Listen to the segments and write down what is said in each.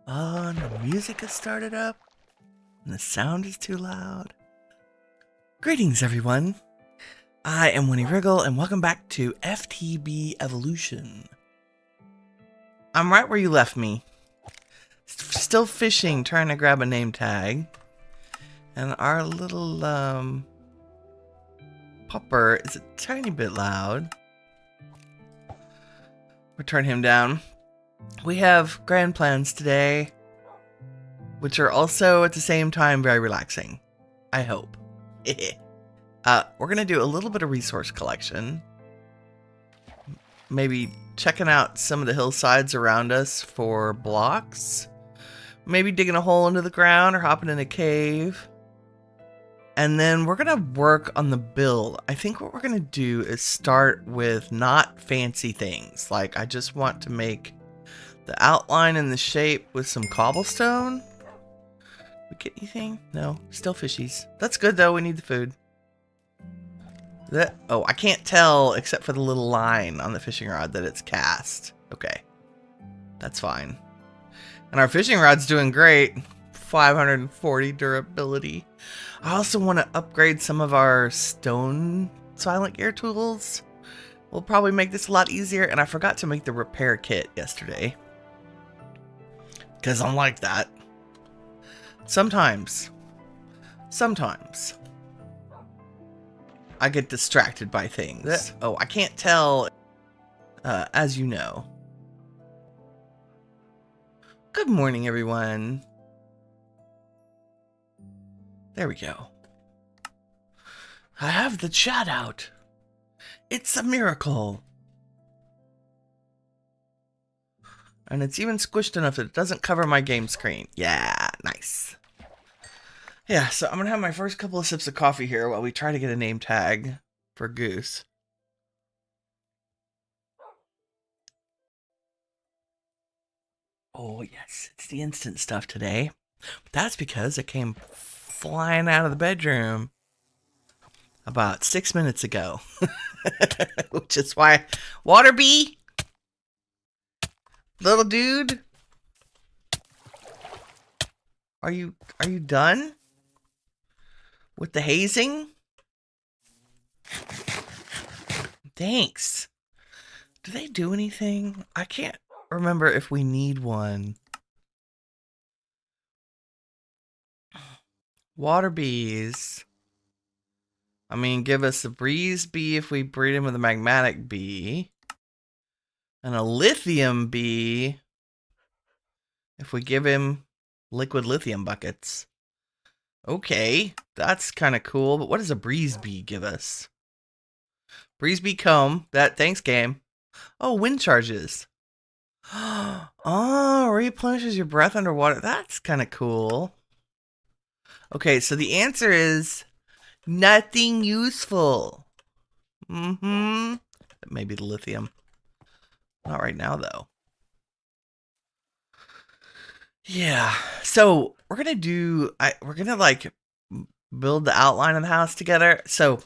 Oh, and the music has started up, and the sound is too loud. Greetings, everyone. I am Winnie Wriggle, and welcome back to FTB Evolution. I'm right where you left me. Still fishing, trying to grab a name tag. And our little, pupper is a tiny bit loud. We'll turn him down. We have grand plans today, which are also at the same time very relaxing. I hope. We're going to do a little bit of resource collection. Maybe checking out some of the hillsides around us for blocks. Maybe digging a hole into the ground or hopping in a cave. And then we're going to work on the build. I think what we're going to do is start with not fancy things. Like, I just want to make the outline and the shape with some cobblestone. We get anything? No, still fishies. That's good though, we need the food. Oh, I can't tell except for the little line on the fishing rod that it's cast. Okay, that's fine. And our fishing rod's doing great. 540 durability. I also want to upgrade some of our stone silent gear tools. We'll probably make this a lot easier, and I forgot to make the repair kit yesterday. Because I'm like that. Sometimes I get distracted by things. Oh, I can't tell, as you know. Good morning, everyone. There we go. I have the chat out. It's a miracle. And it's even squished enough that it doesn't cover my game screen. Yeah, nice. Yeah, so I'm going to have my first couple of sips of coffee here while we try to get a name tag for Goose. Oh, yes, it's the instant stuff today. But that's because it came flying out of the bedroom about 6 minutes ago. Which is why... Water bee! Little dude? Are you done with the hazing? Thanks. Do they do anything? I can't remember if we need one. Water bees. I mean, give us a breeze bee if we breed him with a magmatic bee. And a lithium bee if we give him liquid lithium buckets. Okay, that's kind of cool, but what does a breeze bee give us? Breeze bee comb. Thanks, game. Oh, wind charges. Oh, replenishes your breath underwater. That's kind of cool. Okay, so the answer is nothing useful. Maybe the lithium. Not right now, though. Yeah, so we're gonna like build the outline of the house together. So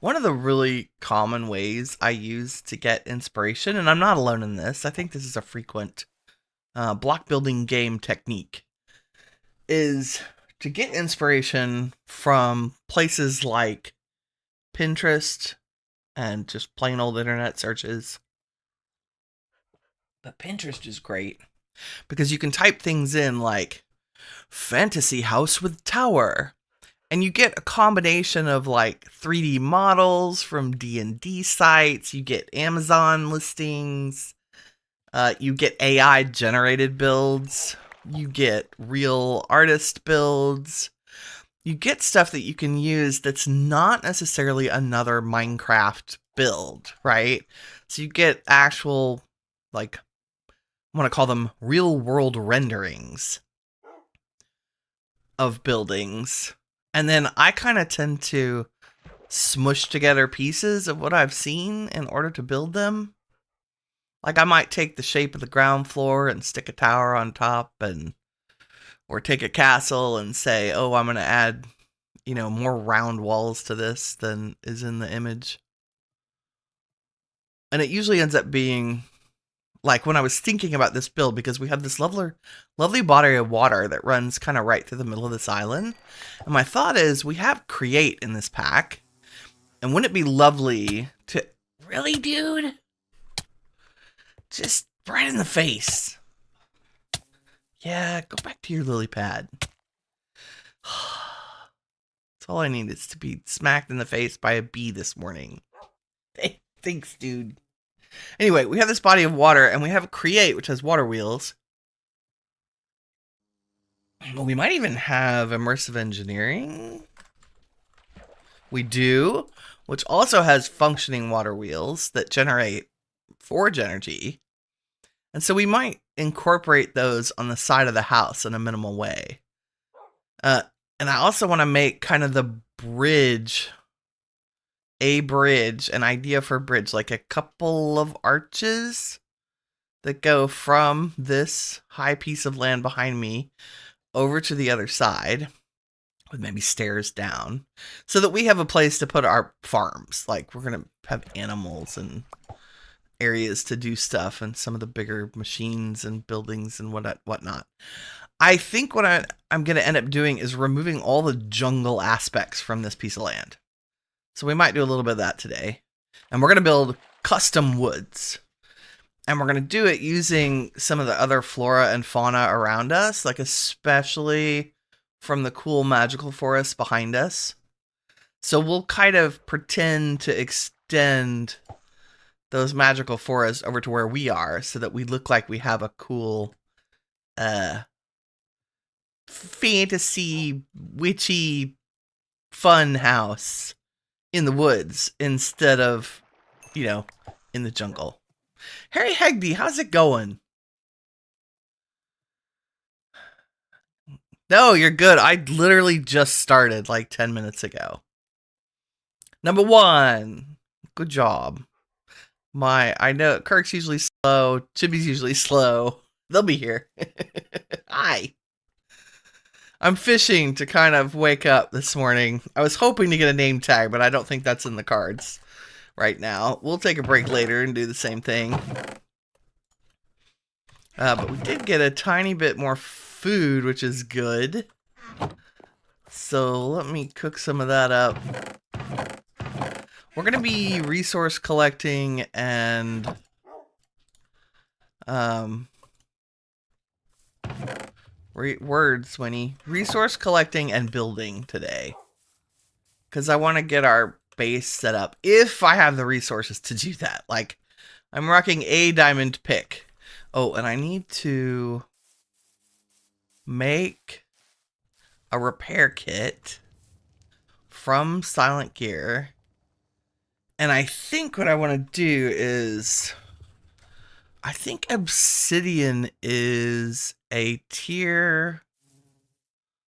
one of the really common ways I use to get inspiration, and I'm not alone in this, I think this is a frequent block building game technique, is to get inspiration from places like Pinterest and just plain old internet searches. But Pinterest is great because you can type things in like fantasy house with tower, and you get a combination of like 3D models from D&D sites, you get Amazon listings, you get AI generated builds, you get real artist builds, you get stuff that you can use that's not necessarily another Minecraft build, right? So you get actual, like, I want to call them real world renderings of buildings. And then I kind of tend to smush together pieces of what I've seen in order to build them. Like, I might take the shape of the ground floor and stick a tower on top, or take a castle and say, oh, I'm going to add, more round walls to this than is in the image. And it usually ends up being like when I was thinking about this build, because we have this lovely body of water that runs kind of right through the middle of this island. And my thought is, we have create in this pack. And wouldn't it be lovely to... Really, dude? Just right in the face. Yeah, go back to your lily pad. That's all I need, is to be smacked in the face by a bee this morning. Hey, thanks, dude. Anyway, we have this body of water, and we have create, which has water wheels. Well, we might even have immersive engineering. We do, which also has functioning water wheels that generate forge energy. And so we might incorporate those on the side of the house in a minimal way. And I also want to make kind of the bridge, an idea for a bridge, like a couple of arches that go from this high piece of land behind me over to the other side, with maybe stairs down, so that we have a place to put our farms. Like, we're going to have animals and areas to do stuff, and some of the bigger machines and buildings and whatnot. I think what I'm going to end up doing is removing all the jungle aspects from this piece of land. So we might do a little bit of that today. And we're going to build custom woods. And we're going to do it using some of the other flora and fauna around us, like especially from the cool magical forest behind us. So we'll kind of pretend to extend those magical forests over to where we are, so that we look like we have a cool fantasy witchy fun house in the woods instead of, in the jungle. Harry Hegdy, how's it going? No, you're good. I literally just started like 10 minutes ago. Number 1. Good job. I know Kirk's usually slow. Chibi's usually slow. They'll be here. Hi. I'm fishing to kind of wake up this morning. I was hoping to get a name tag, but I don't think that's in the cards right now. We'll take a break later and do the same thing. But we did get a tiny bit more food, which is good. So let me cook some of that up. We're going to be resource collecting and words, Winnie. Resource collecting and building today. Because I want to get our base set up. If I have the resources to do that. Like, I'm rocking a diamond pick. Oh, and I need to make a repair kit from Silent Gear. And I think what I want to do is... I think obsidian is a tier...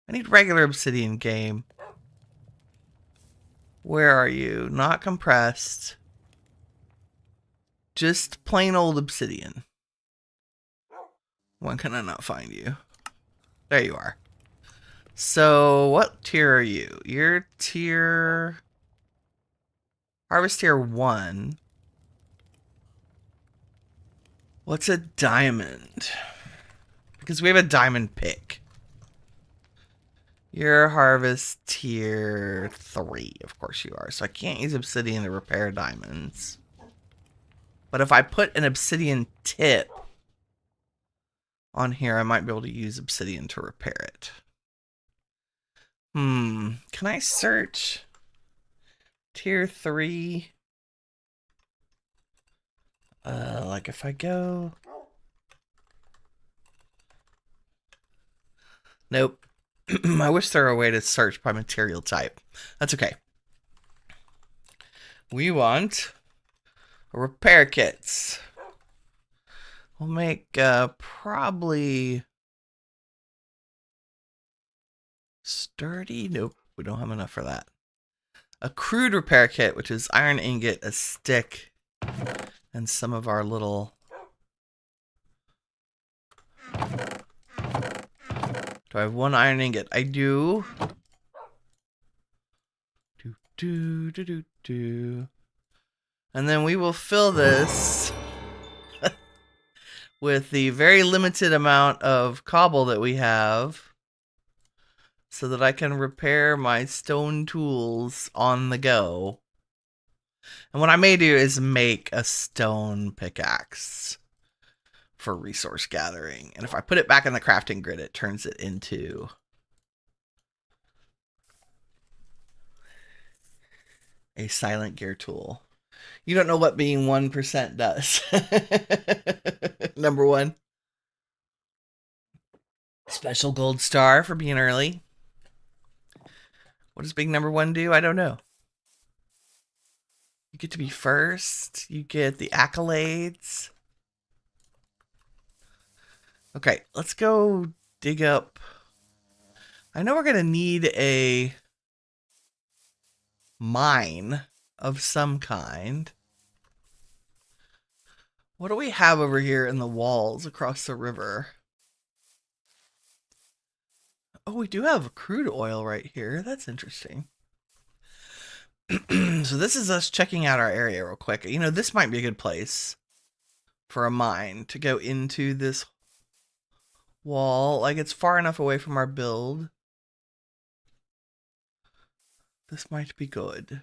I need regular obsidian game. Where are you? Not compressed. Just plain old obsidian. When can I not find you? There you are. So, what tier are you? You're tier... Harvest tier 1. What's a diamond? Because we have a diamond pick. You're harvest tier 3. Of course you are. So I can't use obsidian to repair diamonds. But if I put an obsidian tip on here, I might be able to use obsidian to repair it. Can I search tier 3? Like if I go... Nope. I wish there were a way to search by material type. That's okay. We want repair kits. We'll make probably sturdy. Nope, we don't have enough for that. A crude repair kit, which is iron ingot, a stick, and some of our little... Do I have one iron ingot? I do. And then we will fill this with the very limited amount of cobble that we have so that I can repair my stone tools on the go. And what I may do is make a stone pickaxe for resource gathering. And if I put it back in the crafting grid, it turns it into a silent gear tool. You don't know what being 1% does. Number one. Special gold star for being early. What does being number one do? I don't know. You get to be first. You get the accolades. Okay, let's go dig up. I know we're going to need a mine of some kind. What do we have over here in the walls across the river? Oh, we do have crude oil right here. That's interesting. So this is us checking out our area real quick. You know, this might be a good place for a mine to go into this wall. Like, it's far enough away from our build. This might be good.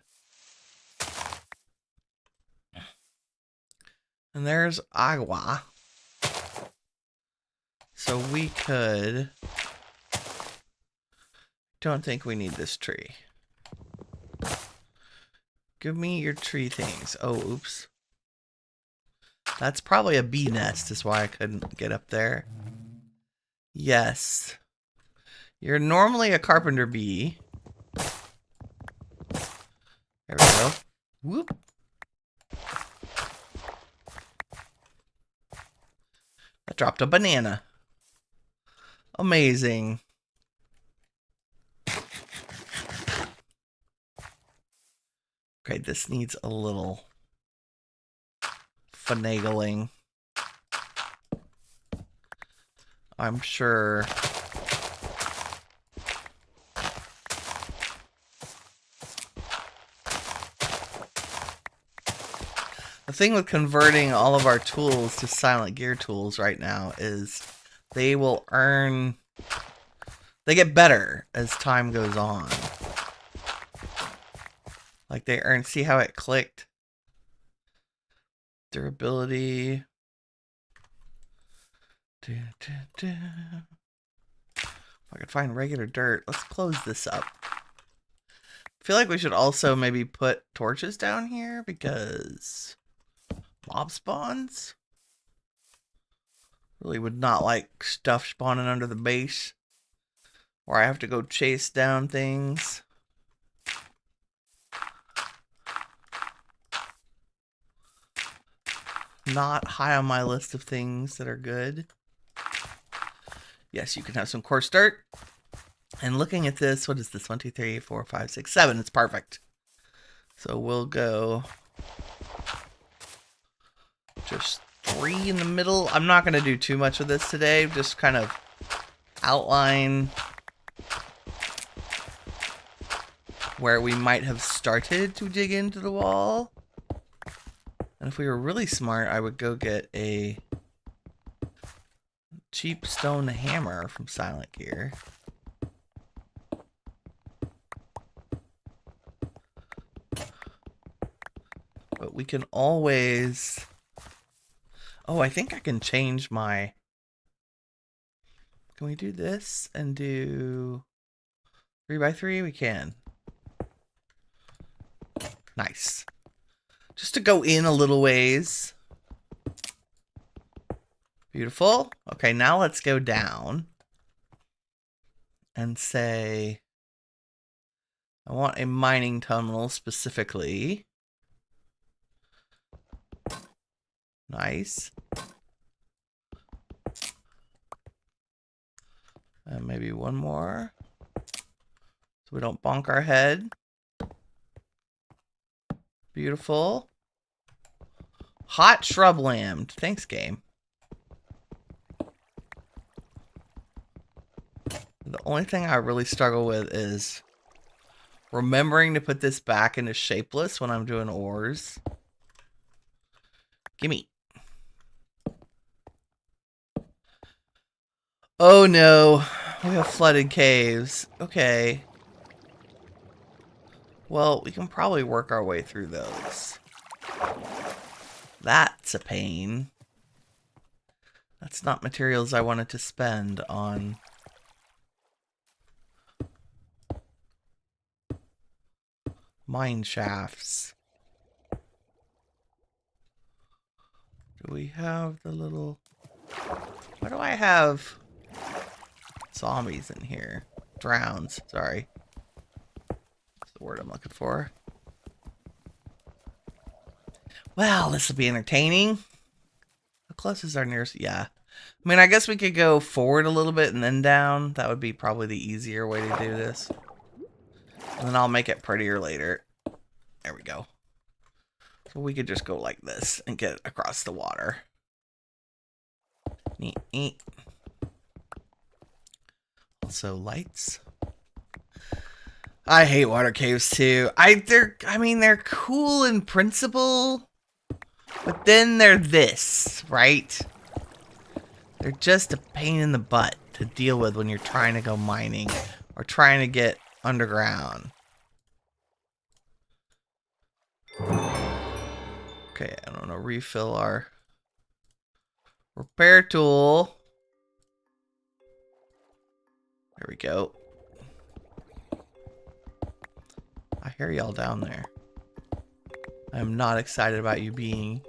And there's agua. So we could... Don't think we need this tree. Give me your tree things. Oh, oops. That's probably a bee nest, is why I couldn't get up there. Yes. You're normally a carpenter bee. There we go. Whoop. I dropped a banana. Amazing. Okay, this needs a little finagling. I'm sure. The thing with converting all of our tools to silent gear tools right now is they will earn... They get better as time goes on. Like they earn... See how it clicked? Durability... If I could find regular dirt, let's close this up. I feel like we should also maybe put torches down here because mob spawns. Really would not like stuff spawning under the base where I have to go chase down things. Not high on my list of things that are good. Yes, you can have some coarse dirt. And looking at this, what is this? 1, 2, 3, 4, 5, 6, 7. It's perfect. So we'll go just 3 in the middle. I'm not going to do too much of this today. Just kind of outline where we might have started to dig into the wall. And if we were really smart, I would go get a cheap stone hammer from Silent Gear. But we can always... Oh, I think I can change my... Can we do this and do 3x3? We can. Nice. Just to go in a little ways. Beautiful. Okay, now let's go down and say, I want a mining tunnel specifically. Nice. And maybe one more, so we don't bonk our head. Beautiful. Hot shrubland. Thanks, game. The only thing I really struggle with is remembering to put this back into shapeless when I'm doing ores. Gimme. Oh no, we have flooded caves. Okay. Well, we can probably work our way through those. That's a pain. That's not materials I wanted to spend on mine shafts. Do we have the little... Why do I have zombies in here? Drowns, sorry. That's the word I'm looking for. Well, this will be entertaining. How close is our nearest? Yeah. I mean, I guess we could go forward a little bit and then down. That would be probably the easier way to do this. And then I'll make it prettier later. There we go. So we could just go like this and get across the water. Neat, neat. Also lights. I hate water caves too. I mean they're cool in principle, but then they're this, right? They're just a pain in the butt to deal with when you're trying to go mining or trying to get underground. Okay, I don't know, refill our repair tool. There we go. I hear y'all down there. I am not excited about you being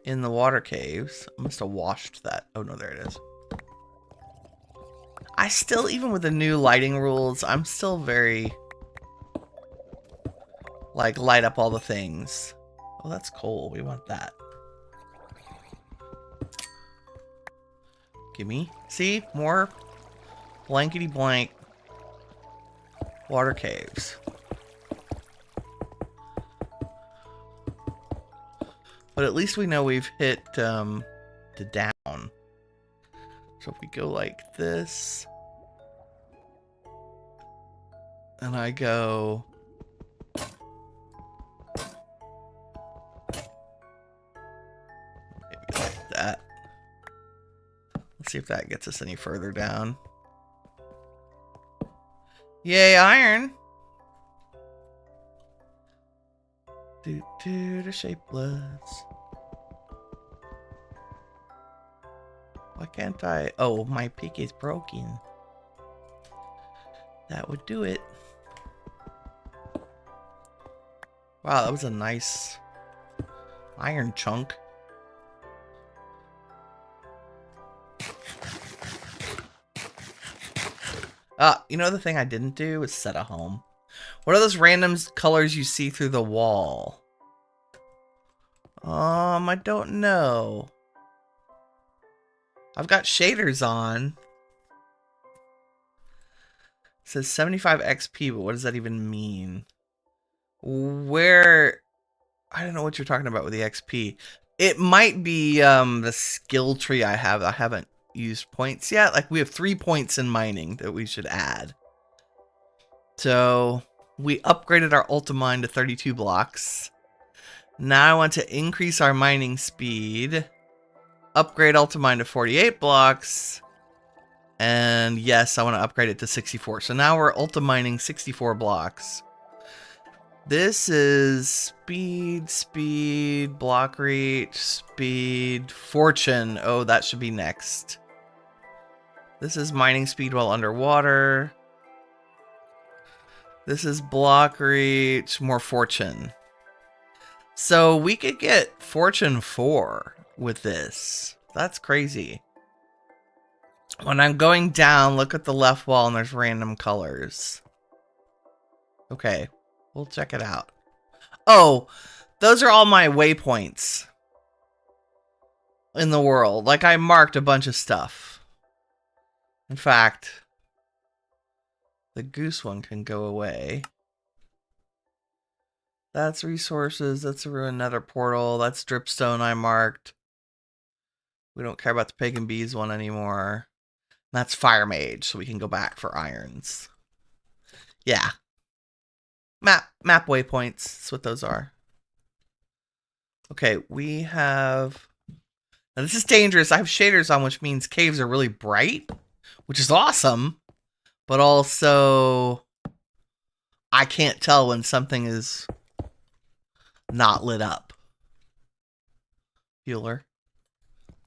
in the water caves. I must have washed that. Oh no, there it is. I still, even with the new lighting rules, I'm still very... like, light up all the things. Oh, that's coal. We want that. Gimme. See? More blankety blank water caves. But at least we know we've hit the down. So if we go like this, and I go maybe like that. Let's see if that gets us any further down. Yay, iron! The shapeless. Why can't I? Oh, my pick is broken. That would do it. Wow, that was a nice iron chunk. You know the thing I didn't do was set a home. What are those random colors you see through the wall? I don't know. I've got shaders on. It says 75 XP, but what does that even mean? Where... I don't know what you're talking about with the XP. It might be the skill tree I have. I haven't used points yet. Like, we have 3 points in mining that we should add. So, we upgraded our Ultimine to 32 blocks. Now I want to increase our mining speed. Upgrade Ultimine to 48 blocks. And yes, I want to upgrade it to 64. So now we're Ultimining 64 blocks. This is speed, block reach, speed, fortune. Oh, that should be next. This is mining speed while underwater. This is block reach, more fortune. So we could get fortune 4 with this. That's crazy. When I'm going down, look at the left wall and there's random colors. Okay, we'll check it out. Oh, those are all my waypoints in the world. Like, I marked a bunch of stuff. In fact, the goose one can go away. That's resources. That's another portal. That's dripstone I marked. We don't care about the pagan bees one anymore. That's fire mage, so we can go back for irons. Yeah. Map waypoints. That's what those are. Okay, we have... Now this is dangerous. I have shaders on, which means caves are really bright, which is awesome, but also I can't tell when something is not lit up. Healer.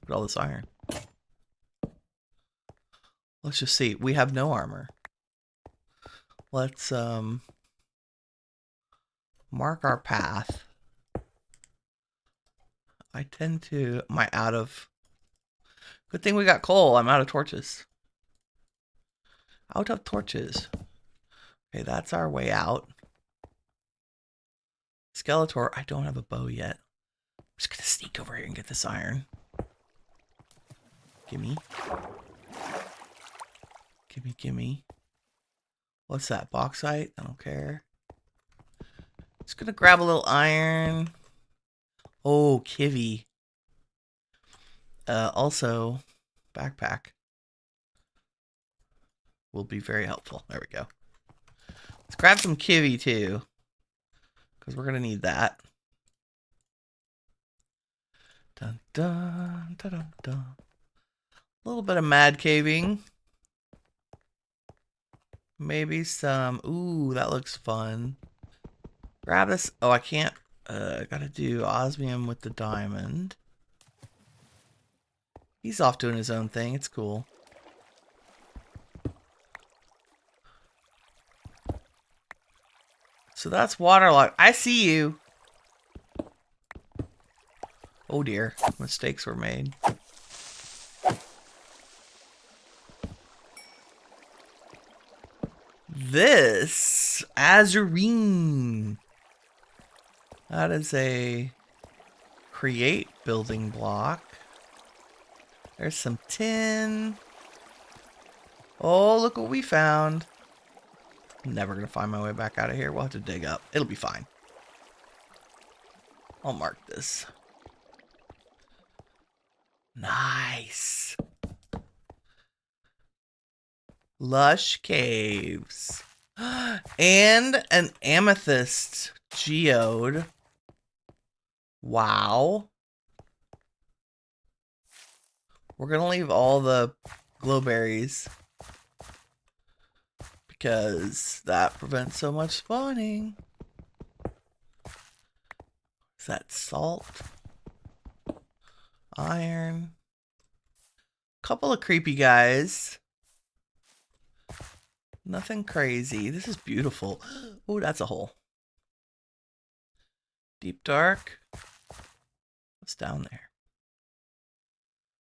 Look at all this iron. Let's just see. We have no armor. Let's mark our path. I tend to... Am I out of... Good thing we got coal. I'm out of torches. Out of torches. Okay, that's our way out. Skeletor. I don't have a bow yet. I'm just gonna sneak over here and get this iron. Gimme. Gimme, gimme. What's that? Bauxite? I don't care. Just gonna grab a little iron. Oh, kivy. Also, backpack will be very helpful. There we go. Let's grab some kivy too, because we're gonna need that. Dun dun dun dun dun. A little bit of mad caving. Maybe some. Ooh, that looks fun. Grab this. Oh, I can't. I gotta do osmium with the diamond. He's off doing his own thing. It's cool. So that's waterlogged. I see you. Oh dear. Mistakes were made. This azurine. That is a create building block. There's some tin. Oh, look what we found. I'm never going to find my way back out of here. We'll have to dig up. It'll be fine. I'll mark this. Nice. Lush caves. And an amethyst geode. Wow. We're going to leave all the glowberries because that prevents so much spawning. Is that salt? Iron. Couple of creepy guys. Nothing crazy. This is beautiful. Oh, that's a hole. Deep dark. What's down there?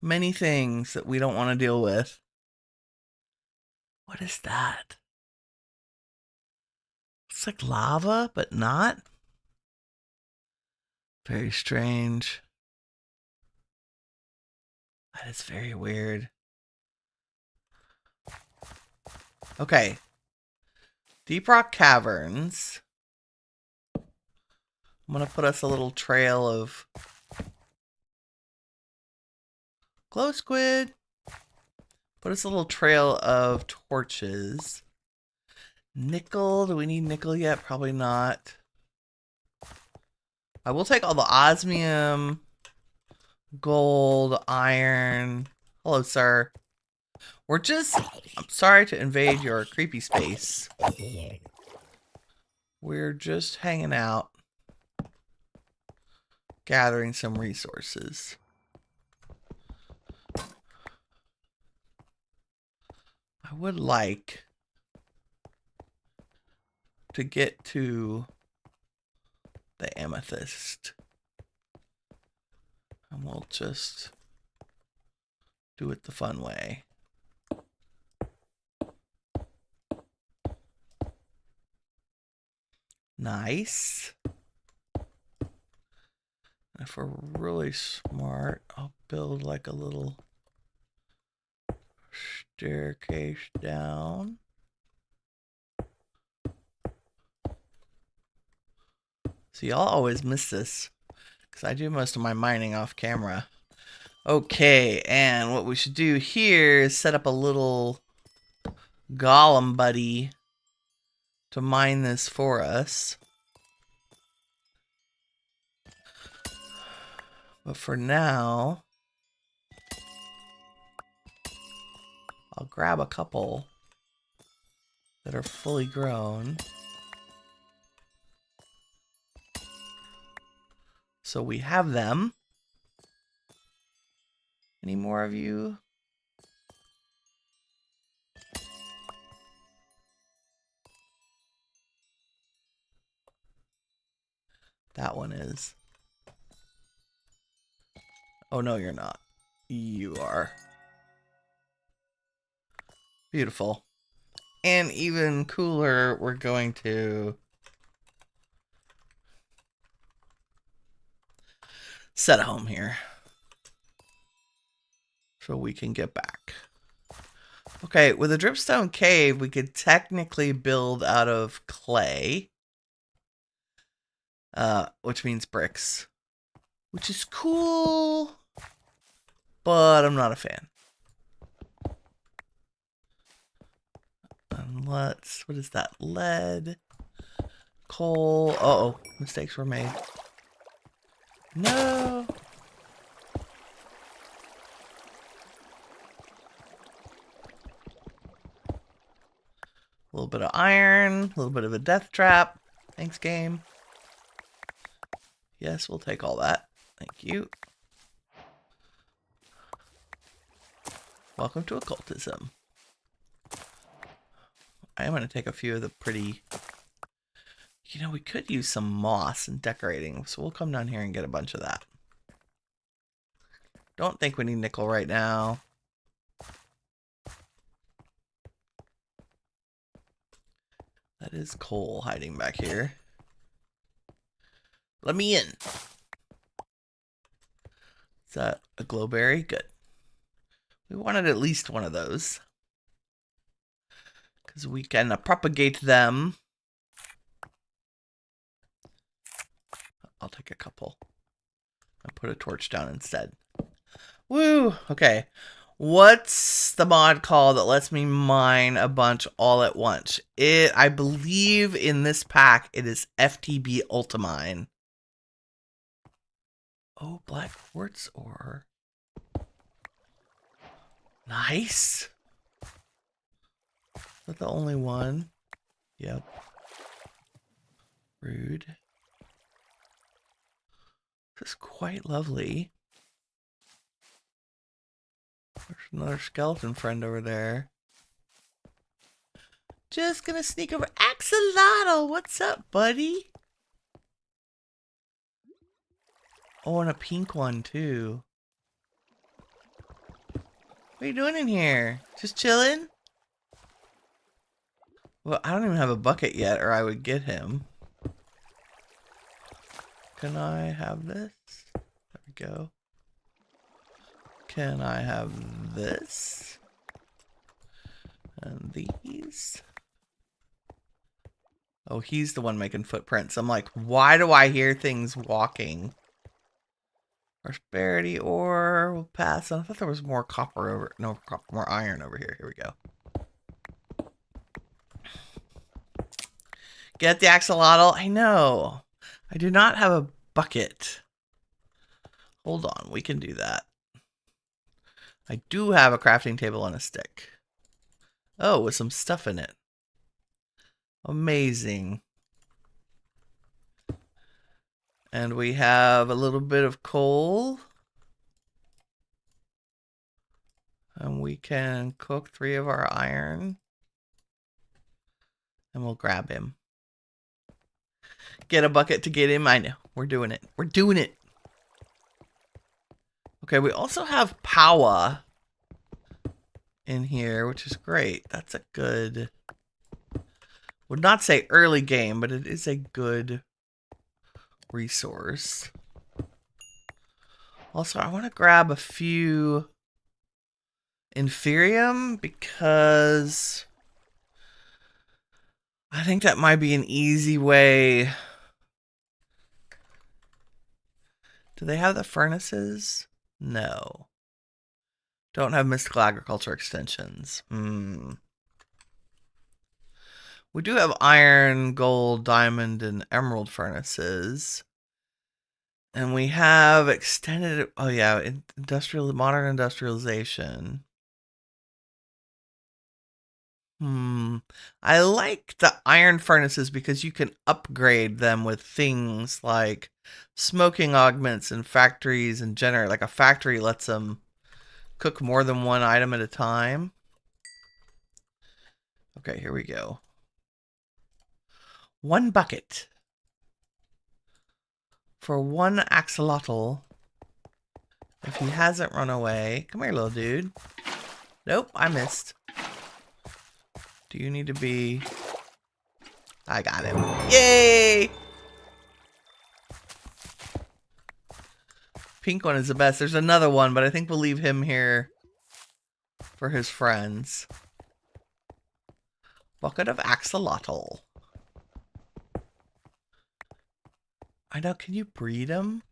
Many things that we don't want to deal with. What is that? It's like lava, but not. Very strange. That is very weird. Okay. Deep Rock Caverns. I'm going to put us a little trail of glow squid. Put us a little trail of torches. Nickel. Do we need nickel yet? Probably not. I will take all the osmium, gold, iron. Hello, sir. We're just... I'm sorry to invade your creepy space. We're just hanging out. Gathering some resources. I would like to get to the amethyst. And we'll just do it the fun way. Nice. If we're really smart, I'll build like a little staircase down. See, y'all always miss this because I do most of my mining off camera. Okay, and what we should do here is set up a little golem buddy to mine this for us. But for now, I'll grab a couple that are fully grown. So we have them. Any more of you? That one is. Oh, no, you're not. You are. Beautiful. And even cooler, we're going to set a home here so we can get back. Okay, with a dripstone cave, we could technically build out of clay, which means bricks, which is cool, but I'm not a fan. Let's, what is that? Lead, coal. Uh-oh, mistakes were made. No. A little bit of iron, a little bit of a death trap. Thanks, game. Yes, we'll take all that. Thank you. Welcome to occultism. I am going to take a few of the pretty... You know, we could use some moss and decorating, so we'll come down here and get a bunch of that. Don't think we need nickel right now. That is coal hiding back here. Let me in. Is that a glowberry? Good. We wanted at least one of those, because we can propagate them. I'll take a couple. I'll put a torch down instead. Woo! Okay. What's the mod called that lets me mine a bunch all at once? I believe in this pack it is FTB Ultimine. Oh, black quartz ore. Nice. Is that the only one? Yep. Rude. This is quite lovely. There's another skeleton friend over there. Just gonna sneak over. Axolotl, what's up, buddy? Oh, and a pink one, too. What are you doing in here? Just chilling? Well, I don't even have a bucket yet, or I would get him. Can I have this? There we go. Can I have this? And these? Oh, he's the one making footprints. I'm like, why do I hear things walking? Prosperity ore. We'll pass on. I thought there was more copper over. No, more iron over here. Here we go. Get the axolotl. I know. I do not have a bucket. Hold on. We can do that. I do have a crafting table and a stick. Oh, with some stuff in it. Amazing. And we have a little bit of coal. And we can cook 3 of our iron. And we'll grab him. Get a bucket to get him. I know. We're doing it. We're doing it. Okay, we also have power in here, which is great. That's a good... Would not say early game, but it is a good resource. Also, I want to grab a few Inferium because I think that might be an easy way. Do they have the furnaces? No. Don't have mystical agriculture extensions. We do have iron, gold, diamond, and emerald furnaces. And we have extended, oh yeah, modern industrialization. I like the iron furnaces because you can upgrade them with things like smoking augments and factories and generate. Like a factory lets them cook more than one item at a time. Okay, here we go. 1 bucket for 1 axolotl. If he hasn't run away. Come here, little dude. Nope, I missed. Do you need to be... I got him. Yay! Pink one is the best. There's another one, but I think we'll leave him here for his friends. Bucket of axolotl. I know, can you breed them?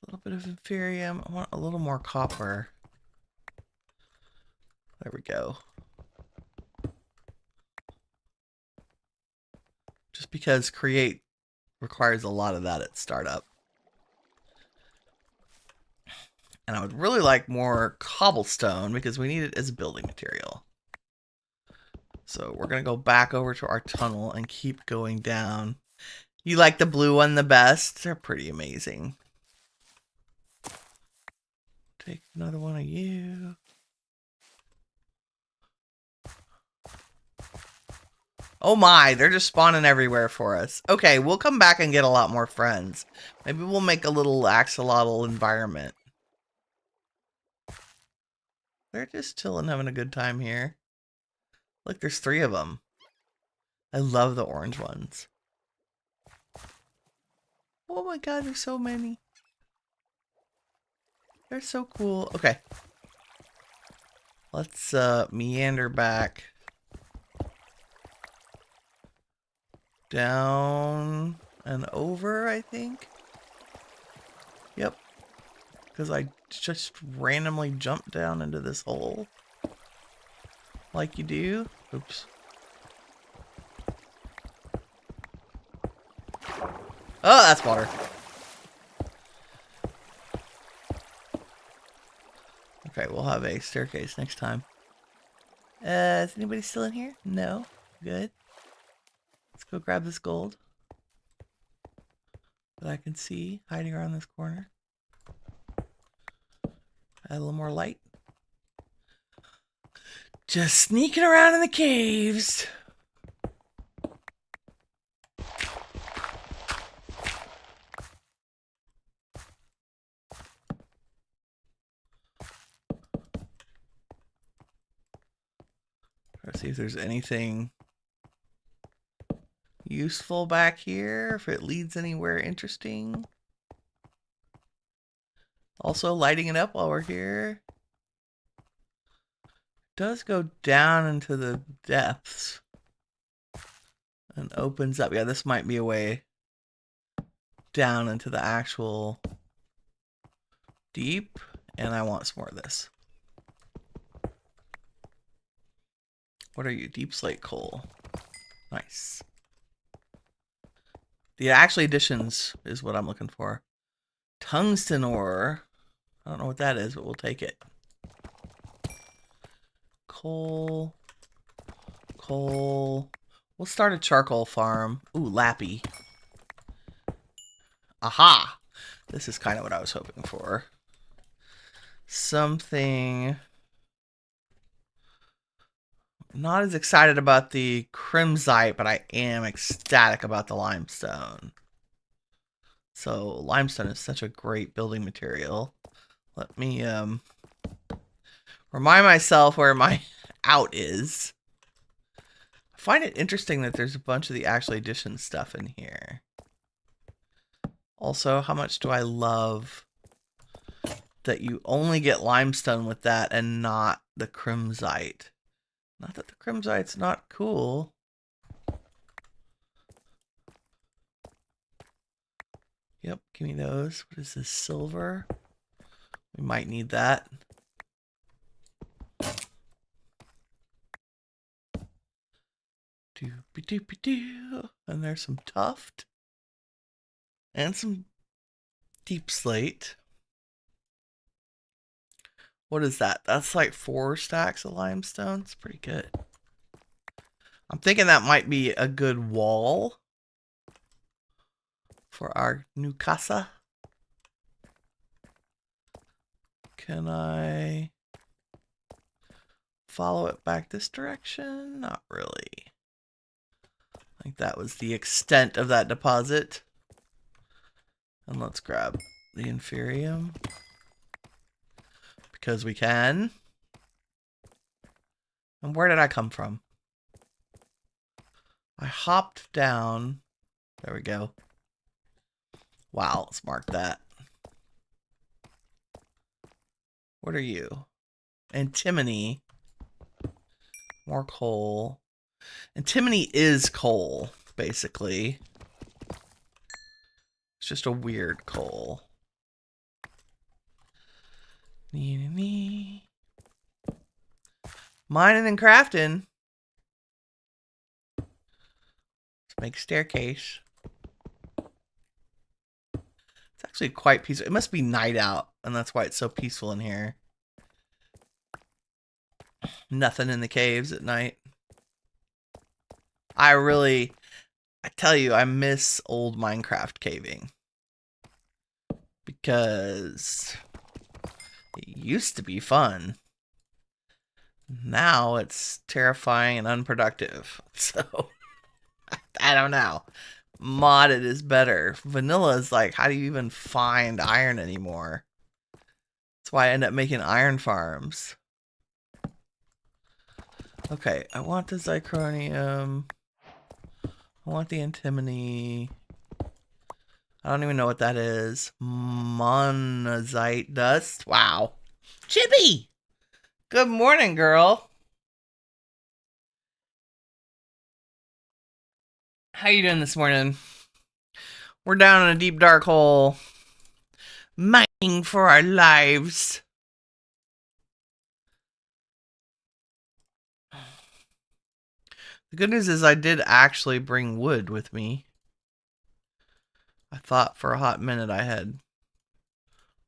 A little bit of inferium. I want a little more copper. There we go. Just because create requires a lot of that at startup. And I would really like more cobblestone because we need it as a building material. So we're going to go back over to our tunnel and keep going down. You like the blue one the best? They're pretty amazing. Take another one of you. Oh my, they're just spawning everywhere for us. Okay, we'll come back and get a lot more friends. Maybe we'll make a little axolotl environment. They're just chilling, having a good time here. Look, there's 3 of them. I love the orange ones. Oh my god, there's so many. They're so cool. Okay. Let's meander back. Down and over, I think. Yep. Because I just randomly jumped down into this hole. Like you do. Oops. Oh, that's water. Okay, we'll have a staircase next time. Is anybody still in here? No. Good. Let's go grab this gold that I can see hiding around this corner. Add a little more light. Just sneaking around in the caves. Try to see if there's anything useful back here, if it leads anywhere interesting. Also lighting it up while we're here. It does go down into the depths and opens up. Yeah, this might be a way down into the actual deep, and I want some more of this. What are you? Deep slate coal. Nice. The actual additions is what I'm looking for. Tungsten ore. I don't know what that is, but we'll take it. Coal. Coal. We'll start a charcoal farm. Ooh, lappy. Aha! This is kind of what I was hoping for. Something... Not as excited about the crimsite, but I am ecstatic about the limestone. So limestone is such a great building material. Let me remind myself where my out is. I find it interesting that there's a bunch of the actual addition stuff in here. Also, how much do I love that you only get limestone with that and not the crimsite. Not that the crimsite's not cool. Yep, give me those. What is this? Silver? We might need that. Doopy-doopy-doo. And there's some tuft. And some deep slate. What is that? That's like 4 stacks of limestone. It's pretty good. I'm thinking that might be a good wall for our new casa. Can I follow it back this direction? Not really. I think that was the extent of that deposit. And let's grab the inferium. Because we can. And where did I come from? I hopped down. There we go. Wow, let's mark that. What are you? Antimony. More coal. Antimony is coal, basically. It's just a weird coal. Mining and crafting. Let's make staircase. It's actually quite peaceful. It must be night out, and that's why it's so peaceful in here. Nothing in the caves at night. I tell you, I miss old Minecraft caving. Because it used to be fun. Now it's terrifying and unproductive. So, I don't know. Modded is better. Vanilla is like, how do you even find iron anymore? That's why I end up making iron farms. Okay, I want the zirconium. I want the antimony. I don't even know what that is. Monazite dust. Wow. Chippy! Good morning, girl. How you doing this morning? We're down in a deep dark hole. Mining for our lives. The good news is I did actually bring wood with me. I thought for a hot minute I had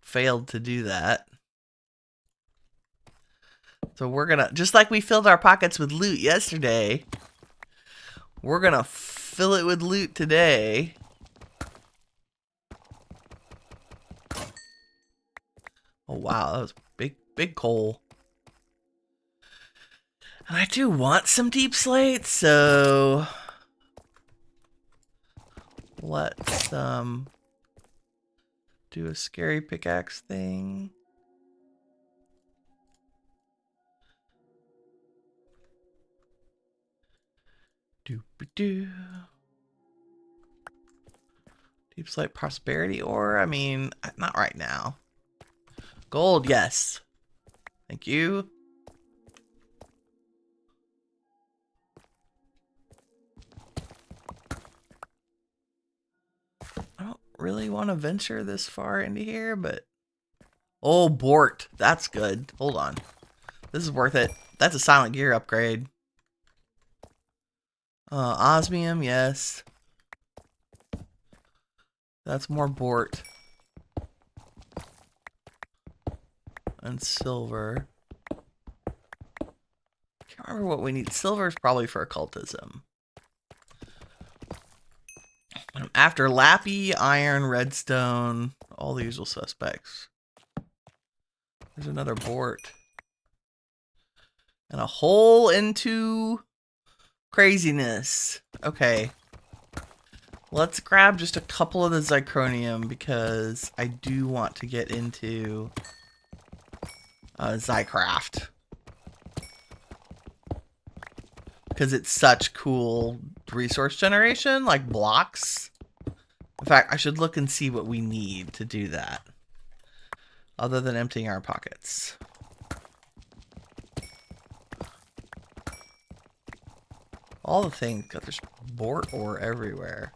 failed to do that. So we're gonna, just like we filled our pockets with loot yesterday, we're gonna fill it with loot today. Oh wow, that was big coal. And I do want some deep slate, so let's do a scary pickaxe thing. Doop-a-doo. Deep slate prosperity ore? I mean, not right now. Gold, yes. Thank you. I don't really want to venture this far into here, but... Oh, Bort. That's good. Hold on. This is worth it. That's a silent gear upgrade. Osmium, yes. That's more Bort. And silver. Can't remember what we need. Silver is probably for occultism. After Lappy, iron, redstone, all the usual suspects. There's another Bort. And a hole into craziness. Okay. Let's grab just a couple of the zirconium because I do want to get into Zycraft. Because it's such cool resource generation, like blocks. In fact, I should look and see what we need to do that. Other than emptying our pockets. All the things, God, there's Bort ore everywhere.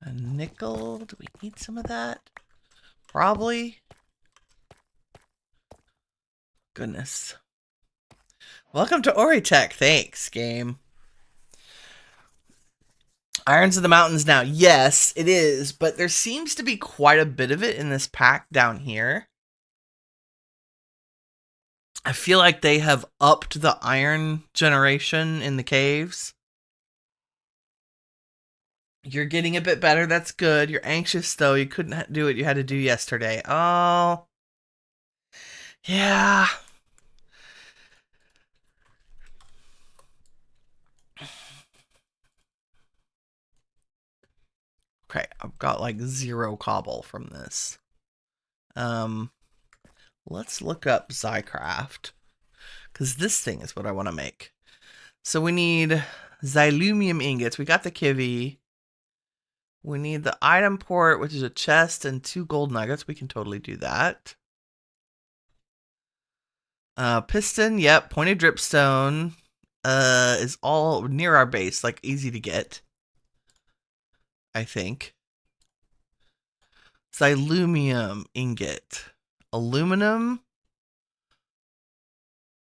A nickel, do we need some of that? Probably. Goodness. Welcome to Oritech. Thanks, game. Irons of the Mountains now. Yes, it is, but there seems to be quite a bit of it in this pack down here. I feel like they have upped the iron generation in the caves. You're getting a bit better. That's good. You're anxious, though. You couldn't do what you had to do yesterday. Oh. Yeah. Okay, I've got like 0 cobble from this. Let's look up Zycraft, because this thing is what I want to make. So we need Xylumium ingots. We got the kivy. We need the item port, which is a chest and 2 gold nuggets. We can totally do that. Piston, yep. Pointed dripstone is all near our base, like easy to get, I think. Xylumium ingot. Aluminum.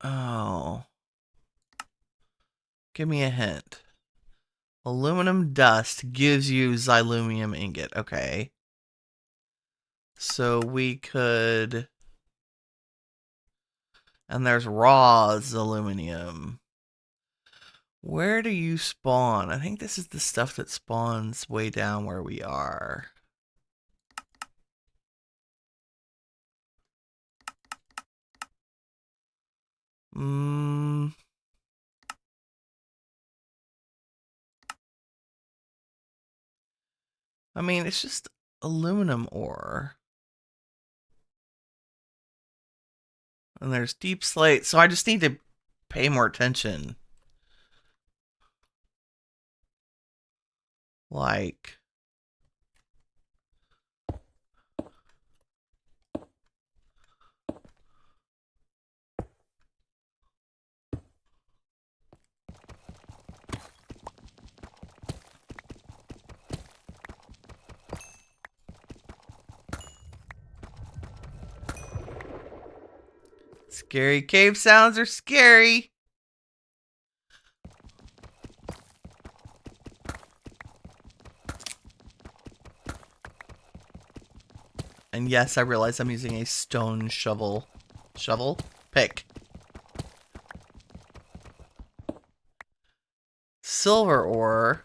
Oh. Give me a hint. Aluminum dust gives you Xylumium ingot. Okay. So we could... And there's raw aluminum. Where do you spawn? I think this is the stuff that spawns way down where we are. I mean, it's just aluminum ore. And there's deep slate, so I just need to pay more attention. Like... Scary cave sounds are scary. And yes, I realize I'm using a stone shovel. Shovel? Pick. Silver ore.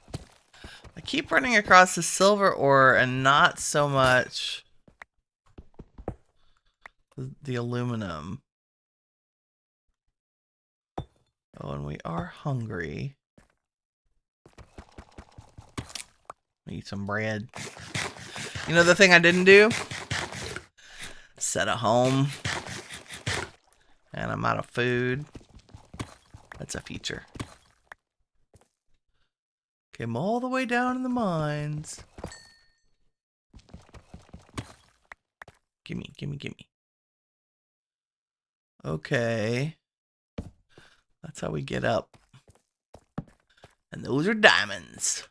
I keep running across the silver ore and not so much the aluminum. Oh, and we are hungry. Eat some bread. You know the thing I didn't do? Set a home. And I'm out of food. That's a feature. Came all the way down in the mines. Gimme, gimme, gimme. Okay. That's how we get up. And those are diamonds.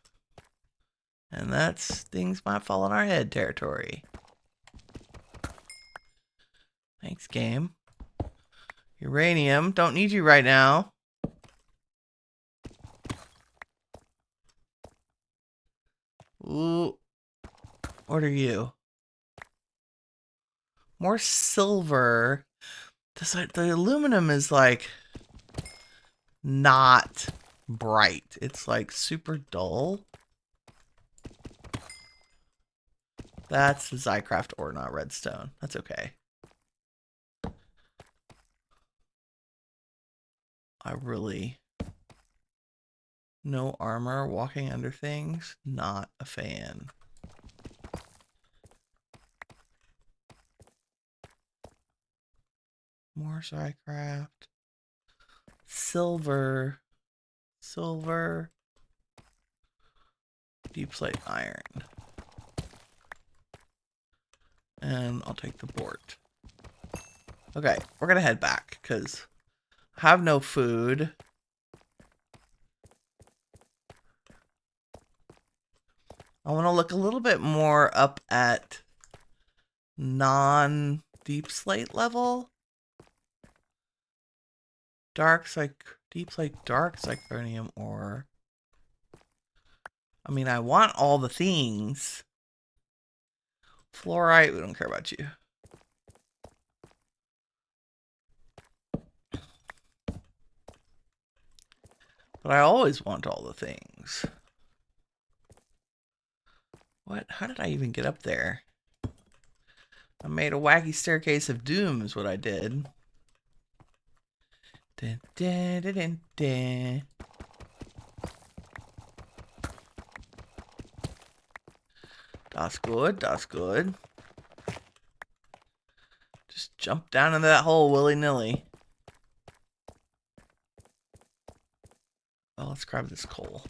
And that's things might fall on our head territory. Thanks, game. Uranium. Don't need you right now. Ooh. What are you? More silver. The aluminum is like not bright. It's like super dull. That's the Zycraft ore, not redstone. That's okay. I really... No armor, walking under things, not a fan. More Zycraft. Silver. Silver. Deep slate iron. And I'll take the board. Okay, we're gonna head back, because I have no food. I want to look a little bit more up at non-deep slate level. Deep slate dark zirconium ore. I mean, I want all the things. Fluorite, we don't care about you. But I always want all the things. What? How did I even get up there? I made a wacky staircase of doom is what I did. Dun, dun, dun, dun, dun. That's good, that's good. Just jump down into that hole willy-nilly. Oh, let's grab this coal.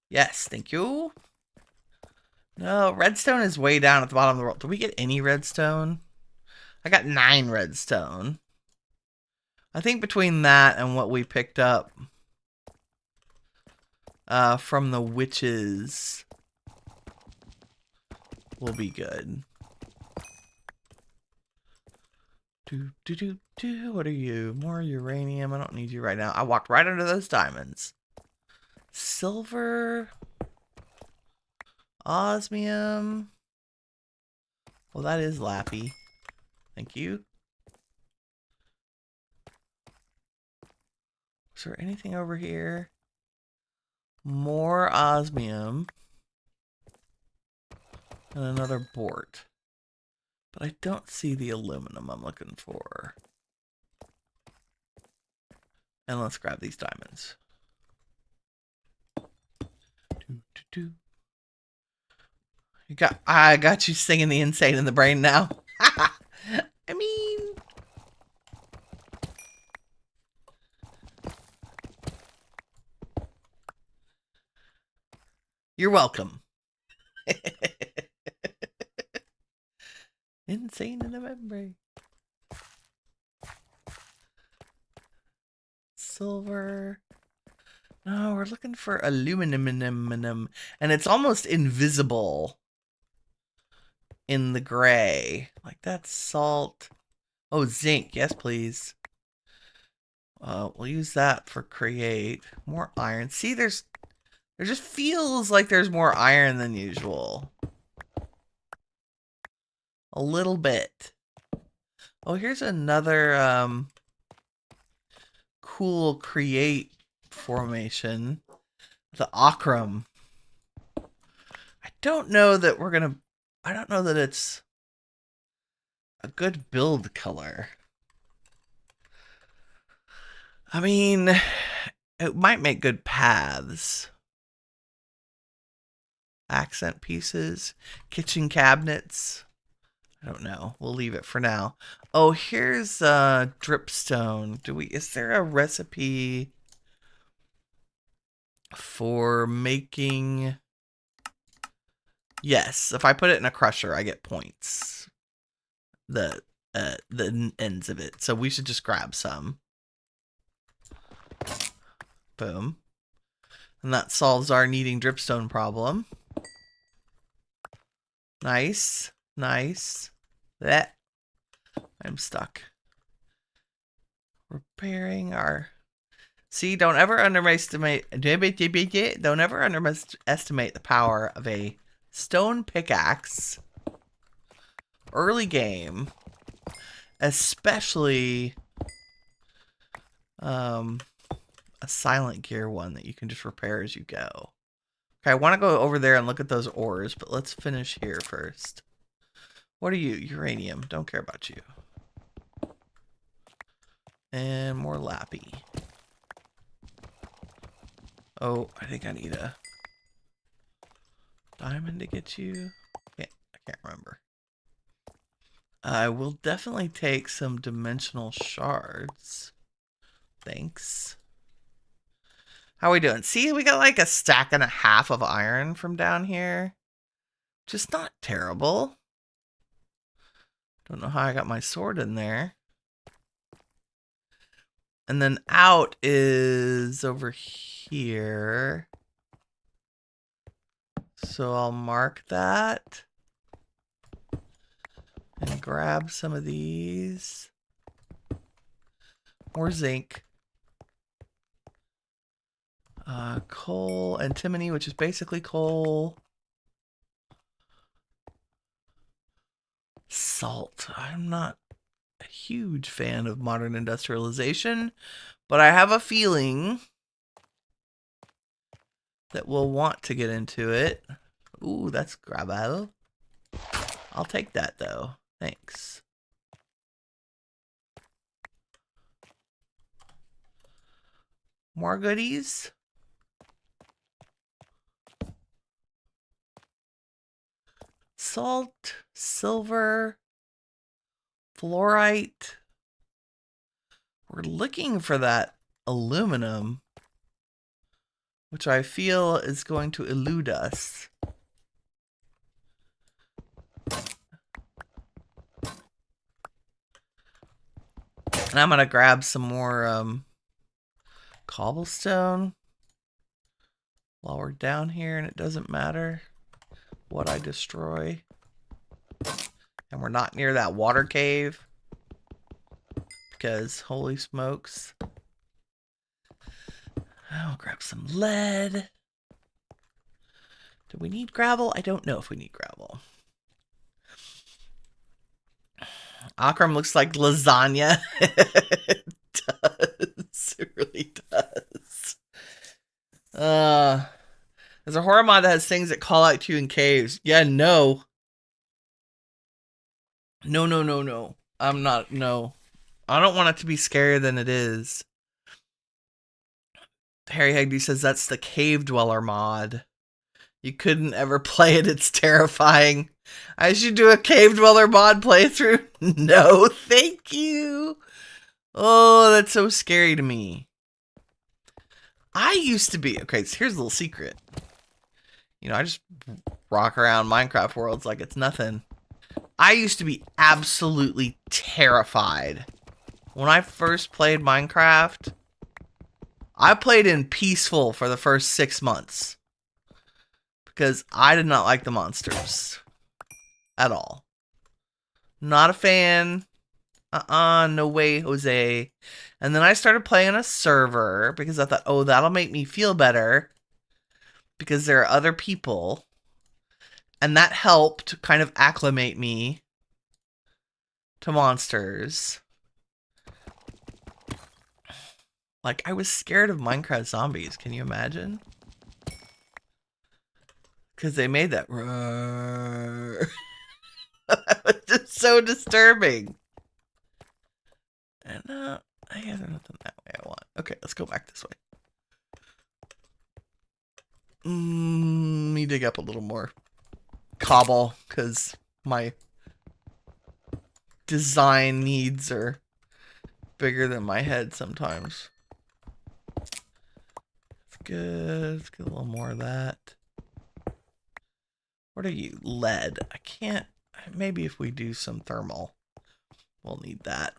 Yes, thank you. No, redstone is way down at the bottom of the world. Did we get any redstone? I got 9 redstone. I think between that and what we picked up from the witches will be good. What are you? More uranium. I don't need you right now. I walked right under those diamonds. Silver. Osmium. Well, that is Lappy. Thank you. Is there anything over here? More osmium. And another bort. But I don't see the aluminum I'm looking for. And let's grab these diamonds. I got you singing the Insane in the Brain now. I mean... You're welcome. Insane in the membrane. Silver. No, we're looking for aluminum. And it's almost invisible in the gray. Like that's salt. Oh, zinc. Yes, please. We'll use that for create. More iron. See, there just feels like there's more iron than usual. A little bit. Oh, here's another cool create formation. The Akram. I don't know that I don't know that it's a good build color. I mean, it might make good paths. Accent pieces, kitchen cabinets. I don't know. We'll leave it for now. Oh, here's dripstone. Is there a recipe for making? Yes, if I put it in a crusher, I get points. The ends of it. So we should just grab some. Boom. And that solves our needing dripstone problem. Nice. Nice. That. I'm stuck. Repairing our... See, don't ever underestimate the power of a stone pickaxe. Early game. Especially a silent gear one that you can just repair as you go. Okay, I want to go over there and look at those ores, but let's finish here first. What are you? Uranium. Don't care about you. And more Lappy. Oh, I think I need a diamond to get you. I can't remember. I will definitely take some dimensional shards. Thanks. How are we doing? See, we got like a stack and a half of iron from down here. Just not terrible. Don't know how I got my sword in there. And then out is over here. So I'll mark that. And grab some of these. More zinc. Coal, antimony, which is basically coal. Salt. I'm not a huge fan of modern industrialization, but I have a feeling that we'll want to get into it. Ooh, that's gravel. I'll take that though. Thanks. More goodies. Salt, silver, fluorite. We're looking for that aluminum, which I feel is going to elude us. And I'm gonna grab some more cobblestone while we're down here, and it doesn't matter what I destroy. And we're not near that water cave, because holy smokes. I'll grab some lead. Do we need gravel? I don't know if we need gravel. Akram looks like lasagna. It does. It really does. There's a horror mod that has things that call out to you in caves. Yeah, no. No. I'm not, no. I don't want it to be scarier than it is. Harry Hagdy says that's the cave dweller mod. You couldn't ever play it. It's terrifying. I should do a cave dweller mod playthrough. No, thank you. Oh, that's so scary to me. I used to be, okay, so here's a little secret. You know, I just rock around Minecraft worlds like it's nothing. I used to be absolutely terrified. When I first played Minecraft, I played in peaceful for the first 6 months. Because I did not like the monsters. At all. Not a fan. No way, Jose. And then I started playing a server because I thought, oh, that'll make me feel better. Because there are other people. And that helped kind of acclimate me to monsters. Like, I was scared of Minecraft zombies. Can you imagine? Because they made that. That was just so disturbing. And I guess there's nothing that way I want. Okay, let's go back this way. Let me dig up a little more cobble, because my design needs are bigger than my head sometimes. It's good. Let's get a little more of that. What are you? Lead. I can't. Maybe if we do some thermal, we'll need that.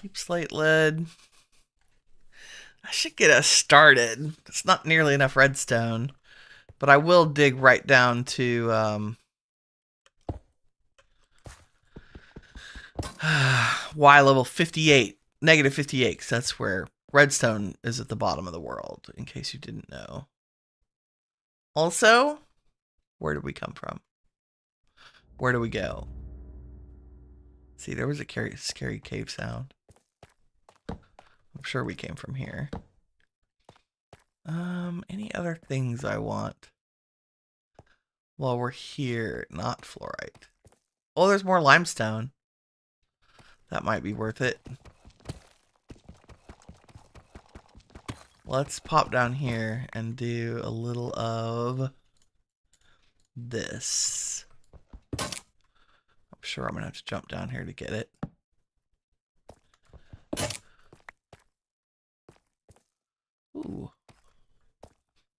Deep slate lead. I should get us started. It's not nearly enough redstone, but I will dig right down to Y level 58, negative 58, because that's where redstone is at the bottom of the world, in case you didn't know. Also, where did we come from? Where do we go? See, there was a scary cave sound. I'm sure we came from here. Any other things I want while we're here? Not fluorite. Oh, there's more limestone. That might be worth it. Let's pop down here and do a little of this. I'm sure I'm gonna have to jump down here to get it. Ooh.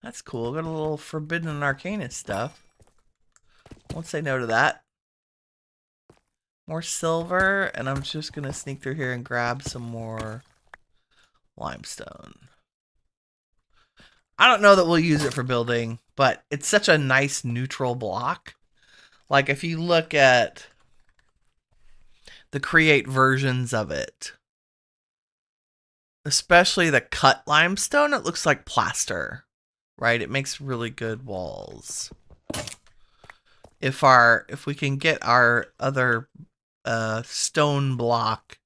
That's cool. Got a little Forbidden and Arcanist stuff. Won't say no to that. More silver, and I'm just gonna sneak through here and grab some more limestone. I don't know that we'll use it for building, but it's such a nice neutral block. Like if you look at the create versions of it, especially the cut limestone, it looks like plaster, right? It makes really good walls. if we can get our other stone block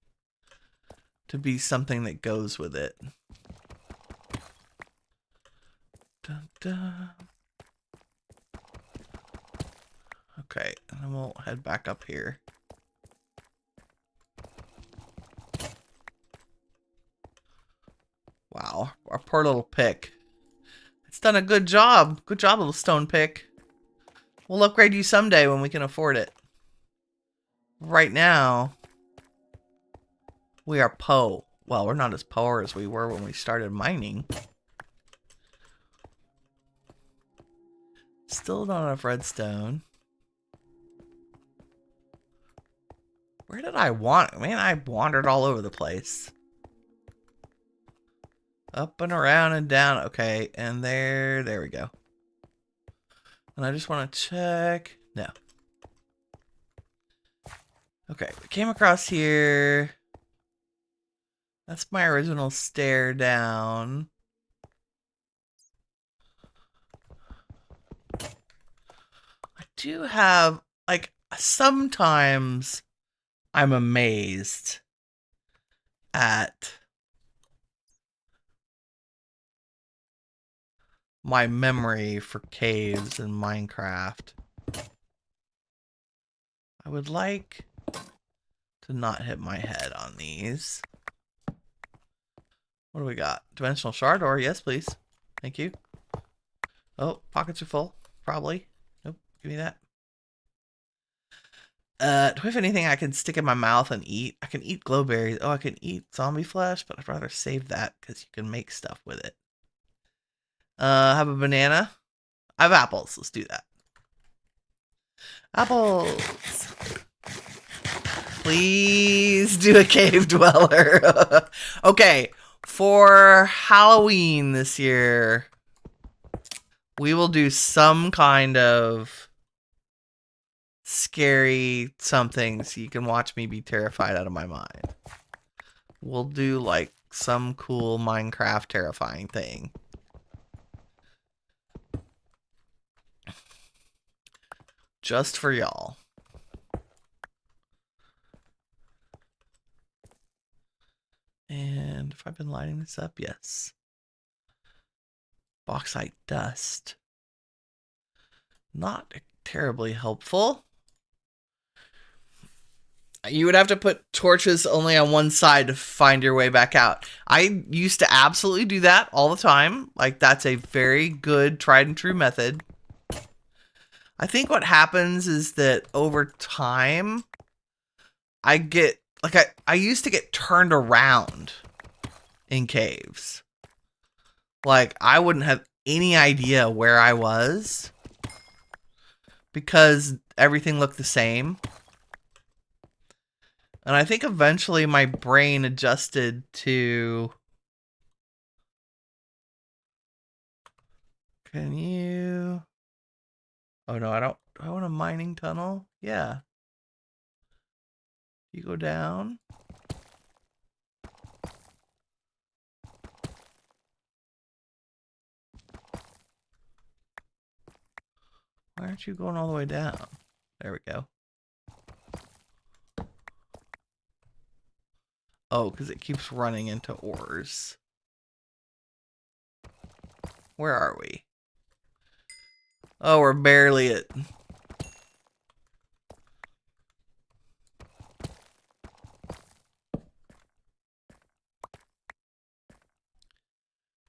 to be something that goes with it. Dun, dun. Okay, and then we'll head back up here. Wow, our poor little pick. It's done a good job. Good job, little stone pick. We'll upgrade you someday when we can afford it. Right now, we are po. Well, we're not as poor as we were when we started mining. Still not enough redstone. Where did I wander? Man, I wandered all over the place. Up and around and down. Okay, and there we go. And I just want to check. No. Okay, we came across here. That's my original stair down. I do have, like, sometimes I'm amazed at my memory for caves in Minecraft. I would like to not hit my head on these. What do we got? Dimensional shard ore? Yes, please. Thank you. Oh, pockets are full. Probably. Nope. Give me that. Do we have anything I can stick in my mouth and eat? I can eat glowberries. Oh, I can eat zombie flesh, but I'd rather save that because you can make stuff with it. Have a banana. I have apples. Let's do that. Apples. Please do a cave dweller. Okay, for Halloween this year, we will do some kind of scary something so you can watch me be terrified out of my mind. We'll do like some cool Minecraft terrifying thing. Just for y'all. And if I've been lighting this up, yes. Bauxite dust. Not terribly helpful. You would have to put torches only on one side to find your way back out. I used to absolutely do that all the time. Like, that's a very good tried and true method. I think what happens is that over time, I get, like, I used to get turned around in caves. Like, I wouldn't have any idea where I was because everything looked the same. And I think eventually my brain adjusted to... Can you... Oh no, I don't. Do I want a mining tunnel? Yeah. You go down. Why aren't you going all the way down? There we go. Oh, because it keeps running into ores. Where are we? Oh, we're barely at...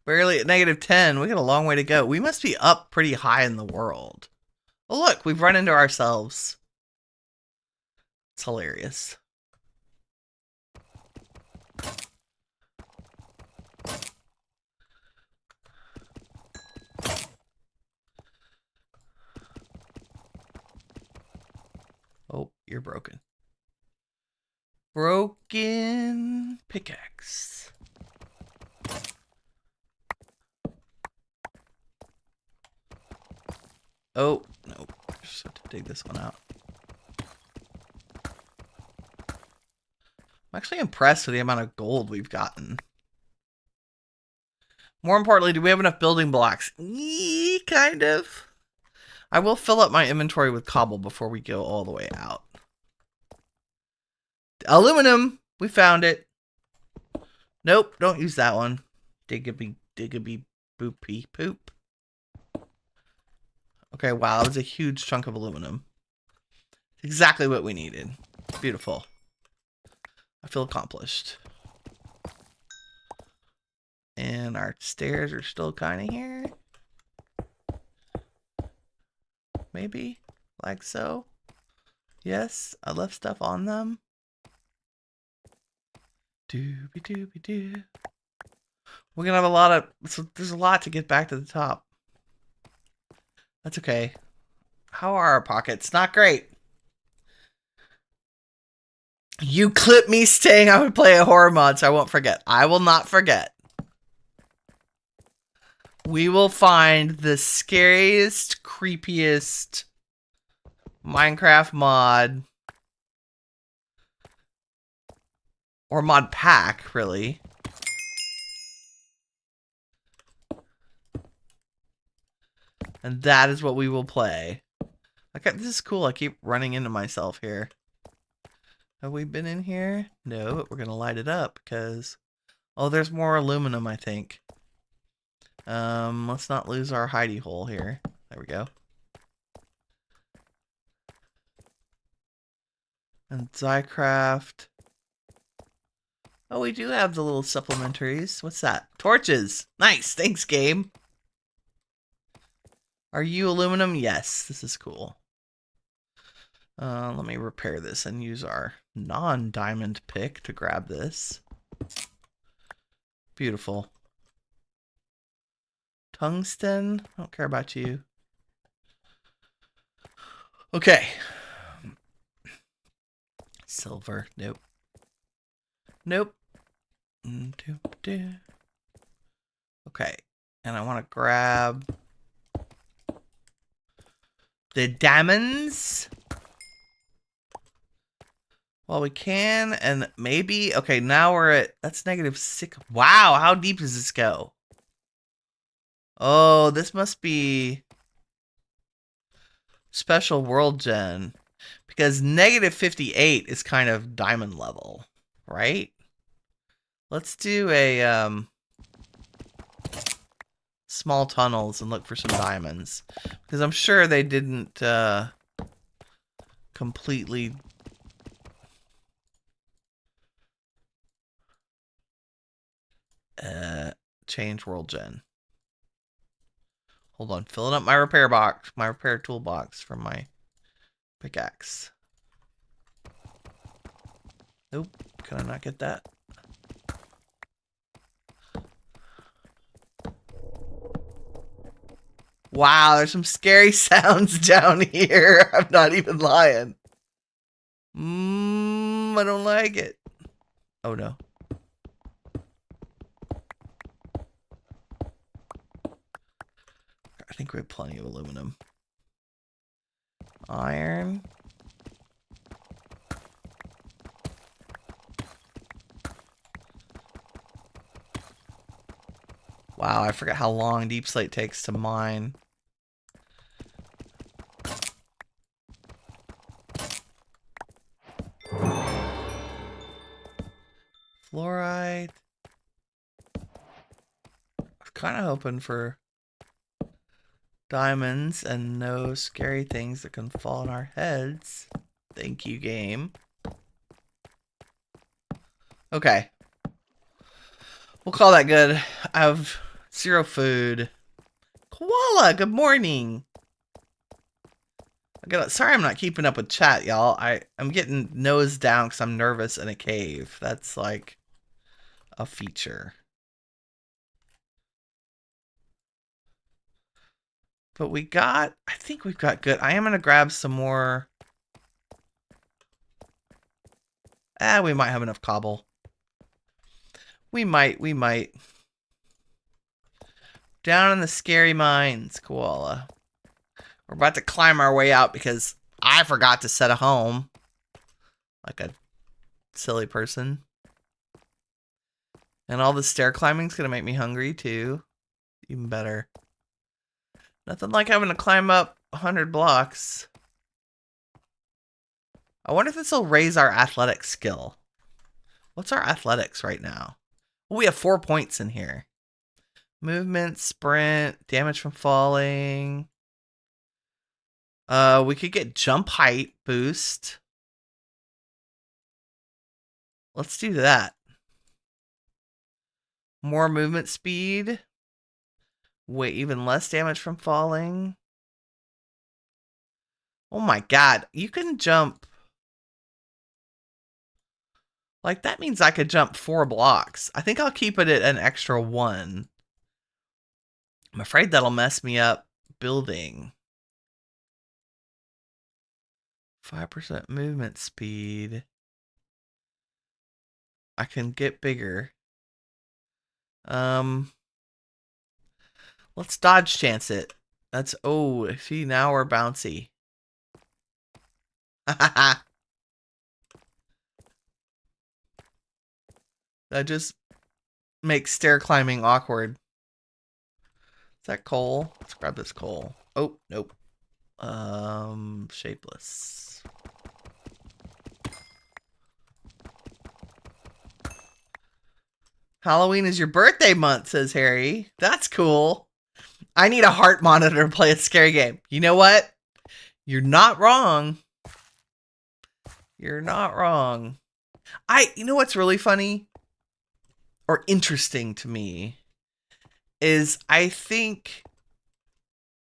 Barely at -10. We got a long way to go. We must be up pretty high in the world. Oh, look, we've run into ourselves. It's hilarious. Oh, you're broken. Broken pickaxe. Oh, no. Just have to dig this one out. I'm actually impressed with the amount of gold we've gotten. More importantly, do we have enough building blocks? Kind of. I will fill up my inventory with cobble before we go all the way out. Aluminum! We found it. Nope, don't use that one. Diggabee, boopy, poop. Okay, wow, that was a huge chunk of aluminum. Exactly what we needed. Beautiful. I feel accomplished. And our stairs are still kind of here. Maybe, like so. Yes, I left stuff on them. Doobie doobie doo. We're gonna have a lot of, so there's a lot to get back to the top. That's okay. How are our pockets? Not great. You clip me saying I would play a horror mod, so I won't forget. I will not forget. We will find the scariest, creepiest Minecraft mod. Or mod pack, really. And that is what we will play. Okay, this is cool. I keep running into myself here. Have we been in here? No, but we're going to light it up because... Oh, there's more aluminum, I think. Let's not lose our hidey hole here. There we go. And Zycraft. Oh, we do have the little supplementaries. What's that? Torches! Nice! Thanks, game! Are you aluminum? Yes, this is cool. Let me repair this and use our non-diamond pick to grab this. Beautiful. Tungsten? I don't care about you. Okay. Silver. Nope. Nope. Okay. And I want to grab the diamonds while we can. And maybe, okay, now we're at, that's -6. Wow, how deep does this go? Oh, this must be special world gen, because -58 is kind of diamond level, right? Let's do a small tunnels and look for some diamonds, because I'm sure they didn't completely change world gen. Hold on, filling up my repair box, my repair toolbox from my pickaxe. Nope, can I not get that? Wow, there's some scary sounds down here. I'm not even lying. I don't like it. Oh no. I think we have plenty of aluminum. Iron. Wow, I forgot how long deep slate takes to mine. Fluorite. I was kind of hoping for diamonds and no scary things that can fall on our heads. Thank you, game. Okay. We'll call that good. I have 0 food. Koala, good morning. Sorry I'm not keeping up with chat, y'all. I'm getting nose down because I'm nervous in a cave. That's like a feature. But I think we've got good. I am going to grab some more. We might have enough cobble. We might. Down in the scary mines, Koala. We're about to climb our way out because I forgot to set a home. Like a silly person. And all the stair climbing's going to make me hungry too. Even better. Nothing like having to climb up 100 blocks. I wonder if this will raise our athletic skill. What's our athletics right now? Well, we have 4 points in here. Movement, sprint, damage from falling. We could get jump height boost. Let's do that. More movement speed. Wait, even less damage from falling. Oh my god, you can jump. Like, that means I could jump 4 blocks. I think I'll keep it at an extra 1. I'm afraid that'll mess me up building. 5% movement speed. I can get bigger. Let's dodge chance it. That's, oh, see, now we're bouncy. That just makes stair climbing awkward. Is that coal? Let's grab this coal. Oh, nope. Shapeless. Halloween is your birthday month, says Harry. That's cool. I need a heart monitor to play a scary game. You know what? You're not wrong. You're not wrong. You know what's really funny or interesting to me is I think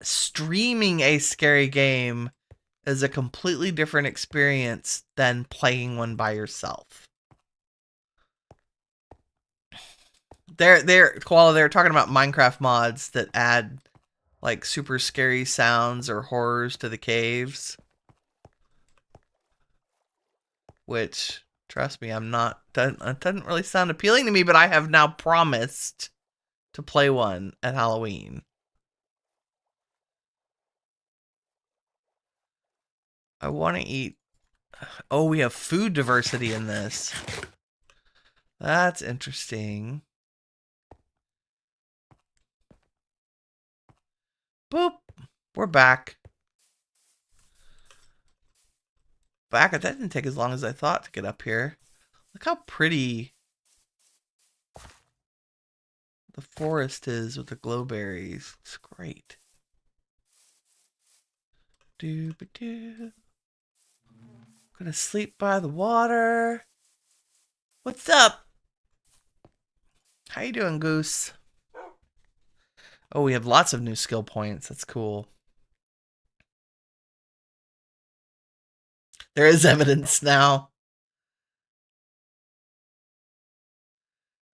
streaming a scary game is a completely different experience than playing one by yourself. Koala, they're talking about Minecraft mods that add like super scary sounds or horrors to the caves. Which, trust me, it doesn't really sound appealing to me, but I have now promised to play one at Halloween. I want to eat. Oh, we have food diversity in this. That's interesting. Boop. We're back. It didn't take as long as I thought to get up here. Look how pretty the forest is with the glowberries. It's great. Doo-ba-doo. Gonna sleep by the water. What's up? How you doing, Goose? Oh, we have lots of new skill points. That's cool. There is evidence now.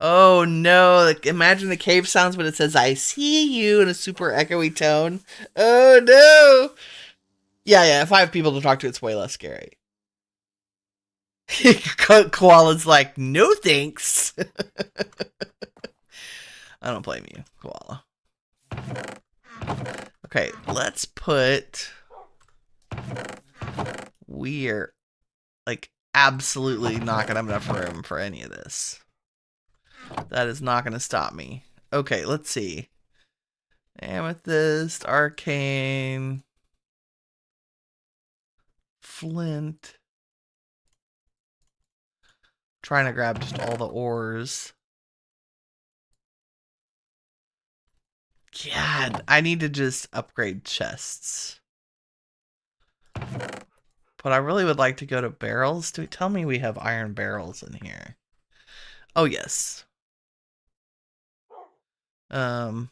Oh no, like, imagine the cave sounds when it says I see you in a super echoey tone. Oh no. Yeah, if I have people to talk to, it's way less scary. Koala's like, no thanks. I don't blame you, Koala. Okay, let's put... We're like absolutely not gonna have enough room for any of this. That is not gonna stop me. Okay, let's see. Amethyst, arcane, flint. Trying to grab just all the ores. God, I need to just upgrade chests. But I really would like to go to barrels. Tell me we have iron barrels in here. Oh, yes. I'm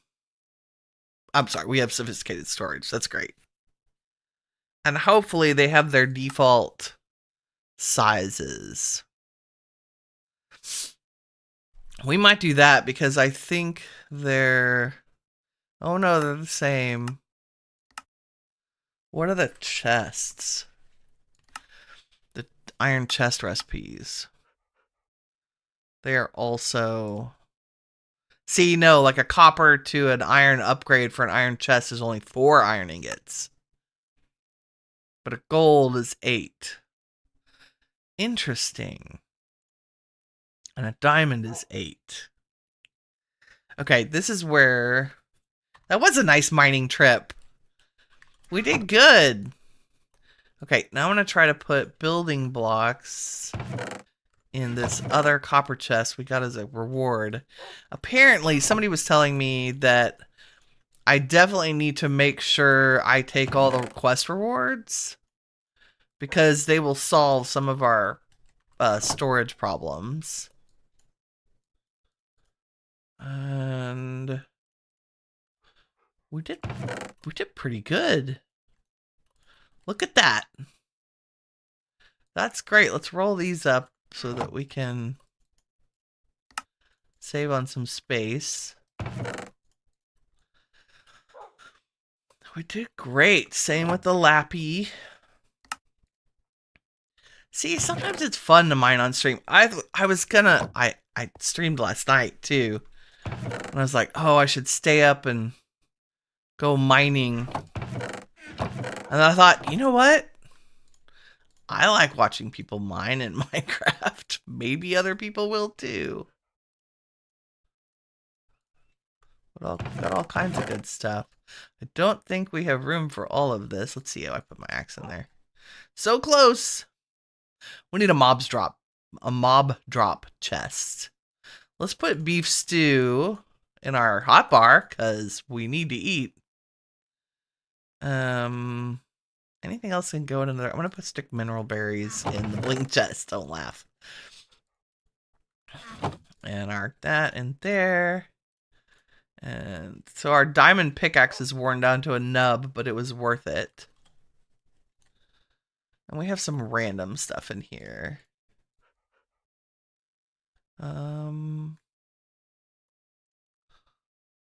sorry, we have sophisticated storage. That's great. And hopefully they have their default sizes. We might do that because I think they're... Oh no, they're the same. What are the chests? The iron chest recipes. They are also... See, no, like a copper to an iron upgrade for an iron chest is only 4 iron ingots. But a gold is 8. Interesting. And a diamond is 8. Okay, this is where... That was a nice mining trip. We did good. Okay, now I'm going to try to put building blocks in this other copper chest we got as a reward. Apparently, somebody was telling me that I definitely need to make sure I take all the quest rewards because they will solve some of our storage problems. And we did pretty good. Look at that. That's great. Let's roll these up so that we can save on some space. We did great. Same with the lappy. See, sometimes it's fun to mine on stream. I streamed last night too. And I was like, oh, I should stay up and go mining. And I thought, you know what? I like watching people mine in Minecraft. Maybe other people will too. But got all kinds of good stuff. I don't think we have room for all of this. Let's see how I put my axe in there. So close. We need a mob drop chest. Let's put beef stew in our hotbar because we need to eat. Anything else can go in there? I'm gonna put stick mineral berries in the bling chest. Don't laugh. And that in there. And so our diamond pickaxe is worn down to a nub, but it was worth it. And we have some random stuff in here.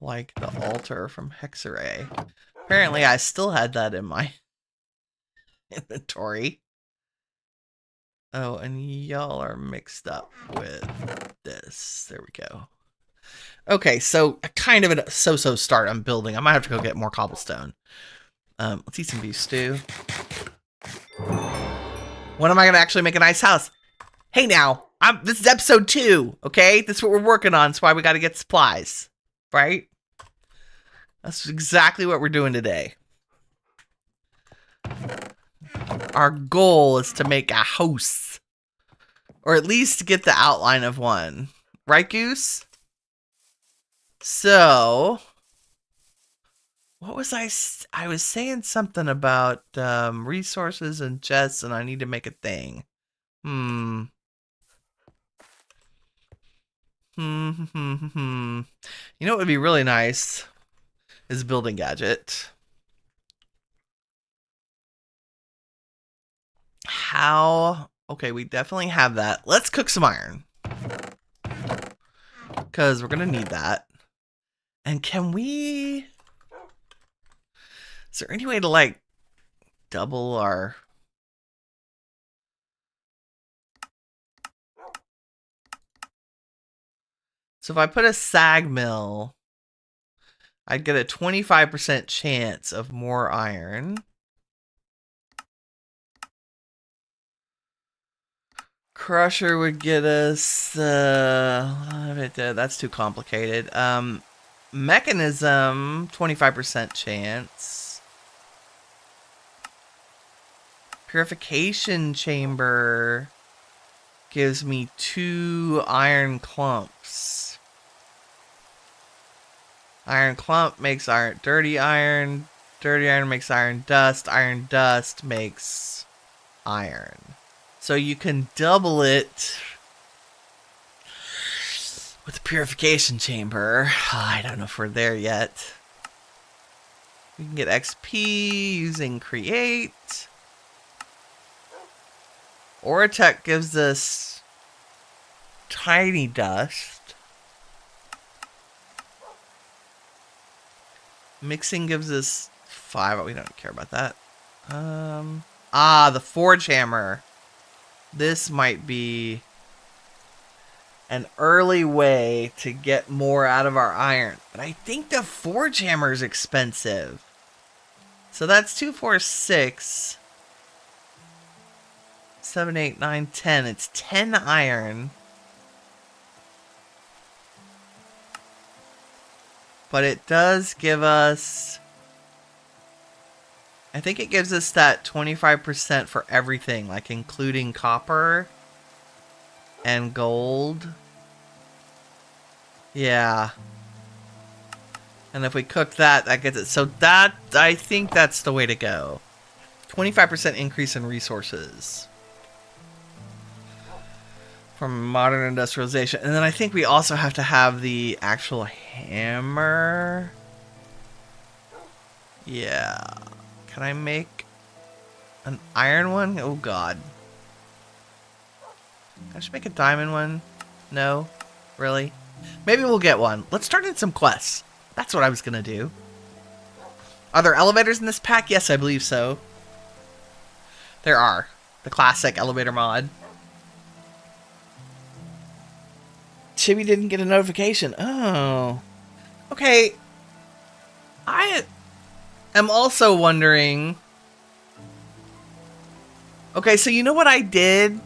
Like the altar from Hexarray. Apparently I still had that in my inventory. Oh, and y'all are mixed up with this. There we go. Okay, so kind of a so-so start I'm building. I might have to go get more cobblestone. Let's eat some beef stew. When am I gonna actually make a nice house? Hey now, this is episode 2, okay? This is what we're working on. That's why we gotta get supplies, right? That's exactly what we're doing today. Our goal is to make a house. Or at least get the outline of one. Right, Goose? So, what was I was saying something about resources and chests, and I need to make a thing. You know what would be really nice is building gadget. How? Okay, we definitely have that. Let's cook some iron. Because we're going to need that. And can we... Is there any way to, like, double our... So if I put a sag mill, I'd get a 25% chance of more iron. Crusher would get us... that's too complicated. Mechanism, 25% chance. Purification chamber gives me 2 iron clumps. Iron clump makes iron, dirty iron makes iron dust makes iron. So you can double it with the purification chamber. I don't know if we're there yet. We can get XP using create. Oratech gives us tiny dust. Mixing gives us 5. We don't care about that. The forge hammer. This might be an early way to get more out of our iron. But I think the forge hammer is expensive. So that's 2, 4, 6. 7, 8, 9, 10. It's 10 iron. But it does give us I think it gives us that 25% for everything, like including copper and gold. Yeah. And if we cook that, that gets it. So that, I think that's the way to go. 25% increase in resources from modern industrialization. And then I think we also have to have the actual hammer. Yeah. Can I make an iron one? Oh, God. I should make a diamond one. No? Really? Maybe we'll get one. Let's start in some quests. That's what I was going to do. Are there elevators in this pack? Yes, I believe so. There are. The classic elevator mod. Chibi didn't get a notification. Oh. Okay. I am also wondering... Okay, so you know what I did?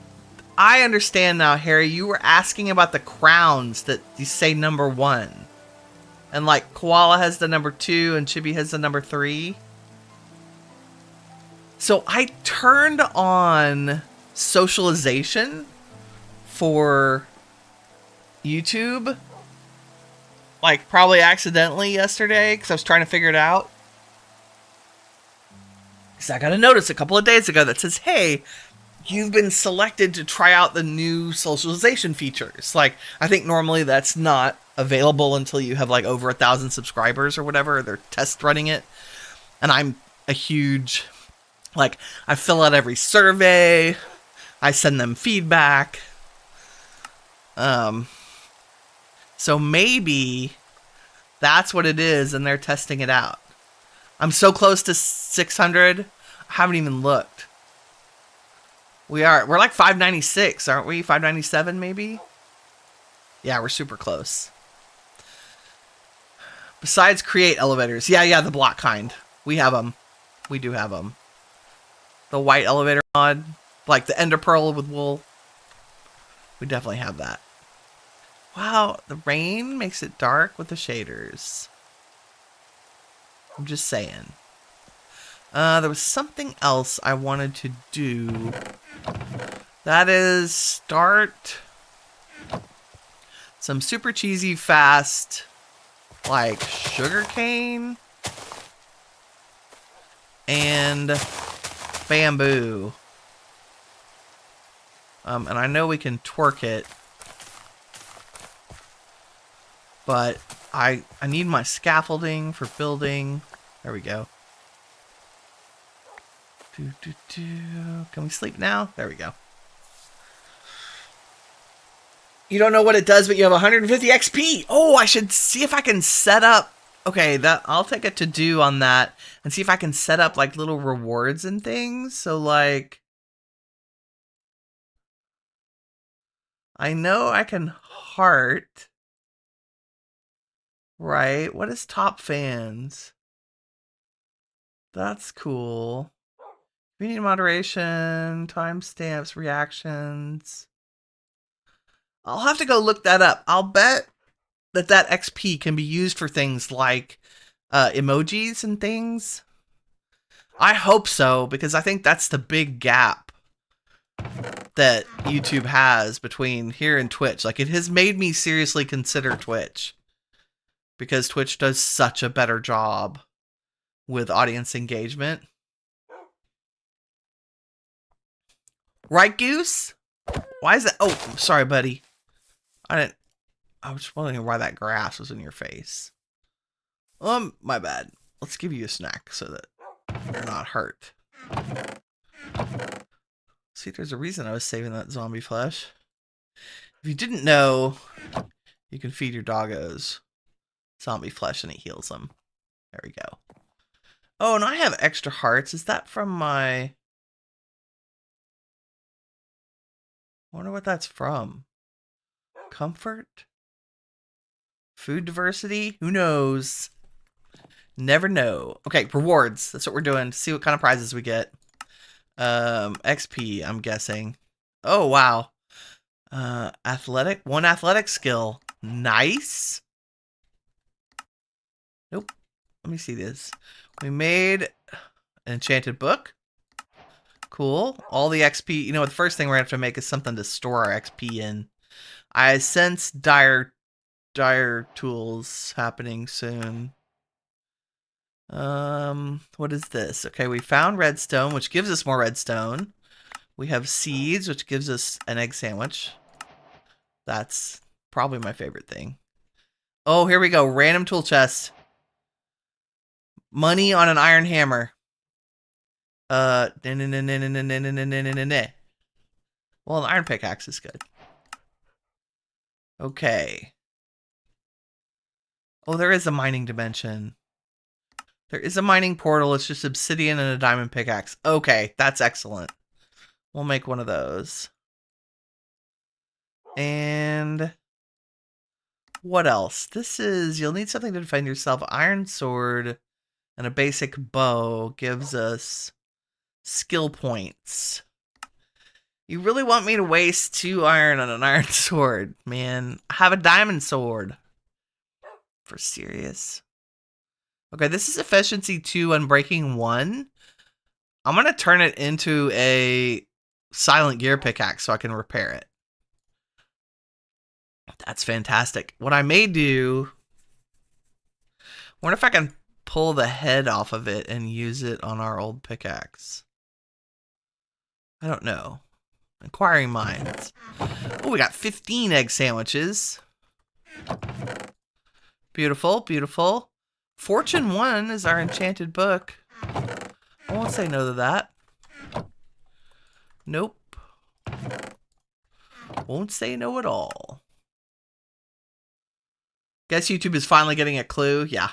I understand now, Harry. You were asking about the crowns that you say number 1. And like Koala has the number 2 and Chibi has the number 3. So I turned on socialization for YouTube. Like probably accidentally yesterday because I was trying to figure it out. Because I got a notice a couple of days ago that says, hey, you've been selected to try out the new socialization features. Like, I think normally that's not available until you have like over 1,000 subscribers or whatever. They're test running it. And I'm a huge, like, I fill out every survey. I send them feedback. So maybe that's what it is and they're testing it out. I'm so close to 600. I haven't even looked. We're like 596, aren't we? 597 maybe? Yeah, we're super close. Besides create elevators. Yeah, the block kind. We have them. We do have them. The white elevator mod. Like the ender pearl with wool. We definitely have that. Wow, the rain makes it dark with the shaders. I'm just saying. There was something else I wanted to do. That is start some super cheesy fast like sugarcane and bamboo. And I know we can twerk it, but I need my scaffolding for building. There we go. Can we sleep now? There we go. You don't know what it does, but you have 150 XP. Oh, I should see if I can set up. Okay, I'll take a to-do on that and see if I can set up like little rewards and things. So like, I know I can heart. Right? What is top fans? That's cool. Community moderation, timestamps, reactions. I'll have to go look that up. I'll bet that XP can be used for things like emojis and things. I hope so, because I think that's the big gap that YouTube has between here and Twitch. Like, it has made me seriously consider Twitch, because Twitch does such a better job with audience engagement. Right, Goose? Why is that? Oh, sorry, buddy. I was just wondering why that grass was in your face. My bad. Let's give you a snack so that you're not hurt. See, there's a reason I was saving that zombie flesh. If you didn't know, you can feed your doggos zombie flesh and it heals them. There we go. Oh, and I have extra hearts. Is that from my... I wonder what that's from. Comfort? Food diversity? Who knows? Never know. Okay, rewards. That's what we're doing. See what kind of prizes we get. XP, I'm guessing. Oh, wow. Athletic? One athletic skill. Nice. Nope. Let me see this. We made An enchanted book. Cool. All the XP. You know, the first thing we're going to have to make is something to store our XP in. I sense dire tools happening soon. What is this? Okay, we found redstone, which gives us more redstone. We have seeds, which gives us an egg sandwich. That's probably my favorite thing. Oh, here we go. Random tool chest. Money on an iron hammer. Well, an iron pickaxe is good. Okay. Oh, there is a mining dimension. There is a mining portal. It's just obsidian and a diamond pickaxe. Okay, that's excellent. We'll make one of those. And what else? This is, you'll need something to defend yourself. Iron sword and a basic bow gives us skill points. You really want me to waste 2 iron on an iron sword, man. I have a diamond sword. For serious. Okay, this is efficiency 2 and breaking 1. I'm going to turn it into a silent gear pickaxe so I can repair it. That's fantastic. What I may do... I wonder if I can pull the head off of it and use it on our old pickaxe. I don't know. Inquiring minds. Oh, we got 15 egg sandwiches. Beautiful, beautiful. Fortune 1 is our enchanted book. I won't say no to that. Nope. Won't say no at all. Guess YouTube is finally getting a clue. Yeah.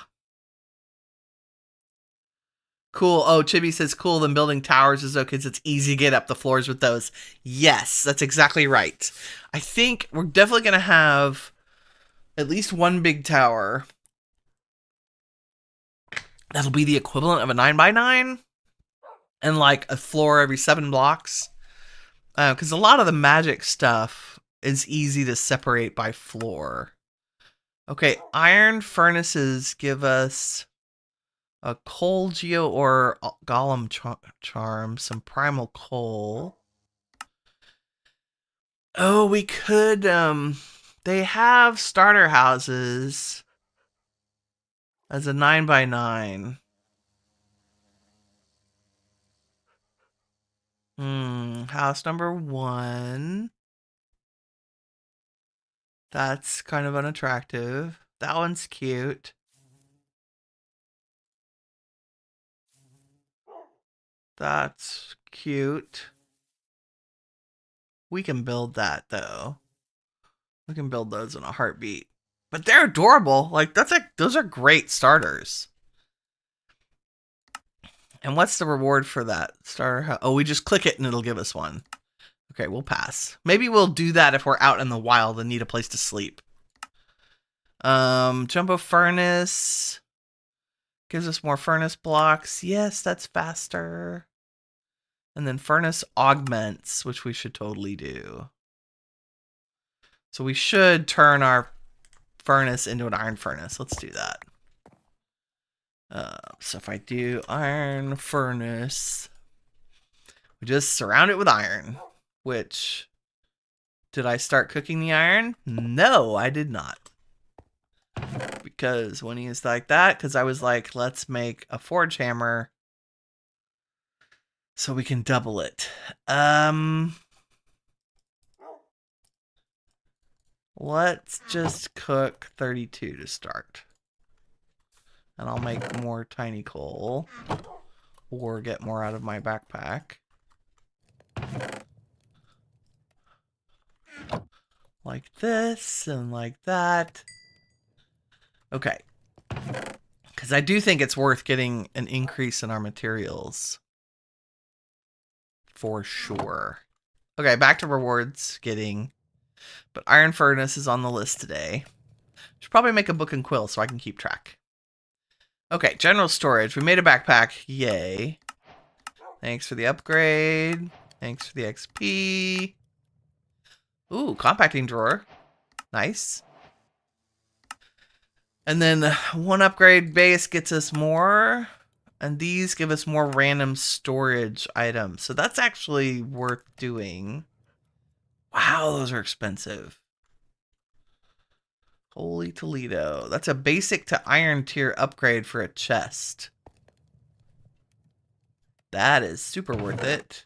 Cool. Oh, Chibi says cool. Then building towers is okay because it's easy to get up the floors with those. Yes, that's exactly right. I think we're definitely going to have at least one big tower. That'll be the equivalent of a 9x9. And like a floor every 7 blocks. Because a lot of the magic stuff is easy to separate by floor. Okay, iron furnaces give us a coal geo or golem charm, some primal coal. Oh, we could, they have starter houses as a 9x9. House number 1. That's kind of unattractive. That one's cute. That's cute. We can build that though. We can build those in a heartbeat. But they're adorable. Like those are great starters. And what's the reward for that starter? Oh, we just click it and it'll give us one. Okay, we'll pass. Maybe we'll do that if we're out in the wild and need a place to sleep. Jumbo furnace gives us more furnace blocks. Yes, that's faster. And then furnace augments, which we should totally do. So we should turn our furnace into an iron furnace. Let's do that. So if I do iron furnace, we just surround it with iron. Which, did I start cooking the iron? No, I did not. Because Winnie is like that, because I was like, let's make a forge hammer so we can double it. Let's just cook 32 to start. And I'll make more tiny coal. Or get more out of my backpack. Like this and like that. Okay. Because I do think it's worth getting an increase in our materials. For sure. Okay, back to rewards getting. But iron furnace is on the list today. Should probably make a book and quill so I can keep track. Okay, general storage. We made a backpack. Yay. Thanks for the upgrade. Thanks for the XP. Ooh, compacting drawer. Nice. And then one upgrade base gets us more And these give us more random storage items. So that's actually worth doing. Wow, those are expensive. Holy Toledo. That's a basic to iron tier upgrade for a chest. That is super worth it.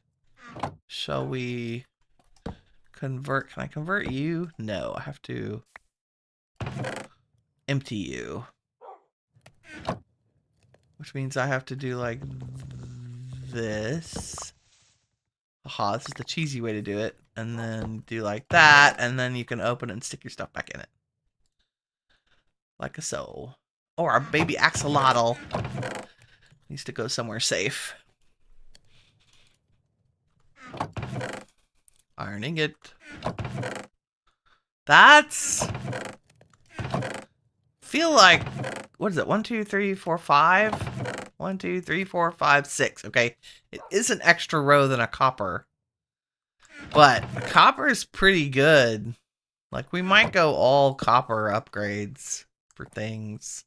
Shall we convert? Can I convert you? No, I have to empty you. Which means I have to do like this. Aha, this is the cheesy way to do it. And then do like that, and then you can open it and stick your stuff back in it. Like a so. Oh, our baby axolotl needs to go somewhere safe. Ironing it. That's... feel like... what is it? 1, 2, 3, 4, 5? 1, 2, 3, 4, 5, 6. Okay. It is an extra row than a copper. But a copper is pretty good. Like, we might go all copper upgrades for things.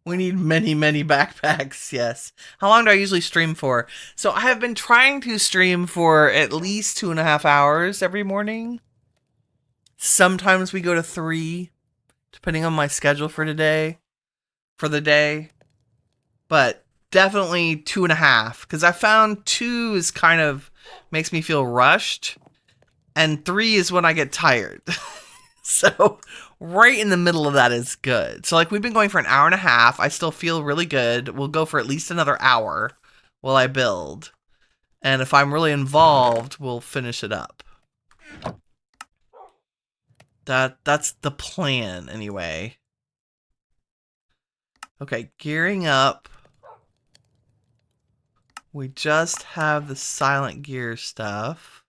We need many, many backpacks, yes. How long do I usually stream for? So I have been trying to stream for at least 2.5 hours every morning. Sometimes we go to 3, depending on my schedule for today, for the day. But definitely 2.5, because I found 2 is kind of makes me feel rushed, and 3 is when I get tired. So right in the middle of that is good. So like we've been going for an hour and a half. I still feel really good. We'll go for at least another hour while I build. And if I'm really involved, we'll finish it up. That's the plan anyway. Okay, gearing up. We just have the silent gear stuff.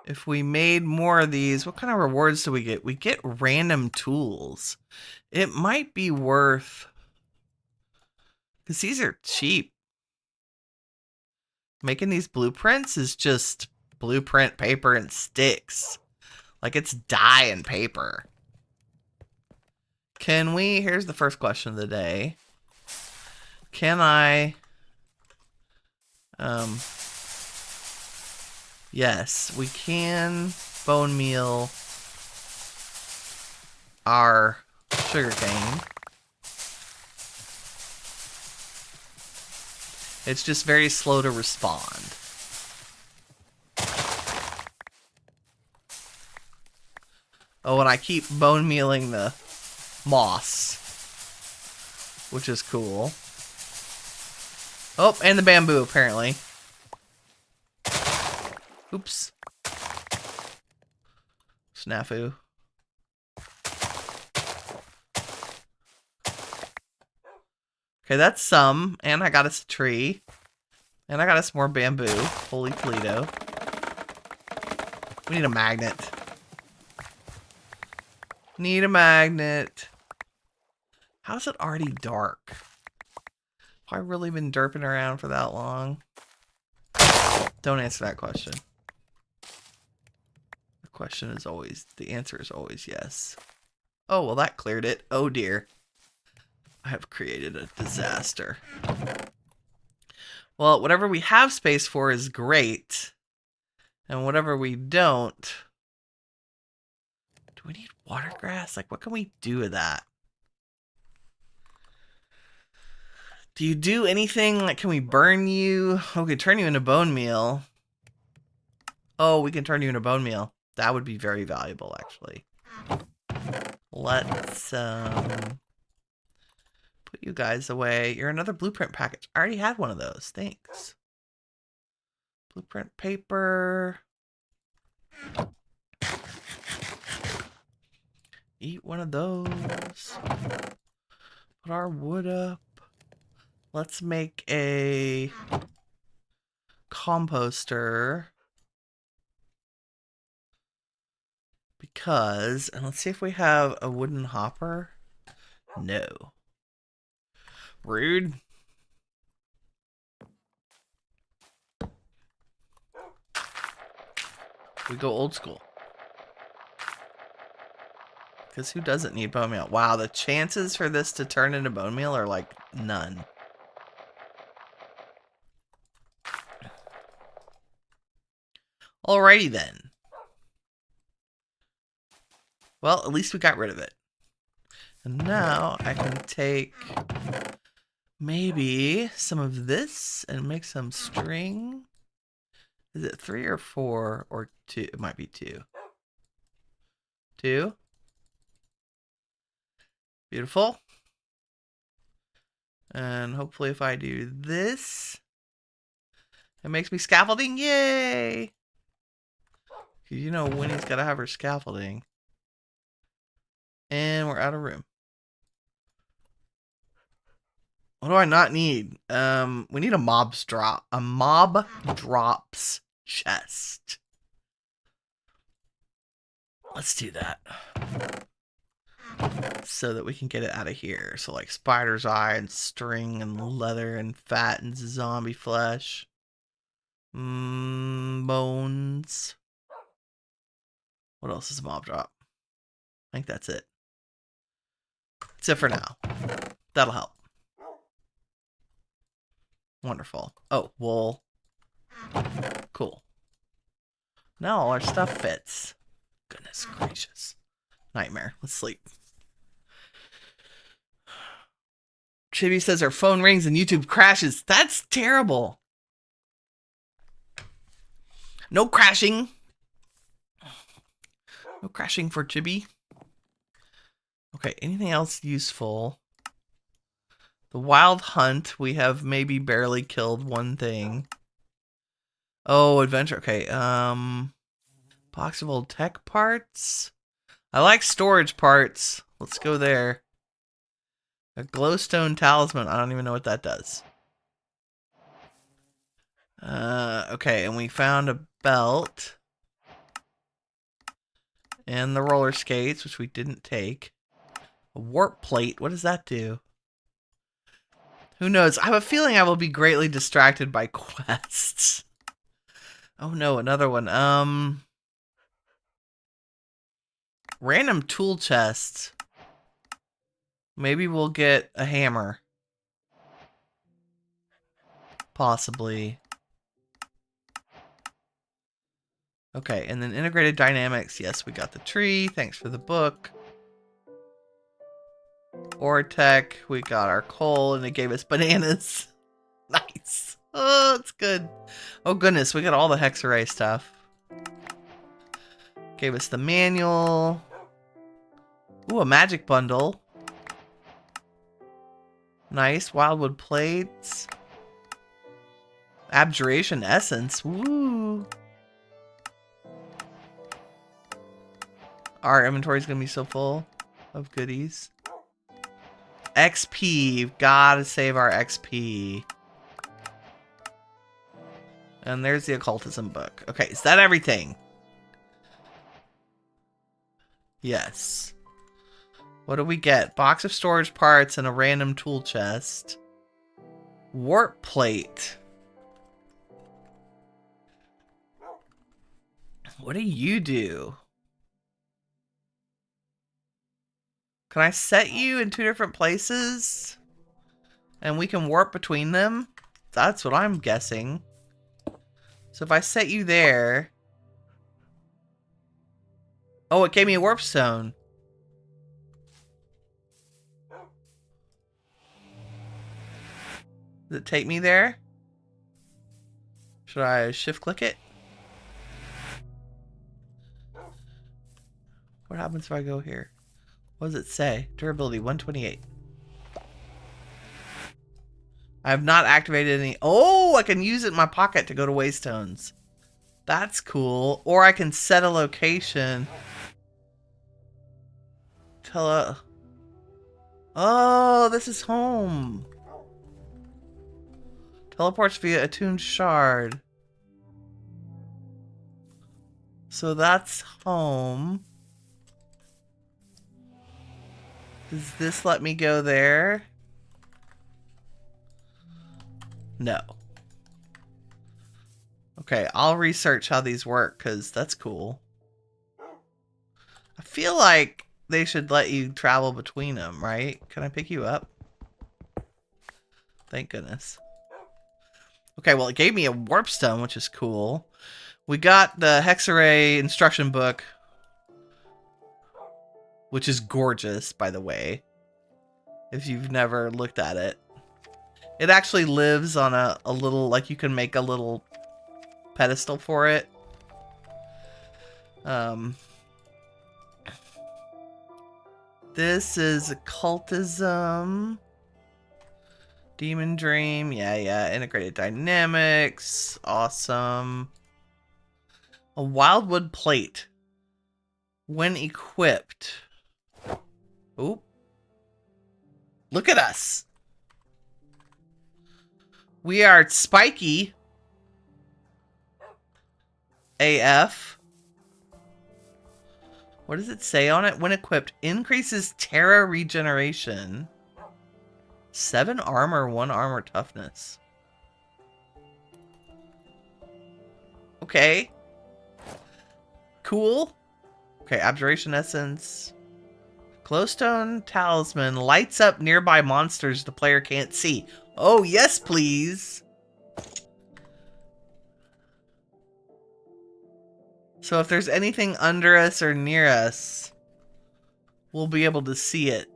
If we made more of these, what kind of rewards do we get? We get random tools. It might be worth... because these are cheap. Making these blueprints is just blueprint paper and sticks. Like it's dye and paper. Can we... here's the first question of the day. Can I... yes, we can bone meal our sugarcane. It's just very slow to respond. Oh, and I keep bone mealing the moss, which is cool. Oh, and the bamboo, apparently. Oops. Snafu. Okay, that's some. And I got us a tree. And I got us more bamboo. Holy Toledo. We need a magnet. Need a magnet. How's it already dark? Have I really been derping around for that long? Don't answer that question. The question is always, the answer is always yes. Oh, well that cleared it. Oh dear. I have created a disaster. Well, whatever we have space for is great. And whatever we don't... do we need water grass? Like, what can we do with that? Do you do anything? Like, can we burn you? Oh, we could turn you into bone meal. Oh, we can turn you into bone meal. That would be very valuable, actually. Let's put you guys away. You're another blueprint package. I already had one of those. Thanks. Blueprint paper. Eat one of those. Put our wood up. Let's make a composter. Because, and let's see if we have a wooden hopper. No. Rude. We go old school. Because who doesn't need bone meal? Wow, the chances for this to turn into bone meal are like none. Alrighty then. Well, at least we got rid of it. And now I can take maybe some of this and make some string. Is it 3 or 4 or 2? It might be 2. 2. Beautiful. And hopefully if I do this, it makes me scaffolding. Yay! You know Winnie's got to have her scaffolding. And we're out of room. What do I not need? We need a mob drops chest. Let's do that. So that we can get it out of here. So like spider's eye and string and leather and fat and zombie flesh. Bones. What else is a mob drop? I think that's it. That's it for now. That'll help. Wonderful. Oh, wool. Cool. Now all our stuff fits. Goodness gracious. Nightmare. Let's sleep. Chibi says her phone rings and YouTube crashes. That's terrible. No crashing. No crashing for Chibi. Okay, anything else useful? The wild hunt, we have maybe barely killed one thing. Oh, adventure. Okay, box of old tech parts. I like storage parts. Let's go there. A glowstone talisman. I don't even know what that does. Okay, and we found a belt. And the roller skates, which we didn't take. A warp plate. What does that do? Who knows? I have a feeling I will be greatly distracted by quests. Oh no, another one. Random tool chest. Maybe we'll get a hammer. Possibly. Okay, and then integrated dynamics. Yes, we got the tree. Thanks for the book. Ore tech. We got our coal, and it gave us bananas. Nice. Oh, it's good. Oh, goodness. We got all the Hexarray stuff. Gave us the manual. Ooh, a magic bundle. Nice. Wildwood plates. Abjuration essence. Woo. Our inventory is going to be so full of goodies. XP. Gotta save our XP. And there's the occultism book. Okay, is that everything? Yes. What do we get? Box of storage parts and a random tool chest. Warp plate. What do you do? Can I set you in 2 different places? And we can warp between them? That's what I'm guessing. So if I set you there... Oh, it gave me a warp stone. Does it take me there? Should I shift click it? What happens if I go here? What does it say? Durability 128. I have not activated any. Oh, I can use it in my pocket to go to Waystones. That's cool. Or I can set a location. Oh, this is home. Teleports via attuned shard. So that's home. Does this let me go there? No. Okay, I'll research how these work because that's cool. I feel like they should let you travel between them, right? Can I pick you up? Thank goodness. Okay, well, it gave me a warp stone, which is cool. We got the Hexarray instruction book, which is gorgeous, by the way, if you've never looked at it. It actually lives on a little, like, you can make a little pedestal for it. This is occultism. Demon Dream. Yeah. Integrated Dynamics. Awesome. A Wildwood Plate. When equipped. Oop. Look at us. We are spiky. AF. What does it say on it? When equipped, increases Terra regeneration. 7 armor, 1 armor toughness. Okay. Cool. Okay, Abjuration Essence. Glowstone Talisman lights up nearby monsters the player can't see. Oh, yes, please. So if there's anything under us or near us, we'll be able to see it.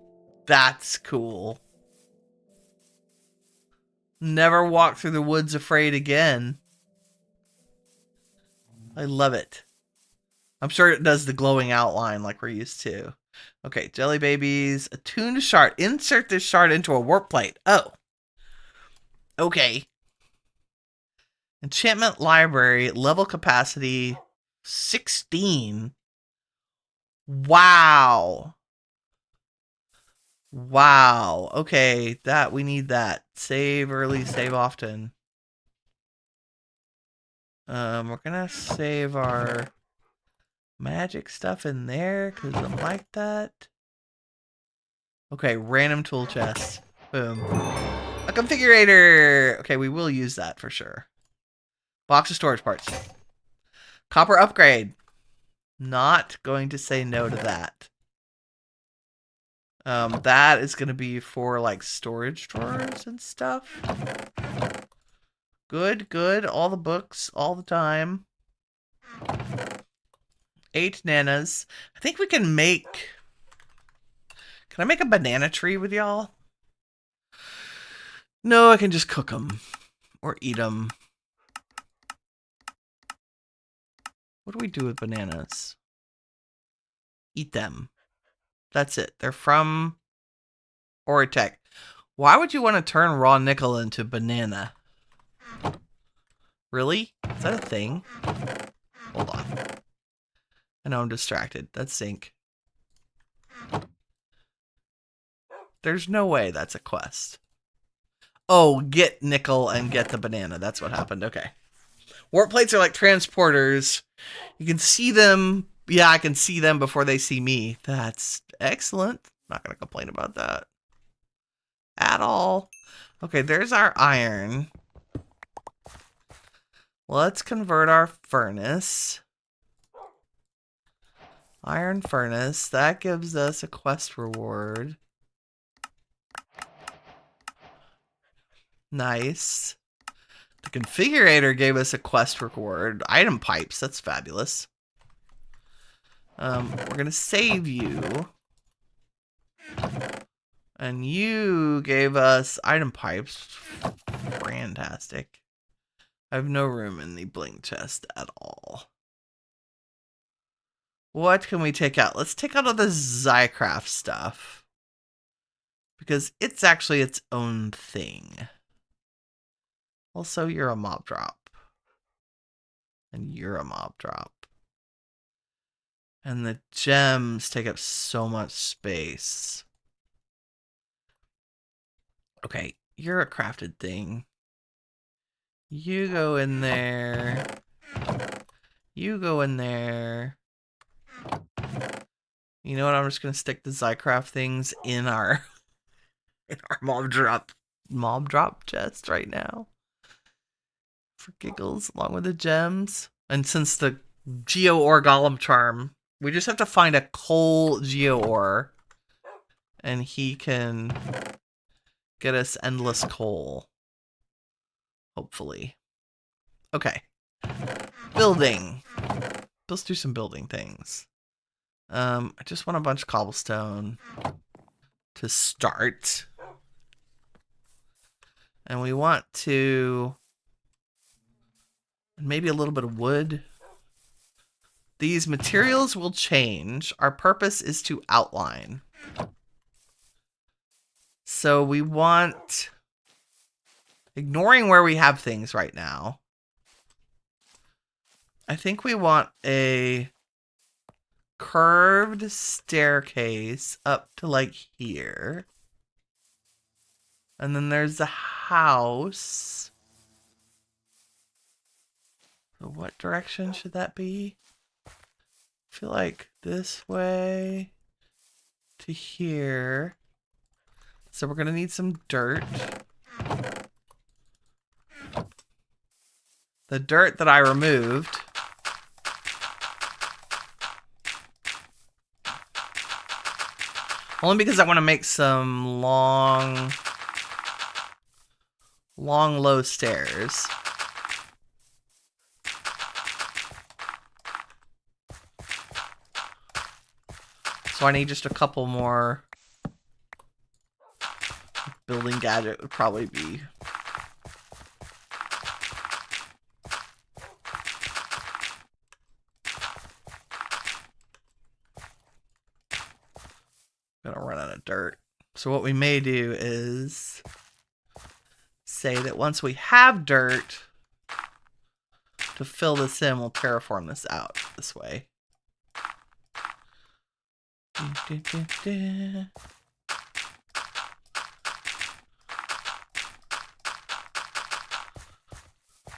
That's cool. Never walk through the woods afraid again. I love it. I'm sure it does the glowing outline like we're used to. Okay, jelly babies. Attuned shard. Insert this shard into a warp plate. Oh. Okay. Enchantment library. Level capacity 16. Wow. Wow. Okay, we need that. Save early, save often. We're gonna save our magic stuff in there because I like that. Okay, random tool chest. Boom. A configurator. Okay, we will use that for sure. Box of storage parts. Copper upgrade. Not going to say no to that. That is going to be for like storage drawers and stuff. Good. All the books, all the time. 8 nanas. I think we can make... Can I make a banana tree with y'all? No, I can just cook them. Or eat them. What do we do with bananas? Eat them. That's it. They're from Oritech. Why would you want to turn raw nickel into banana? Really? Is that a thing? Hold on. I know I'm distracted. That's zinc. There's no way that's a quest. Oh, get nickel and get the banana. That's what happened. Okay. Warp plates are like transporters. You can see them. Yeah, I can see them before they see me. That's excellent. Not going to complain about that at all. Okay, there's our iron. Let's convert our furnace. Iron furnace. That gives us a quest reward. Nice. The configurator gave us a quest reward. Item pipes. That's fabulous. We're going to save you. And you gave us item pipes. Fantastic. I have no room in the bling chest at all. What can we take out? Let's take out all the Zycraft stuff. Because it's actually its own thing. Also, you're a mob drop. And you're a mob drop. And the gems take up so much space. Okay, you're a crafted thing. You go in there. You go in there. You know what? I'm just gonna stick the Zycraft things in our mob drop chest right now. For giggles, along with the gems. And since the Geo or Golem charm We just have to find a coal geo ore, and he can get us endless coal. Hopefully. Okay. Building. Let's do some building things. I just want a bunch of cobblestone to start. And we want to... maybe a little bit of wood. These materials will change. Our purpose is to outline. So we want... ignoring where we have things right now. I think we want a curved staircase up to like here. And then there's the house. So what direction should that be? I feel like this way to here. So we're going to need some dirt. The dirt that I removed. Only because I want to make some long, low stairs. So I need just a couple more. Building gadget would probably be. Gonna run out of dirt. So what we may do is say that once we have dirt to fill this in, we'll terraform this out this way.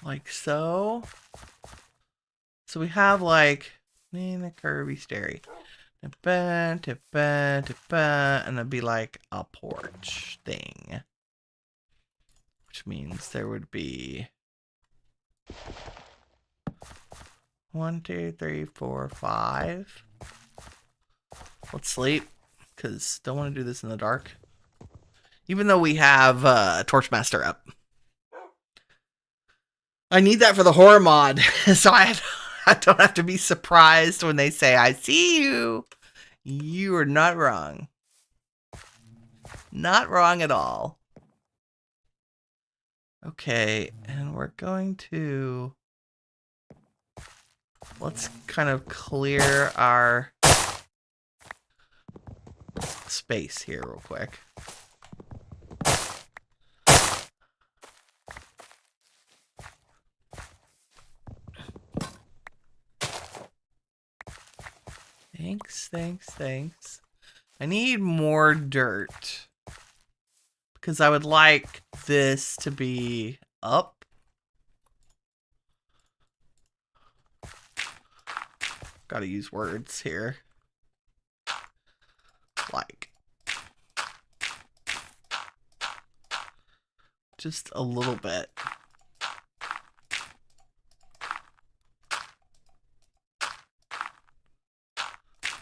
Like so. So we have like the curvy stairs. And it'd be like a porch thing. Which means there would be 1, 2, 3, 4, 5. Let's sleep, because don't want to do this in the dark. Even though we have Torchmaster up. I need that for the horror mod, so I don't have to be surprised when they say, I see you. You are not wrong. Not wrong at all. Okay, and we're going to... let's kind of clear our space here real quick. Thanks. I need more dirt. Because I would like this to be up. Gotta use words here. Like. Just a little bit.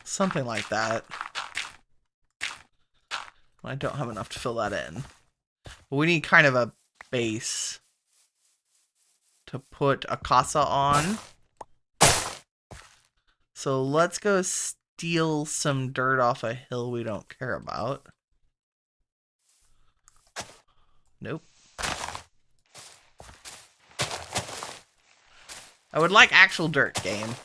Something like that. I don't have enough to fill that in. But we need kind of a base to put a casa on. So let's go steal some dirt off a hill we don't care about. Nope. I would like actual dirt, game.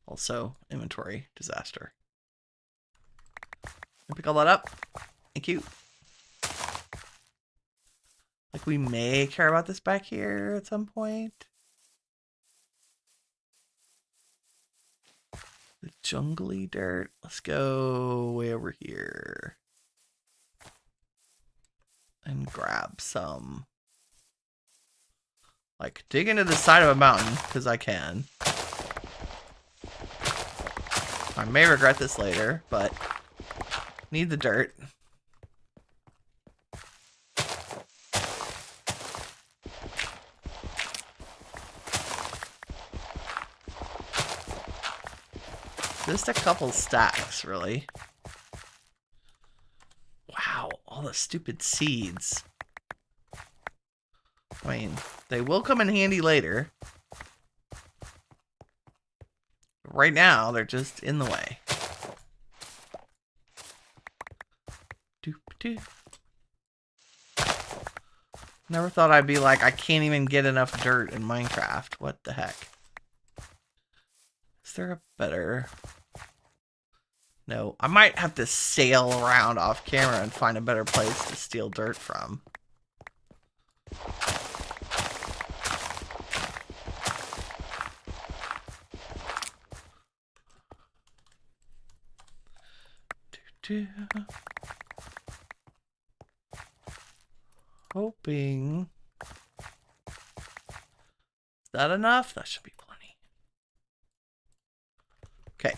Also, inventory disaster. Pick all that up. Thank you. Like, we may care about this back here at some point. The jungly dirt. Let's go way over here. And grab some. Like, dig into the side of a mountain, because I can. I may regret this later, but need the dirt. Just a couple stacks, really. Wow, all the stupid seeds. I mean, they will come in handy later. Right now, they're just in the way. Doop-doop. Never thought I'd be like, I can't even get enough dirt in Minecraft. What the heck? Is there a better... No, I might have to sail around off camera and find a better place to steal dirt from. Hoping. Is that enough? That should be plenty. Okay.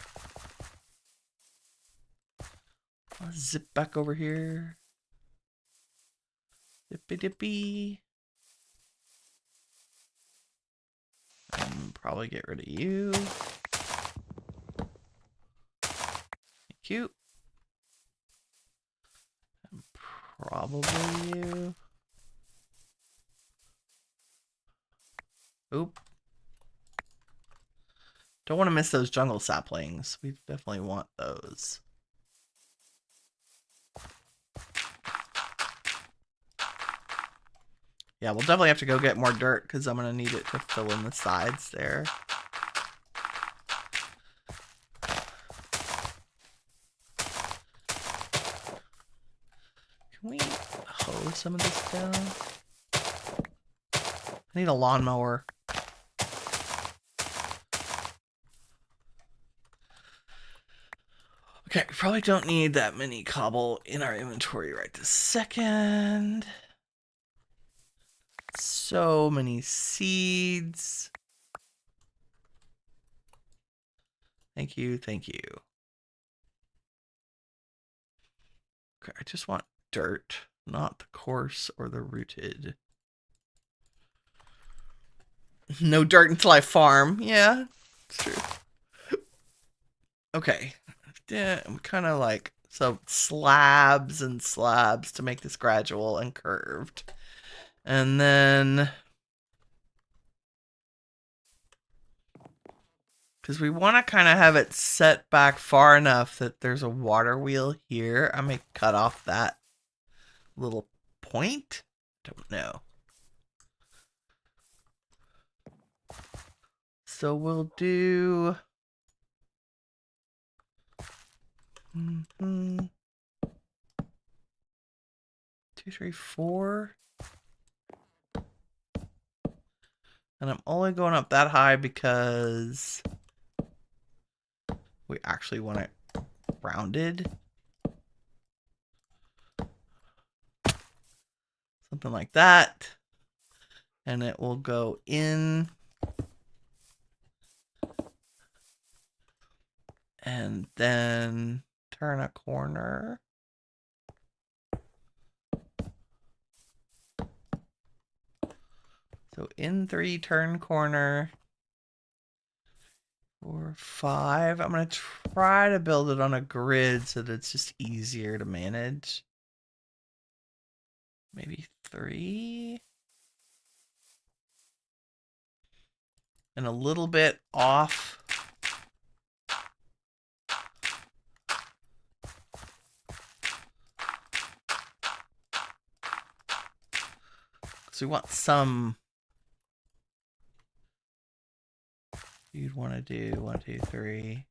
I'll zip back over here. Zippy dippy. And probably get rid of you. Thank you. And probably you. Oop. Don't want to miss those jungle saplings. We definitely want those. Yeah, we'll definitely have to go get more dirt because I'm going to need it to fill in the sides there. Can we hoe some of this down? I need a lawnmower. Okay, we probably don't need that many cobble in our inventory right this second. So many seeds. Thank you, thank you. Okay, I just want dirt, not the coarse or the rooted. No dirt until I farm. Yeah, it's true. Okay. Yeah, I'm kind of like, so slabs and slabs to make this gradual and curved. And then, because we want to kind of have it set back far enough that there's a water wheel here. I may cut off that little point. Don't know. So we'll do... 2, 3, 4. And I'm only going up that high because we actually want it rounded. Something like that. And it will go in. And then turn a corner. So in 3, turn corner. 4, 5. I'm going to try to build it on a grid so that it's just easier to manage. Maybe 3. And a little bit off. So we want some... You'd want to do 1, 2, 3,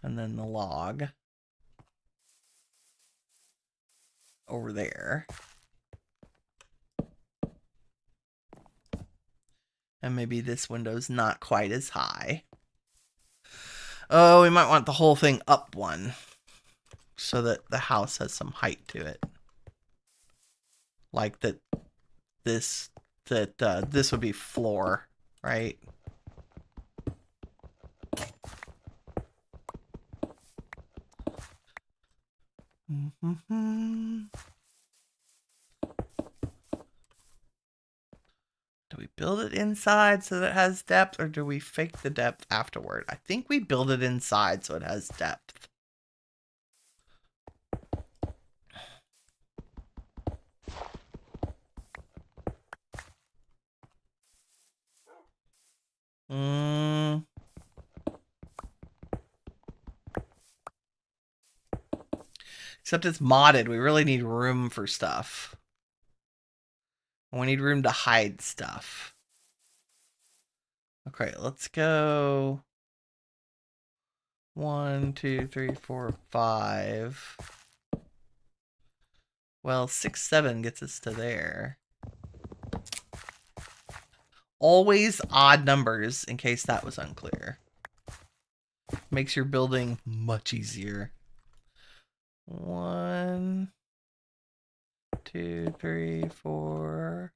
and then the log over there. And maybe this window's not quite as high. Oh, we might want the whole thing up 1 so that the house has some height to it. Like that this would be floor, right? Don't we build it inside so that it has depth, or do we fake the depth afterward? I think we build it inside so it has depth. Except it's modded. We really need room for stuff. We need room to hide stuff. Okay, let's go 1, 2, 3, 4, 5. Well, 6, 7 gets us to there. Always odd numbers, in case that was unclear. Makes your building much easier. 1, 2, 3, 4.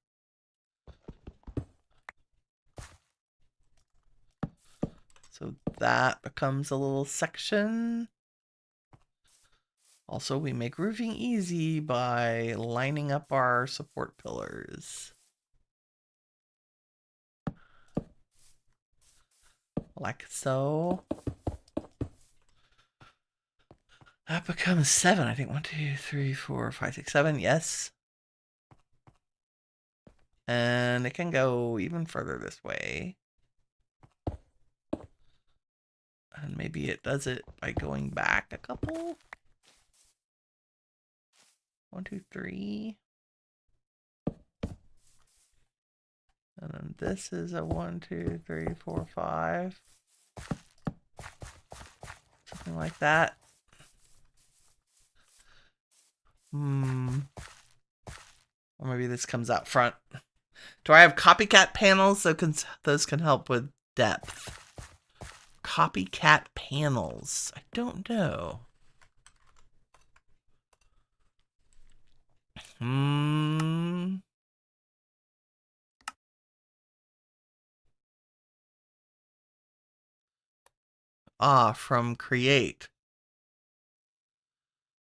So that becomes a little section. Also, we make roofing easy by lining up our support pillars. Like so. That becomes 7, I think. 1, 2, 3, 4, 5, 6, 7. Yes. And it can go even further this way. And maybe it does it by going back a couple. 1, 2, 3. And then this is a 1, 2, 3, 4, 5. Something like that. Or maybe this comes out front. Do I have copycat panels? So those can help with depth. Copycat panels. I don't know. From create.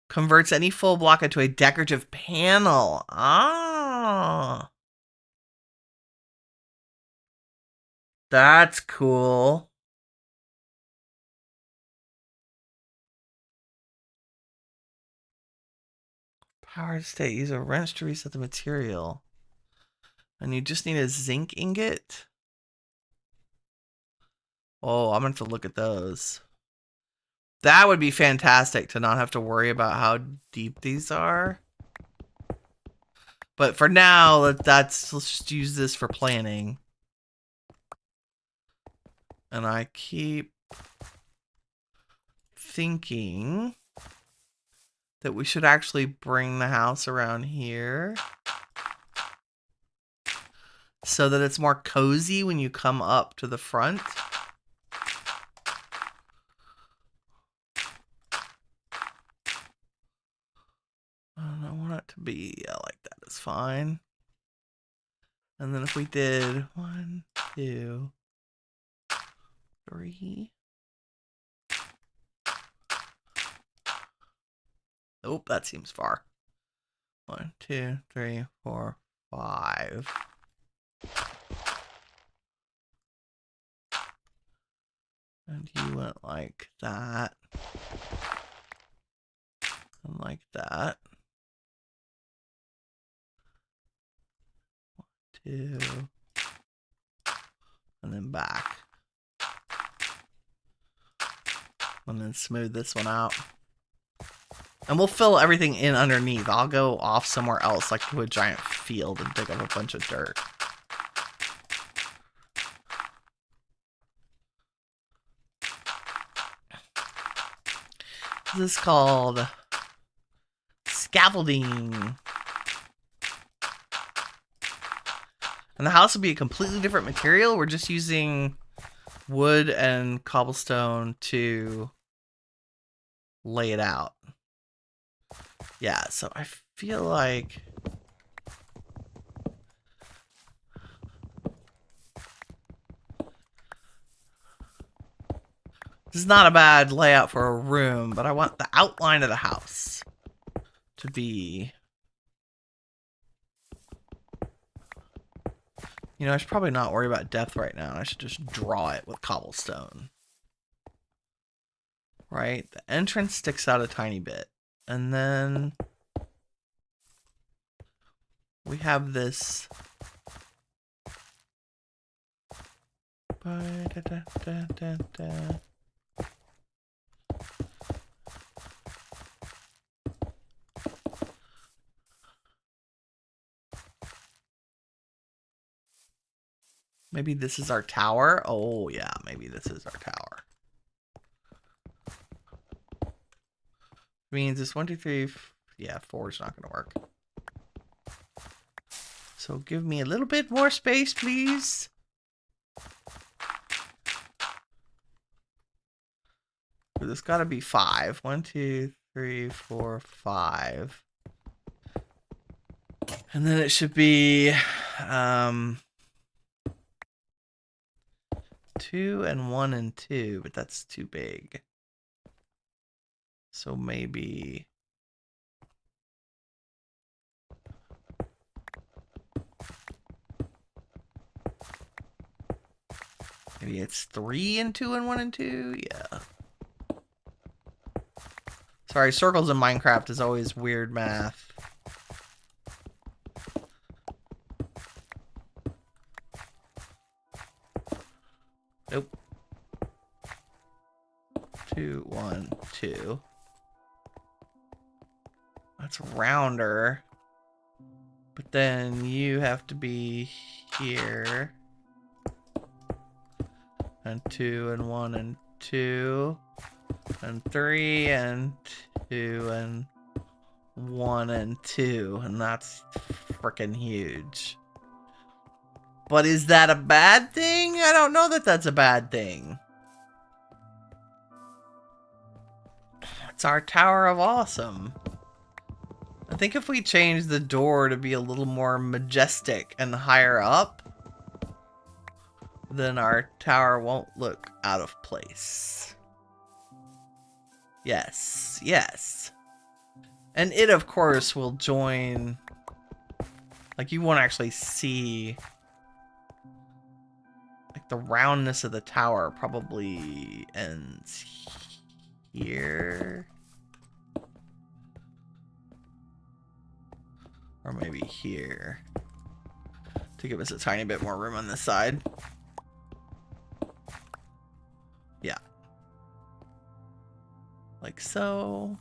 Converts any full block into a decorative panel. That's cool. Power state. Use a wrench to reset the material. And you just need a zinc ingot. Oh, I'm going to have to look at those. That would be fantastic to not have to worry about how deep these are. But for now, let's just use this for planning. And I keep thinking that we should actually bring the house around here so that it's more cozy when you come up to the front. I want it to be like that is fine. And then if we did 1, 2, 3. Oh, that seems far. 1, 2, 3, 4, 5. And you went like that. And like that. 1, 2. And then back. And then smooth this one out. And we'll fill everything in underneath. I'll go off somewhere else, like to a giant field, and dig up a bunch of dirt. This is called scaffolding. And the house will be a completely different material. We're just using wood and cobblestone to lay it out. Yeah, so I feel like this is not a bad layout for a room, but I want the outline of the house to be, You know, I should probably not worry about depth right now. I should just draw it with cobblestone. Right? The entrance sticks out a tiny bit. And then we have this. Maybe this is our tower. Oh, yeah, maybe this is our tower. Means it's 1, 2, 3. Yeah, 4 is not going to work. So give me a little bit more space, please. There's got to be 5. 1, 2, 3, 4, 5. And then it should be 2 and 1 and 2, but that's too big. So maybe it's 3 and 2 and 1 and 2. Yeah. Sorry, circles in Minecraft is always weird math. Nope. 2, 1, 2. That's rounder. But then you have to be here. And 2 and 1 and 2. And 3 and 2 and 1 and 2. And that's freaking huge. But is that a bad thing? I don't know that that's a bad thing. It's our Tower of Awesome. I think if we change the door to be a little more majestic and higher up, then our tower won't look out of place. Yes, yes. And it, of course, will join... Like, you won't actually see... Like, the roundness of the tower probably ends here. Or maybe here. To give us a tiny bit more room on this side. Yeah. Like so.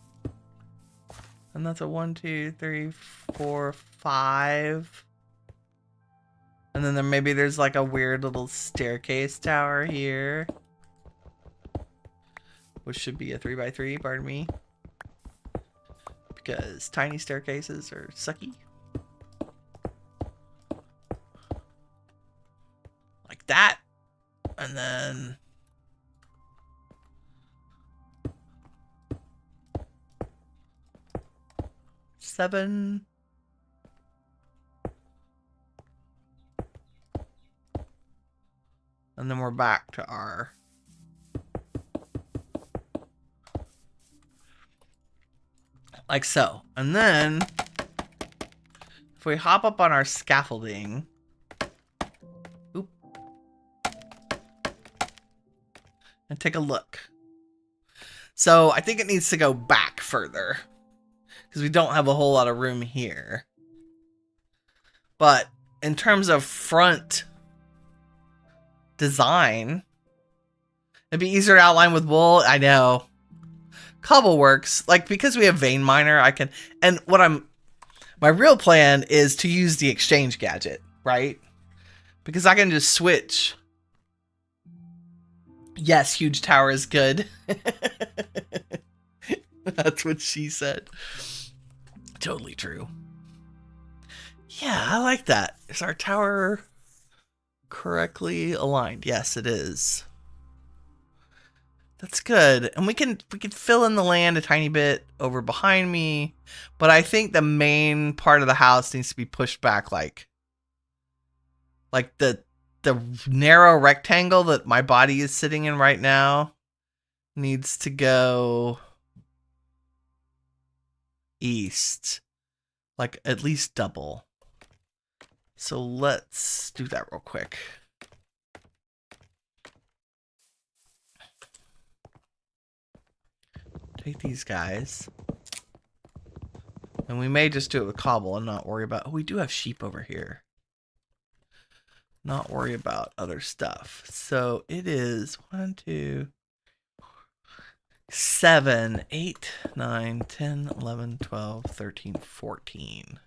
And that's a 1, 2, 3, 4, 5. And then maybe there's like a weird little staircase tower here. Which should be a 3x3, pardon me. Because tiny staircases are sucky. Like that. And then... seven. And then we're back to our... Like so. And then... if we hop up on our scaffolding... Oop. And take a look. So I think it needs to go back further. Because we don't have a whole lot of room here. But in terms of front design, it'd be easier to outline with wool. I know. Cobble works. Like, because we have vein miner, I can... And what my real plan is to use the exchange gadget, right? Because I can just switch. Yes, huge tower is good. That's what she said. Totally true. Yeah, I like that. Is our tower correctly aligned? Yes, it is. That's good. And we can fill in the land a tiny bit over behind me, but I think the main part of the house needs to be pushed back like the narrow rectangle that my body is sitting in right now needs to go east. Like at least double. So let's do that real quick. Take these guys. And we may just do it with cobble and not worry about... Oh, we do have sheep over here. Not worry about other stuff. So it is 1, 2, 7, 8, 9, 10, 11, 12, 13, 14.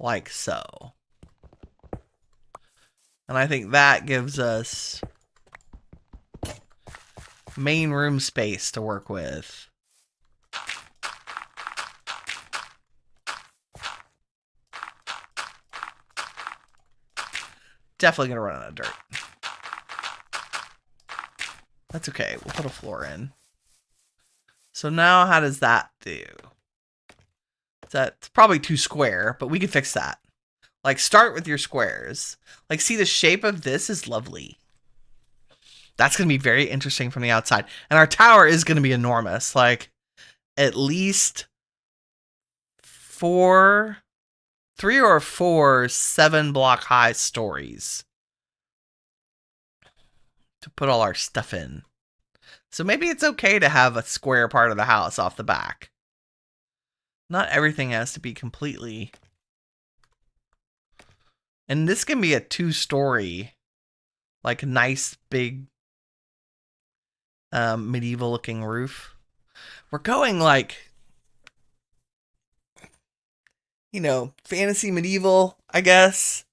Like so. And I think that gives us main room space to work with. Definitely gonna run out of dirt. That's okay, we'll put a floor in. So now how does that do? That's probably too square, but we can fix that. Like, start with your squares. Like, see, the shape of this is lovely. That's going to be very interesting from the outside. And our tower is going to be enormous. Like, at least 3 or 4 7-block high stories to put all our stuff in. So maybe it's okay to have a square part of the house off the back. Not everything has to be completely... And this can be a 2-story, like, nice, big, medieval-looking roof. We're going, like, you know, fantasy medieval, I guess.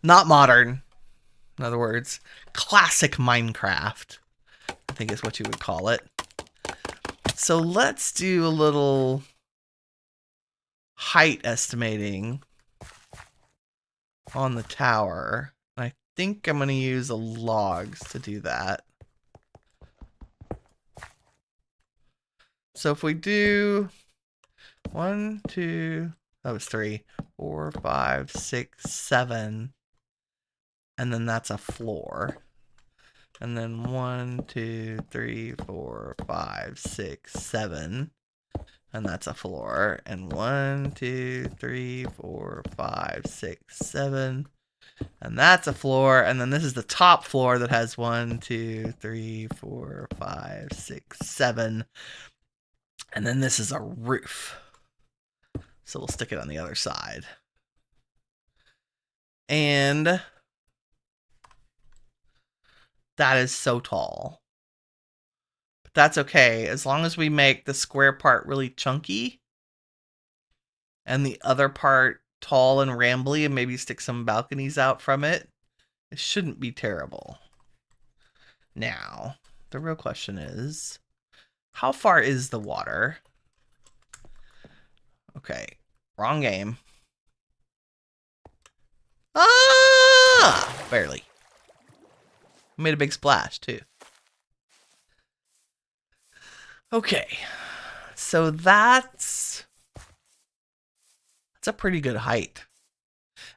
Not modern, in other words. Classic Minecraft, I think is what you would call it. So let's do a little height estimating on the tower. I think I'm going to use the logs to do that. So if we do 1, 2, that was 3, 4, 5, 6, 7, and then that's a floor. And then 1, 2, 3, 4, 5, 6, 7. And that's a floor. And 1, 2, 3, 4, 5, 6, 7. And that's a floor. And then this is the top floor that has 1, 2, 3, 4, 5, 6, 7. And then this is a roof. So we'll stick it on the other side. And that is so tall. That's okay, as long as we make the square part really chunky and the other part tall and rambly and maybe stick some balconies out from it. It shouldn't be terrible. Now, the real question is, how far is the water? Okay, wrong game. Ah! Barely. Made a big splash, too. Okay, so that's a pretty good height.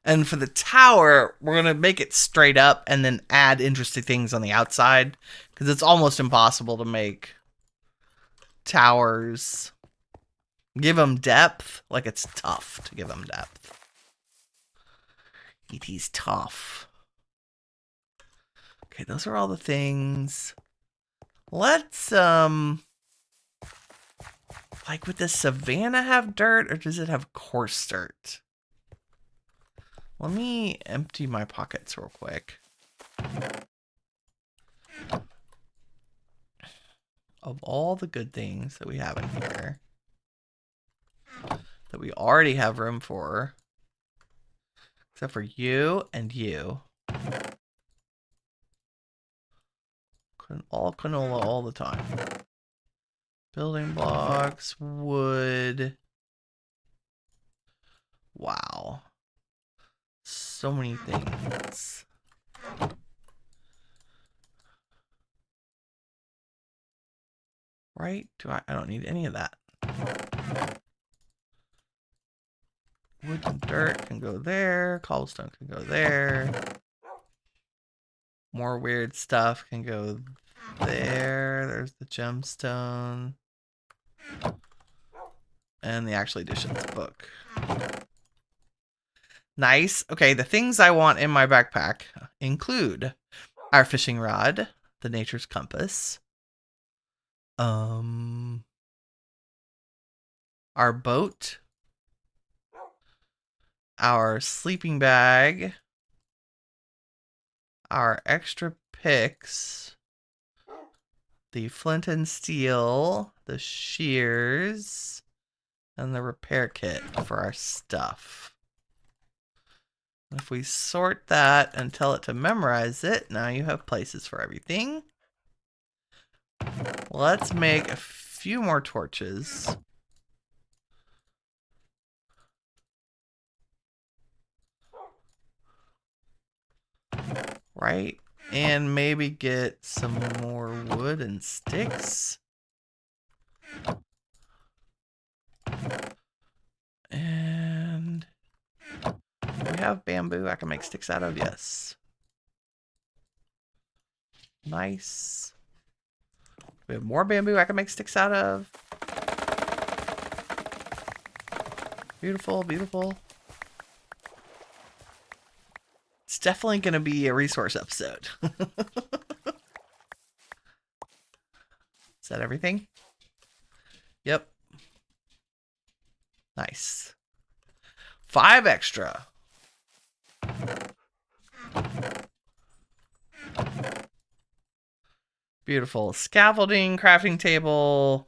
And for the tower, we're going to make it straight up and then add interesting things on the outside, because it's almost impossible to make towers, give them depth. Like, it's tough to give them depth. ET's tough. Okay, those are all the things. Let's, like, would the savannah have dirt, or does it have coarse dirt? Let me empty my pockets real quick. Of all the good things that we have in here, that we already have room for, except for you and you. All canola all the time. Building blocks, wood. Wow. So many things. Right? I don't need any of that. Wood and dirt can go there. Cobblestone can go there. More weird stuff can go There's the gemstone. And the actual editions book. Nice. Okay, the things I want in my backpack include our fishing rod, the nature's compass, our boat, our sleeping bag, our extra picks, the flint and steel, the shears, and the repair kit for our stuff. If we sort that and tell it to memorize it, now you have places for everything. Let's make a few more torches. Right? And maybe get some more wood and sticks. And we have bamboo I can make sticks out of, yes. Nice. We have more bamboo I can make sticks out of. Beautiful, beautiful. It's definitely going to be a resource episode. Is that everything? Yep. Nice. 5 extra. Beautiful. Scaffolding, crafting table.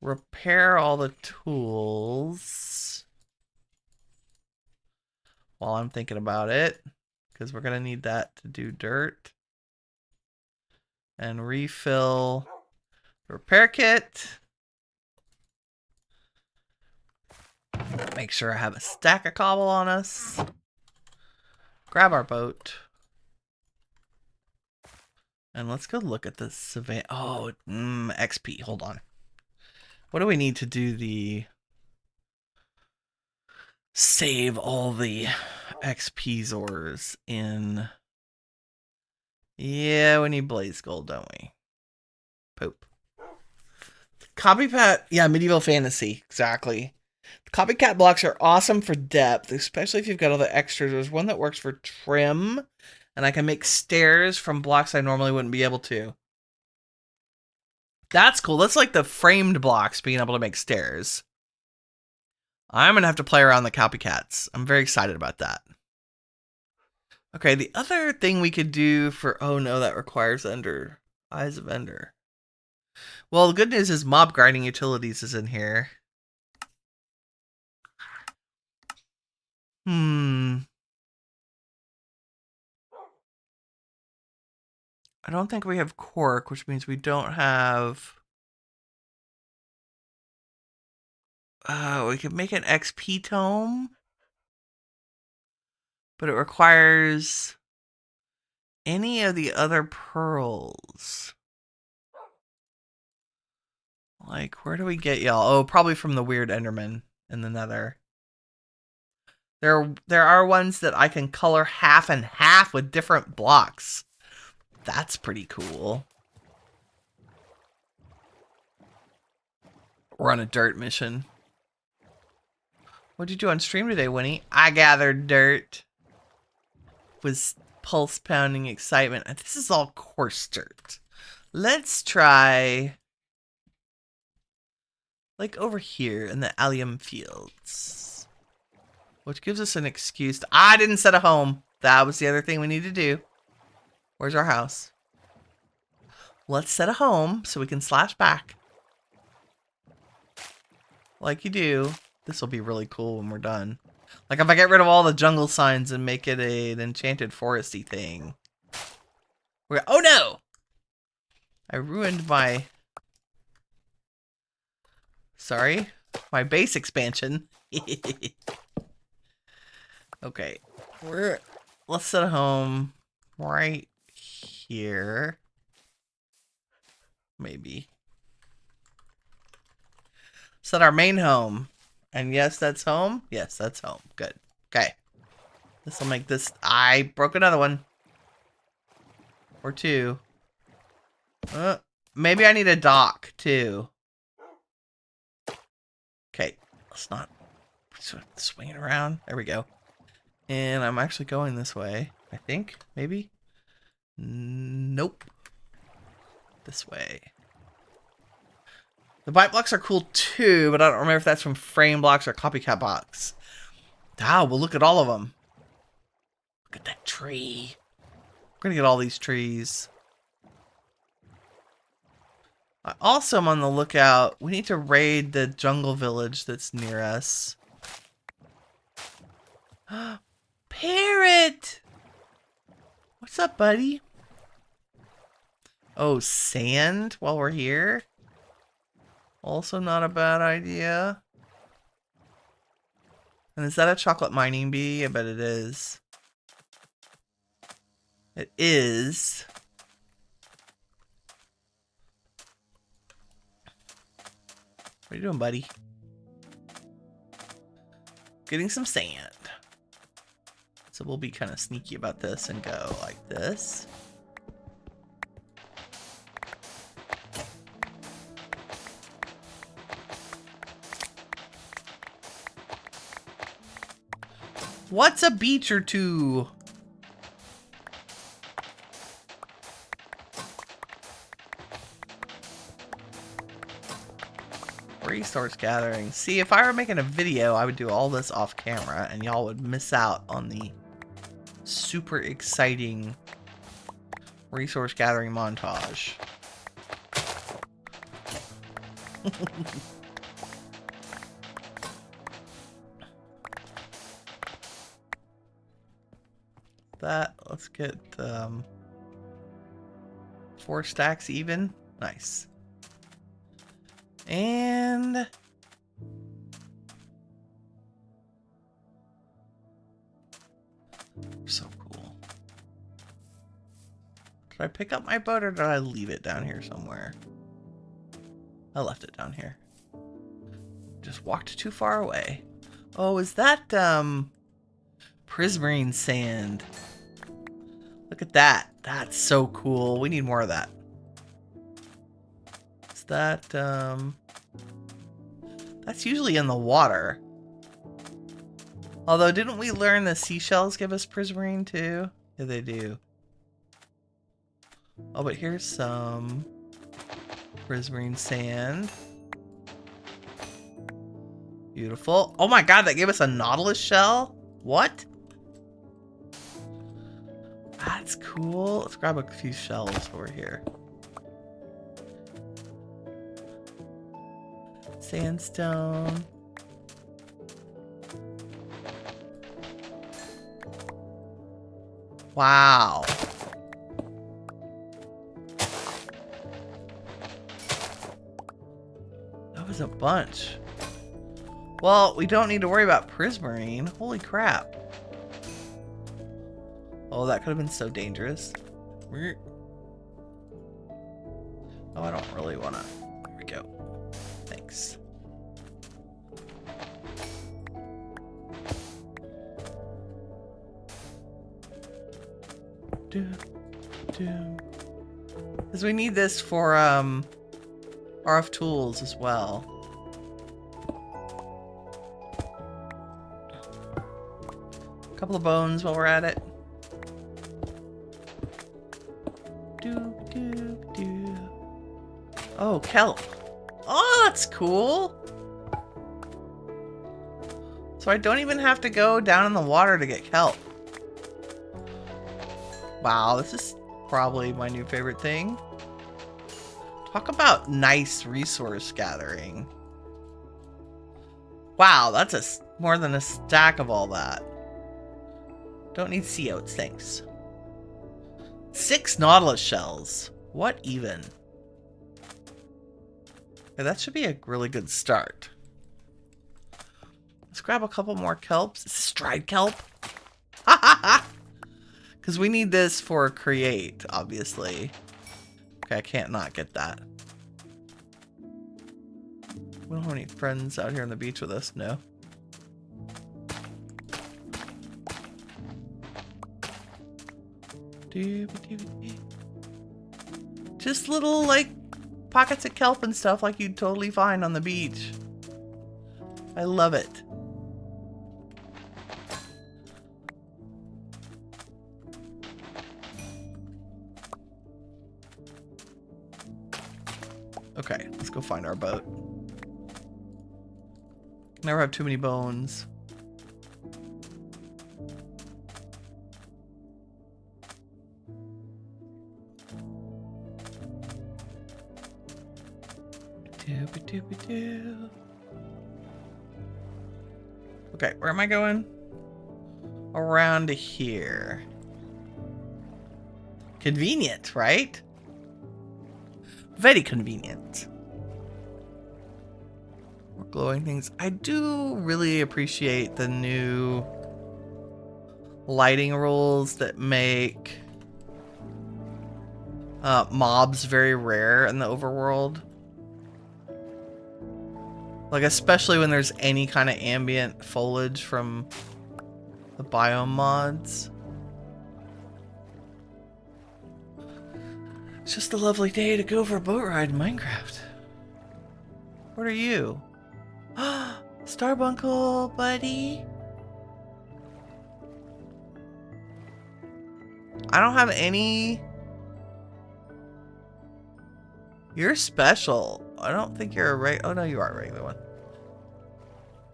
Repair all the tools. While I'm thinking about it. Because we're going to need that to do dirt. And refill the repair kit. Make sure I have a stack of cobble on us. Grab our boat. And let's go look at the savannah. Oh, XP. Hold on. What do we need to do the... Save all the XP Zors in... Yeah, we need blaze gold, don't we? Poop. Copycat, yeah, medieval fantasy, exactly. The copycat blocks are awesome for depth, especially if you've got all the extras. There's one that works for trim, and I can make stairs from blocks I normally wouldn't be able to. That's cool. That's like the framed blocks being able to make stairs. I'm going to have to play around the copycats. I'm very excited about that. Okay, the other thing we could do for... Oh no, that requires Ender. Eyes of Ender. Well, the good news is mob grinding utilities is in here. I don't think we have cork, which means we don't have... we could make an XP tome. But it requires any of the other pearls. Like, where do we get y'all? Oh, probably from the weird Enderman in the Nether. There are ones that I can color half and half with different blocks. That's pretty cool. We're on a dirt mission. What'd you do on stream today, Winnie? I gathered dirt. Was pulse pounding excitement. This is all coarse dirt. Let's try like over here in the allium fields, which gives us an excuse to... I didn't set a home. That was the other thing we need to do. Where's our house? Let's set a home so we can slash back like you do. This will be really cool when we're done. Like if I get rid of all the jungle signs and make it an enchanted foresty thing. Oh no! I ruined my... Sorry. My base expansion. Okay. Let's set a home right here. Maybe. Set our main home. And yes, that's home. Yes, that's home. Good. Okay. This will make this... I broke another one. Or two. Maybe I need a dock, too. Okay, let's not swing it around. There we go. And I'm actually going this way, I think. Maybe? Nope. This way. The bite blocks are cool, too, but I don't remember if that's from frame blocks or copycat blocks. Wow, we'll look at all of them. Look at that tree. We're gonna get all these trees. I also am on the lookout. We need to raid the jungle village that's near us. Parrot! What's up, buddy? Oh, sand while we're here? Also not a bad idea. And is that a chocolate mining bee? I bet it is. It is. What are you doing, buddy? Getting some sand. So we'll be kind of sneaky about this and go like this. What's a beach or two? Resource gathering. See, if I were making a video, I would do all this off camera and y'all would miss out on the super exciting resource gathering montage. Let's get 4 stacks even. Nice. And so cool. Did I pick up my boat or did I leave it down here somewhere? I left it down here. Just walked too far away. Oh, is that prismarine sand? Look at that. That's so cool. We need more of that. Is that that's usually in the water. Although, didn't we learn the seashells give us prismarine too? Yeah, they do. Oh, but here's some prismarine sand. Beautiful. Oh my god, that gave us a nautilus shell? What? That's cool. Let's grab a few shells over here. Sandstone. Wow. That was a bunch. Well, we don't need to worry about prismarine. Holy crap. Oh, that could have been so dangerous. Oh, I don't really want to. There we go. Thanks. Because we need this for RF tools as well. A couple of bones while we're at it. Oh, kelp. Oh, that's cool. So I don't even have to go down in the water to get kelp. Wow, this is probably my new favorite thing. Talk about nice resource gathering. Wow, that's more than a stack of all that. Don't need sea oats, thanks. 6 nautilus shells. What even? Yeah, that should be a really good start. Let's grab a couple more kelps. Is this dried kelp? Ha ha ha! Because we need this for create, obviously. Okay, I can't not get that. We don't have any friends out here on the beach with us, no. Just little, like, pockets of kelp and stuff like you'd totally find on the beach. I love it. Okay, let's go find our boat. Never have too many bones. Doobie-doobie-doo. Okay, where am I going? Around to here. Convenient, right? Very convenient. More glowing things. I do really appreciate the new lighting rules that make mobs very rare in the overworld. Like, especially when there's any kind of ambient foliage from the biome mods. It's just a lovely day to go for a boat ride in Minecraft. What are you? Starbunkle, buddy. I don't have any. You're special. I don't think you're a regular. Oh, no, you are a regular one.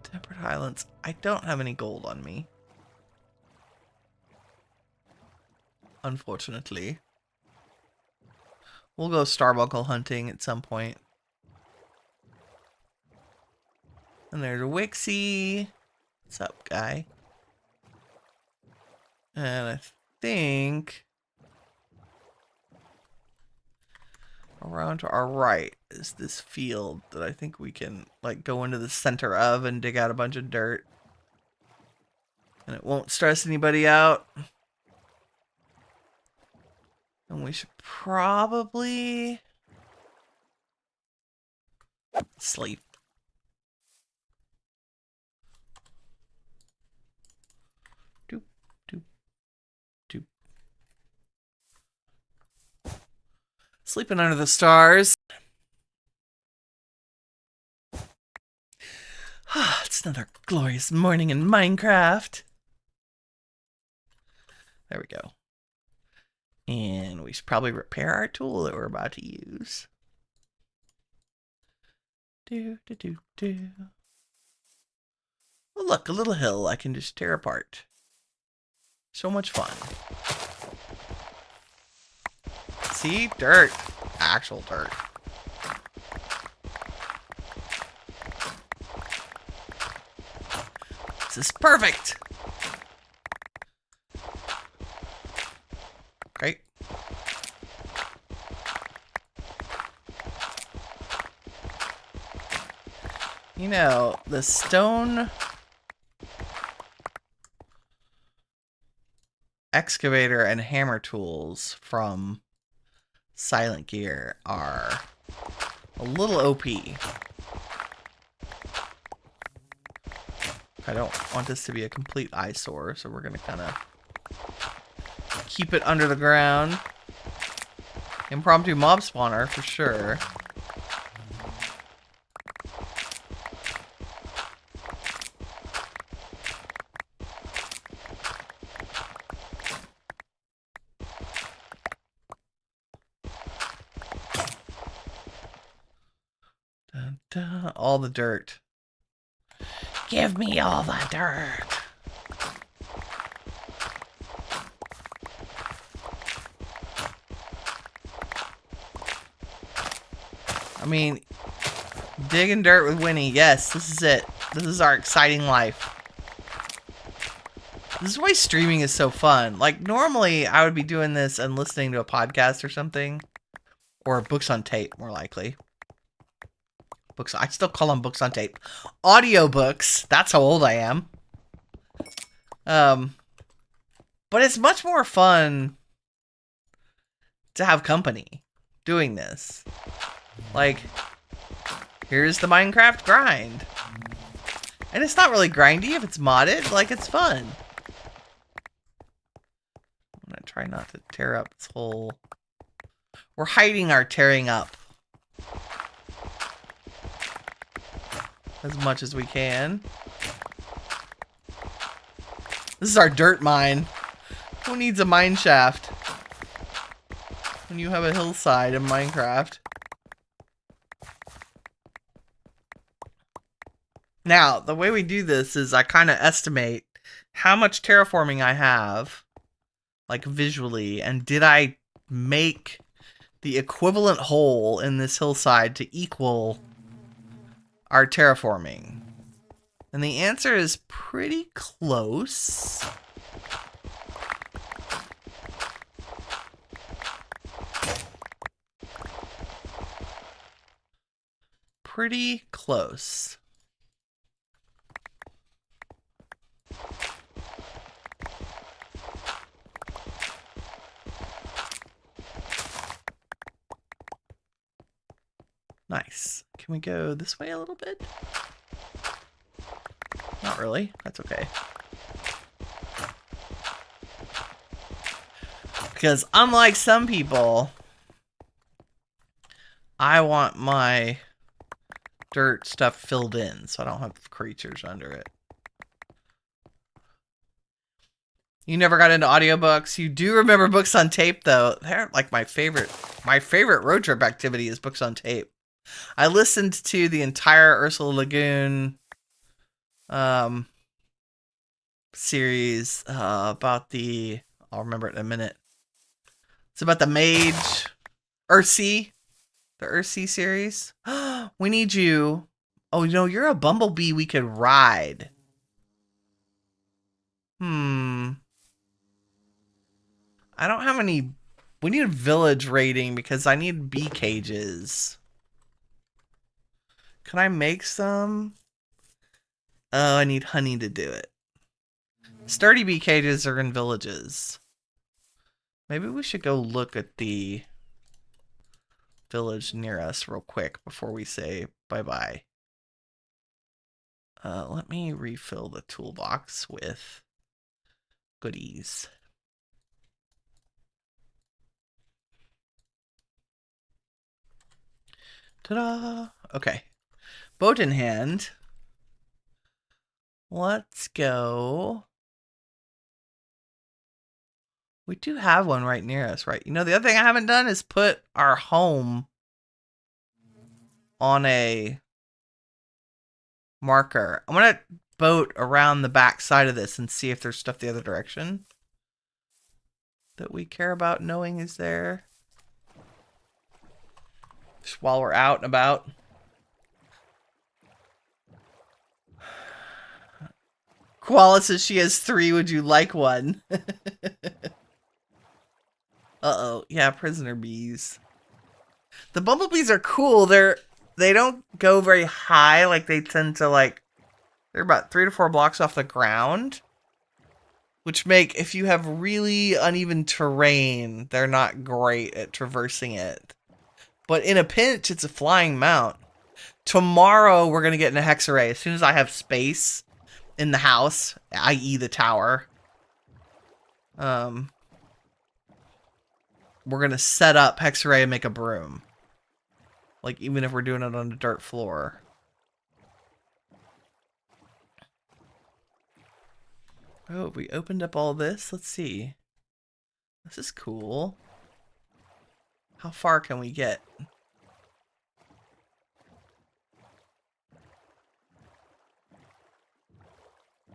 Temperate Highlands. I don't have any gold on me. Unfortunately. We'll go Starbuckle hunting at some point. And there's a Wixie. What's up, guy? And I think around to our right is this field that I think we can like go into the center of and dig out a bunch of dirt. And it won't stress anybody out. And we should probably sleep. Doop, doop, doop. Sleeping under the stars. It's another glorious morning in Minecraft. There we go. And we should probably repair our tool that we're about to use. Do, do, do, do. Oh, look, a little hill I can just tear apart. So much fun. See? Dirt. Actual dirt. This is perfect. Right? You know, the stone excavator and hammer tools from Silent Gear are a little OP. I don't want this to be a complete eyesore, so we're going to kind of keep it under the ground. Impromptu mob spawner for sure. Dun, dun, all the dirt. Give me all the dirt. I mean, digging dirt with Winnie. Yes, this is it. This is our exciting life. This is why streaming is so fun. Like, normally I would be doing this and listening to a podcast or something. Or books on tape, more likely. Books. I still call them books on tape. Audiobooks. That's how old I am. But it's much more fun to have company doing this. Like, here's the Minecraft grind. And it's not really grindy if it's modded. Like, it's fun. I'm gonna try not to tear up this whole... We're hiding our tearing up as much as we can. This is our dirt mine. Who needs a mine shaft when you have a hillside in Minecraft? Now, the way we do this is I kind of estimate how much terraforming I have, like visually, and did I make the equivalent hole in this hillside to equal our terraforming? And the answer is pretty close. Pretty close. Nice. Can we go this way a little bit? Not really. That's okay. Because unlike some people, I want my dirt stuff filled in so I don't have creatures under it. You never got into audiobooks. You do remember books on tape, though. They're like my favorite road trip activity is books on tape. I listened to the entire Ursula Lagoon series about the... I'll remember it in a minute. It's about the mage. Earthsea. The Earthsea series. We need you. Oh, you know, you're a bumblebee we could ride. I don't have any... We need a village raiding because I need bee cages. Can I make some? Oh, I need honey to do it. Sturdy bee cages are in villages. Maybe we should go look at the village near us real quick before we say bye-bye. Let me refill the toolbox with goodies. Ta-da! Okay. Boat in hand. Let's go. We do have one right near us, right? You know, the other thing I haven't done is put our home on a marker. I'm going to boat around the back side of this and see if there's stuff the other direction that we care about knowing is there. Just while we're out and about. Koala says she has 3. Would you like one? Uh-oh. Yeah, prisoner bees. The bumblebees are cool. They don't go very high. Like, they tend to, like... They're about 3 to 4 blocks off the ground. Which make, if you have really uneven terrain, they're not great at traversing it. But in a pinch, it's a flying mount. Tomorrow, we're going to get in a hex array. As soon as I have space in the house, i.e. the tower, we're going to set up hex array and make a broom. Like, even if we're doing it on a dirt floor. Oh, we opened up all this? Let's see. This is cool. How far can we get?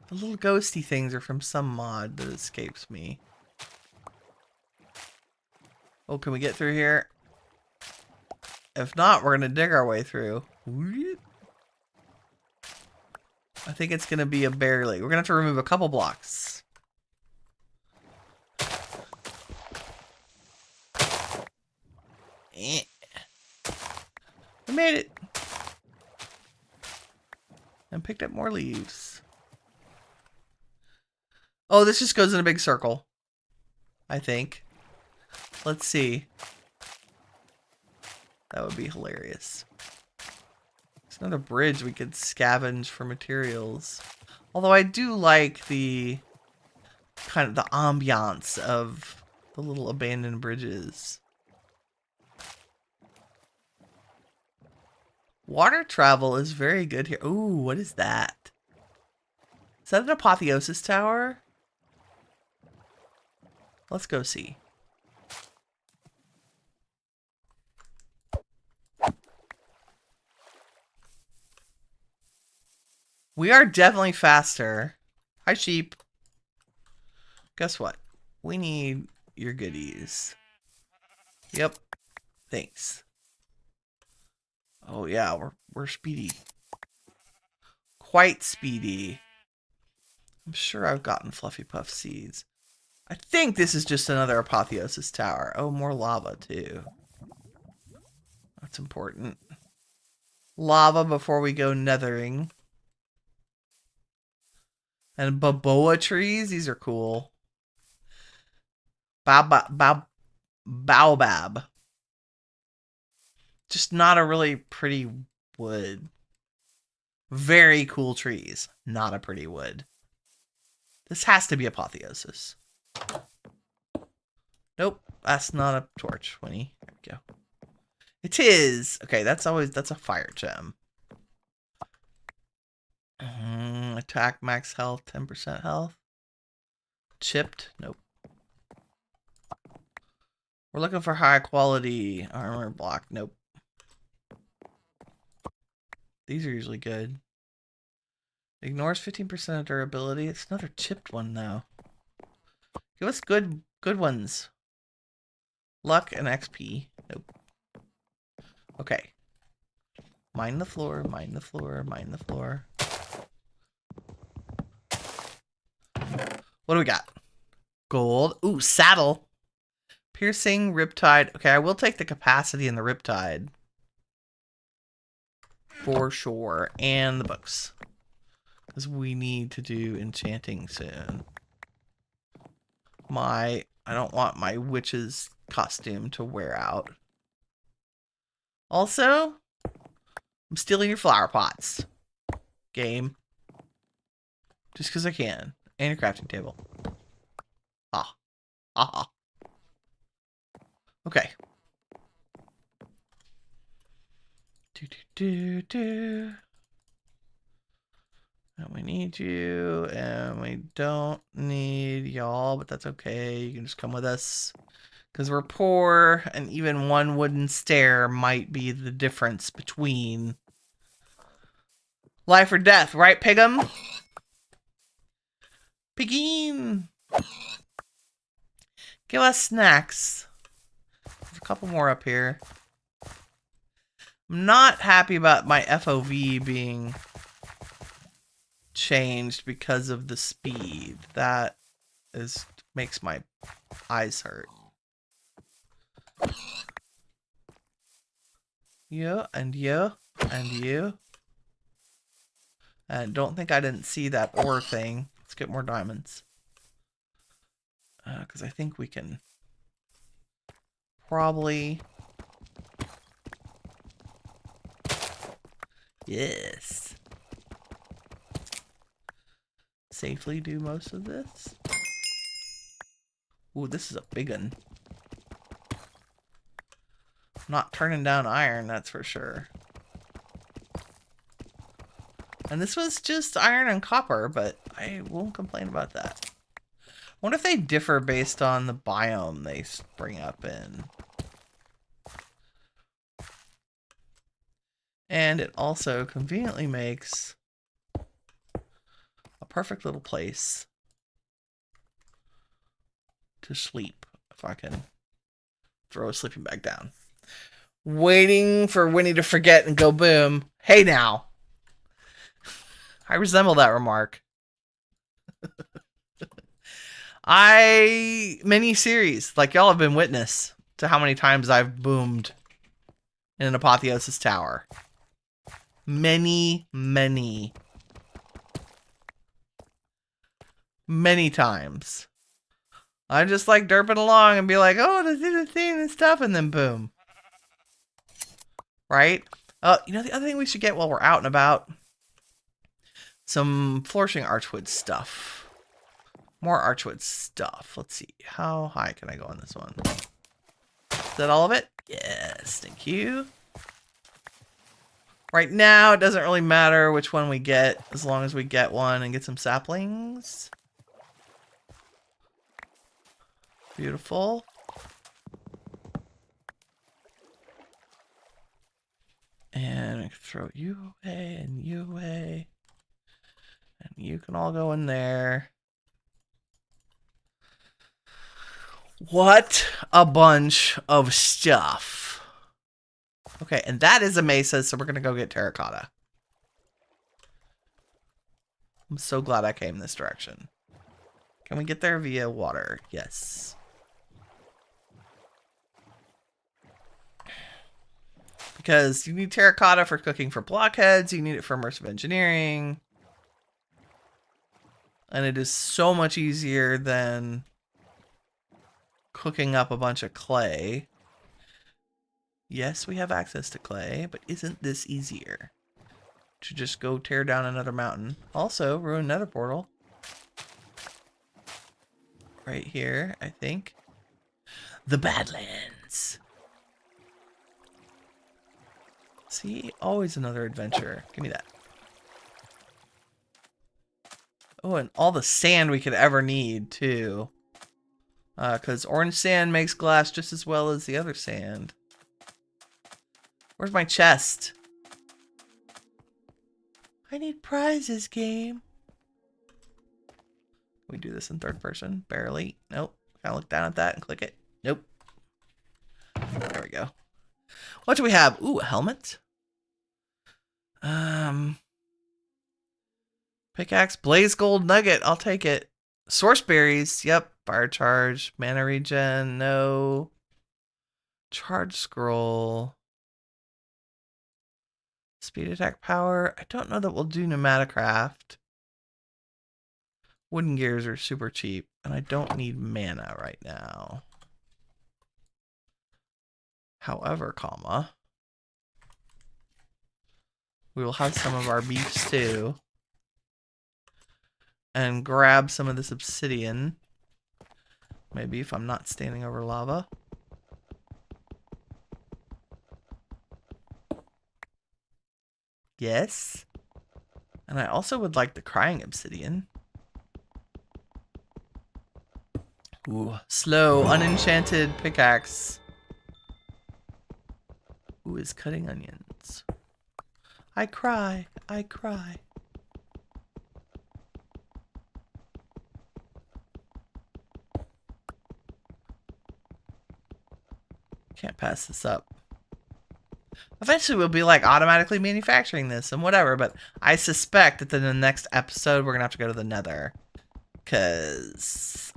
The little ghosty things are from some mod that escapes me. Oh, can we get through here? If not, we're going to dig our way through. I think it's going to be a barely. We're going to have to remove a couple blocks. We made it. And picked up more leaves. Oh, this just goes in a big circle. I think. Let's see. That would be hilarious. There's another bridge we could scavenge for materials. Although I do like the kind of the ambiance of the little abandoned bridges. Water travel is very good here. Ooh, what is that? Is that an apotheosis tower? Let's go see. We are definitely faster. Hi, sheep. Guess what? We need your goodies. Yep. Thanks. Oh yeah, we're speedy. Quite speedy. I'm sure I've gotten Fluffy Puff seeds. I think this is just another apotheosis tower. Oh, more lava too. That's important. Lava before we go nethering. And baboa trees, these are cool. Baobab. Just not a really pretty wood. Very cool trees. Not a pretty wood. This has to be apotheosis. Nope, that's not a torch, Winnie. There we go. It is. Okay, that's a fire gem. Attack max health, 10% health. Chipped, nope. We're looking for high quality armor block, nope. These are usually good. Ignores 15% of durability. It's another chipped one now. Give us good ones. Luck and XP. Nope. Okay. Mine the floor, mine the floor, mine the floor. What do we got? Gold. Ooh, saddle. Piercing, riptide. Okay, I will take the capacity in the riptide. For sure. And the books. Because we need to do enchanting soon. I don't want my witch's costume to wear out. Also, I'm stealing your flower pots. Game. Just because I can. And your crafting table. Ah. Ah. Okay. And we need you, and we don't need y'all, but that's okay. You can just come with us. Because we're poor, and even one wooden stair might be the difference between life or death, right, Pig'em? Pigeen! Give us snacks. There's a couple more up here. I'm not happy about my FOV being changed because of the speed. That makes my eyes hurt. You and you and you. And don't think I didn't see that ore thing. Let's get more diamonds. Because I think we can probably... Yes. Safely do most of this. Ooh, this is a big one. Not turning down iron, that's for sure. And this was just iron and copper, but I won't complain about that. I wonder if they differ based on the biome they spring up in. And it also conveniently makes a perfect little place to sleep, if I can throw a sleeping bag down. Waiting for Winnie to forget and go boom. Hey now. I resemble that remark. Mini-series, like y'all have been witness to how many times I've boomed in an apotheosis tower. Many times. I just like derping along and be like, oh, this is the thing and stuff, and then boom. Right? You know, the other thing we should get while we're out and about? Some flourishing archwood stuff. More archwood stuff. Let's see. How high can I go on this one? Is that all of it? Yes, thank you. Right now, it doesn't really matter which one we get, as long as we get one and get some saplings. Beautiful. And I can throw you away and you away. And you can all go in there. What a bunch of stuff. Okay, and that is a mesa, so we're going to go get terracotta. I'm so glad I came this direction. Can we get there via water? Yes. Because you need terracotta for cooking for blockheads. You need it for immersive engineering. And it is so much easier than cooking up a bunch of clay. Yes, we have access to clay, but isn't this easier? To just go tear down another mountain. Also, ruin another portal. Right here, I think. The Badlands. See? Always another adventure. Give me that. Oh, and all the sand we could ever need, too. Because orange sand makes glass just as well as the other sand. Where's my chest? I need prizes, game. We do this in third person? Barely. Nope. Gotta look down at that and click it. Nope. There we go. What do we have? Ooh, a helmet. Pickaxe, blaze gold nugget. I'll take it. Source berries. Yep. Fire charge. Mana regen. No. Charge scroll. Speed attack power. I don't know that we'll do pneumaticraft. Wooden gears are super cheap, and I don't need mana right now. However, comma, we will have some of our beefs too. And grab some of this obsidian. Maybe if I'm not standing over lava. Yes. And I also would like the crying obsidian. Ooh, slow, unenchanted pickaxe. Who is cutting onions? I cry, I cry. Can't pass this up. Eventually we'll be like automatically manufacturing this and whatever, but I suspect that in the next episode we're gonna have to go to the Nether. Because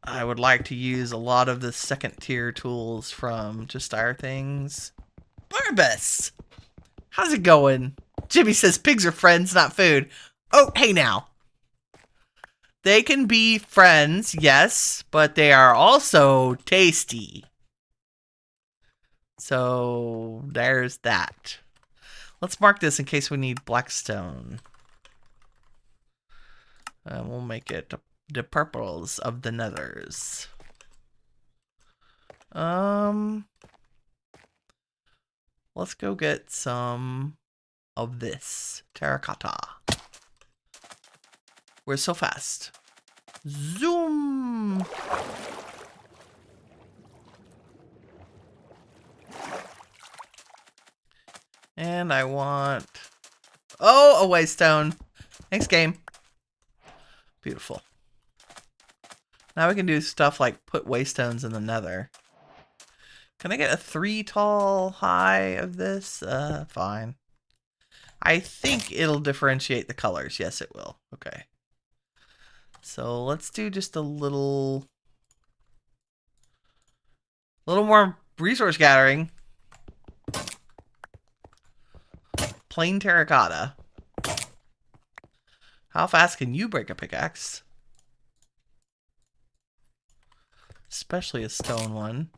I would like to use a lot of the second tier tools from Just Dire Things. Barbus! How's it going? Jimmy says pigs are friends, not food. Oh, hey now. They can be friends, yes, but they are also tasty. So there's that. Let's mark this in case we need blackstone. We'll make it the purples of the nethers. Let's go get some of this terracotta. We're so fast. Zoom. And I want... Oh, a waystone. Thanks, game. Beautiful. Now we can do stuff like put waystones in the nether. Can I get a 3 tall high of this? Fine. I think it'll differentiate the colors. Yes, it will. Okay. So let's do just a little more resource gathering. Plain terracotta. How fast can you break a pickaxe? Especially a stone one.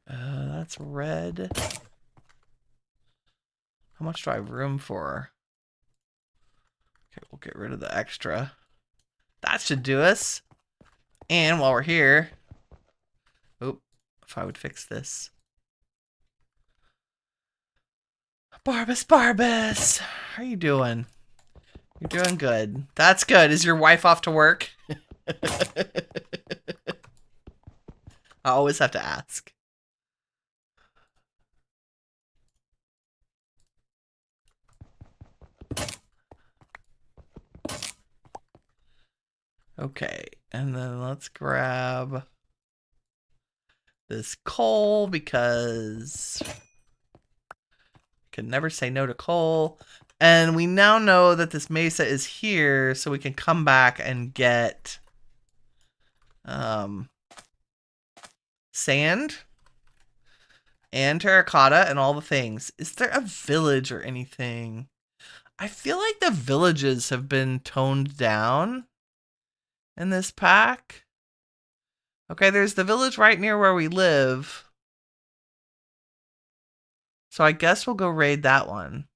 That's red. How much do I have room for? Okay, we'll get rid of the extra. That should do us. And while we're here... Oop, if I would fix this. Barbus, how are you doing? You're doing good. That's good. Is your wife off to work? I always have to ask. Okay, and then let's grab this coal because can never say no to coal. And we now know that this mesa is here, so we can come back and get sand and terracotta and all the things. Is there a village or anything? I feel like the villages have been toned down in this pack. Okay, there's the village right near where we live. So I guess we'll go raid that one.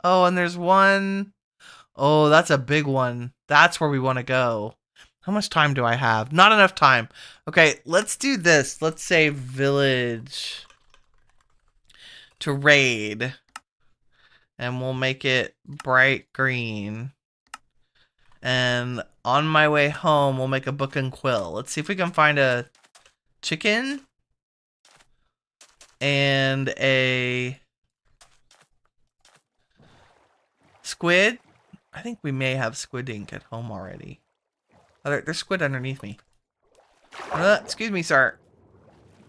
Oh, and there's one. Oh, that's a big one. That's where we want to go. How much time do I have? Not enough time. Okay, let's do this. Let's say village to raid. And we'll make it bright green. And on my way home, we'll make a book and quill. Let's see if we can find a chicken and a squid. I think we may have squid ink at home already. Oh, there's squid underneath me. Excuse me, sir.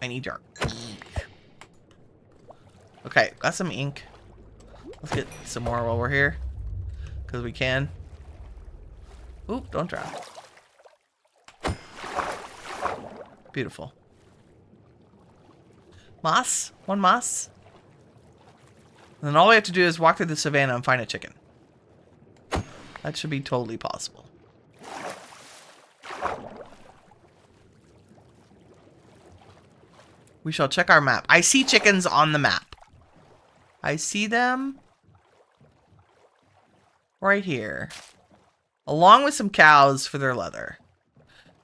I need your ink. Okay, got some ink. Let's get some more while we're here. Because we can. Oop, don't drop. Beautiful. Moss? One moss? And then all we have to do is walk through the savannah and find a chicken. That should be totally possible. We shall check our map. I see chickens on the map. I see them right here. Along with some cows for their leather.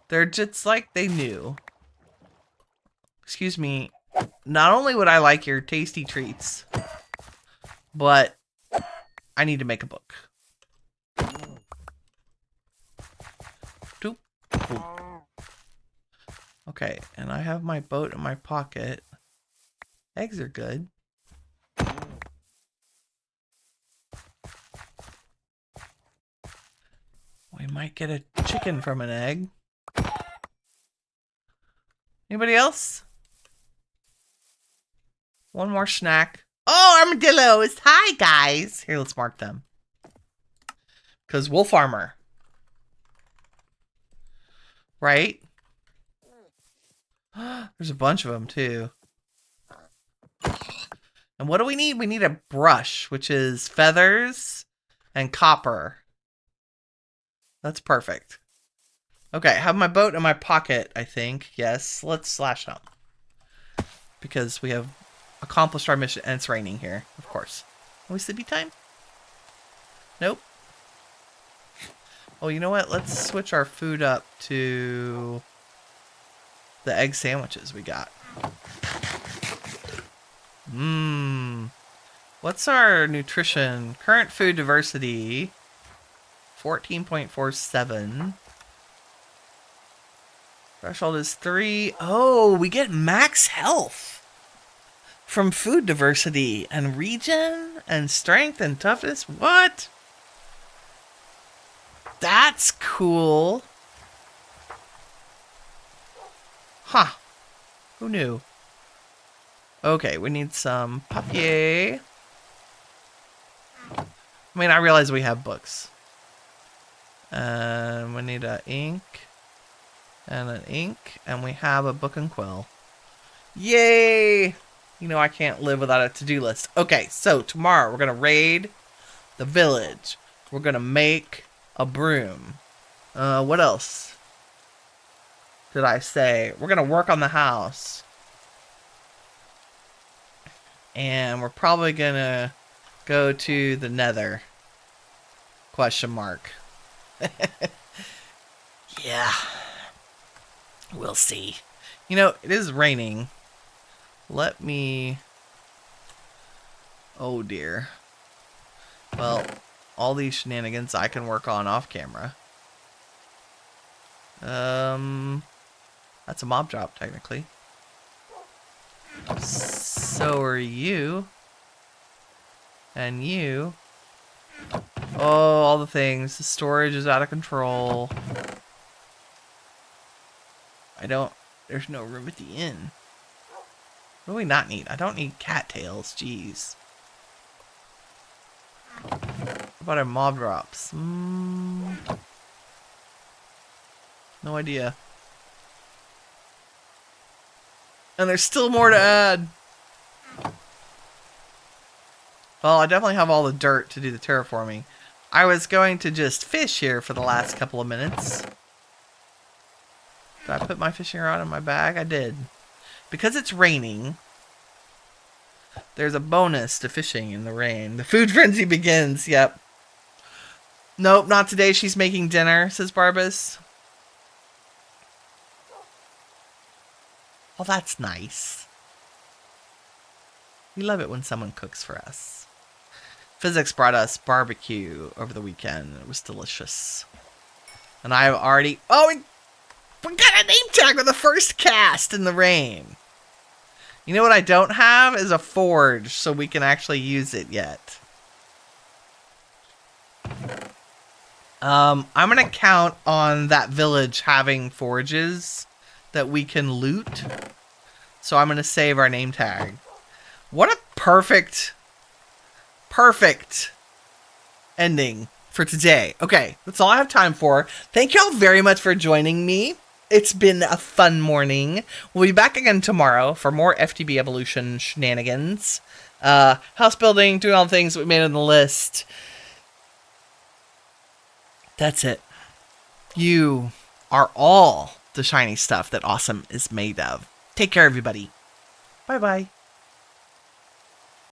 They're just like they knew. Excuse me. Not only would I like your tasty treats, but I need to make a book. Doop. Boop. Okay, and I have my boat in my pocket. Eggs are good. We might get a chicken from an egg. Anybody else? One more snack. Oh, armadillos! Hi, guys! Here, let's mark them. Because wolf armor. Right? There's a bunch of them, too. And what do we need? We need a brush, which is feathers and copper. That's perfect. Okay, I have my boat in my pocket, I think. Yes, let's slash home. Because we have accomplished our mission, and it's raining here, of course. Are we sleepy time? Nope. Oh, you know what? Let's switch our food up to the egg sandwiches we got. What's our nutrition? Current food diversity, 14.47. Threshold is 3. Oh, we get max health from food diversity and regen and strength and toughness. What? That's cool. Huh. Who knew? Okay, we need some papier. I mean, I realize we have books. And we need an ink. And an ink. And we have a book and quill. Yay! You know I can't live without a to-do list. Okay, so tomorrow we're going to raid the village. We're going to make a broom. What else did I say? We're going to work on the house. And we're probably going to go to the nether. Question mark. Yeah. We'll see. You know, it is raining. Let me Oh dear. Well, all these shenanigans I can work on off camera. That's a mob drop, technically. So are you. And you. Oh, all the things. The storage is out of control. There's no room at the inn. What do we not need? I don't need cattails, jeez. What about our mob drops? No idea. And there's still more to add. Well, I definitely have all the dirt to do the terraforming. I was going to just fish here for the last couple of minutes. Did I put my fishing rod in my bag? I did. Because it's raining, there's a bonus to fishing in the rain. The food frenzy begins, yep. Nope, not today. She's making dinner, says Barbas. Oh, that's nice. We love it when someone cooks for us. Physics brought us barbecue over the weekend. It was delicious. And I've already... Oh, we got a name tag with the first cast in the rain. You know what I don't have is a forge, so we can actually use it yet. I'm going to count on that village having forges that we can loot. So I'm going to save our name tag. What a perfect ending for today. Okay, that's all I have time for. Thank you all very much for joining me. It's been a fun morning. We'll be back again tomorrow for more FTB Evolution shenanigans. House building, doing all the things that we made on the list. That's it. You are all the shiny stuff that awesome is made of. Take care, everybody. Bye-bye.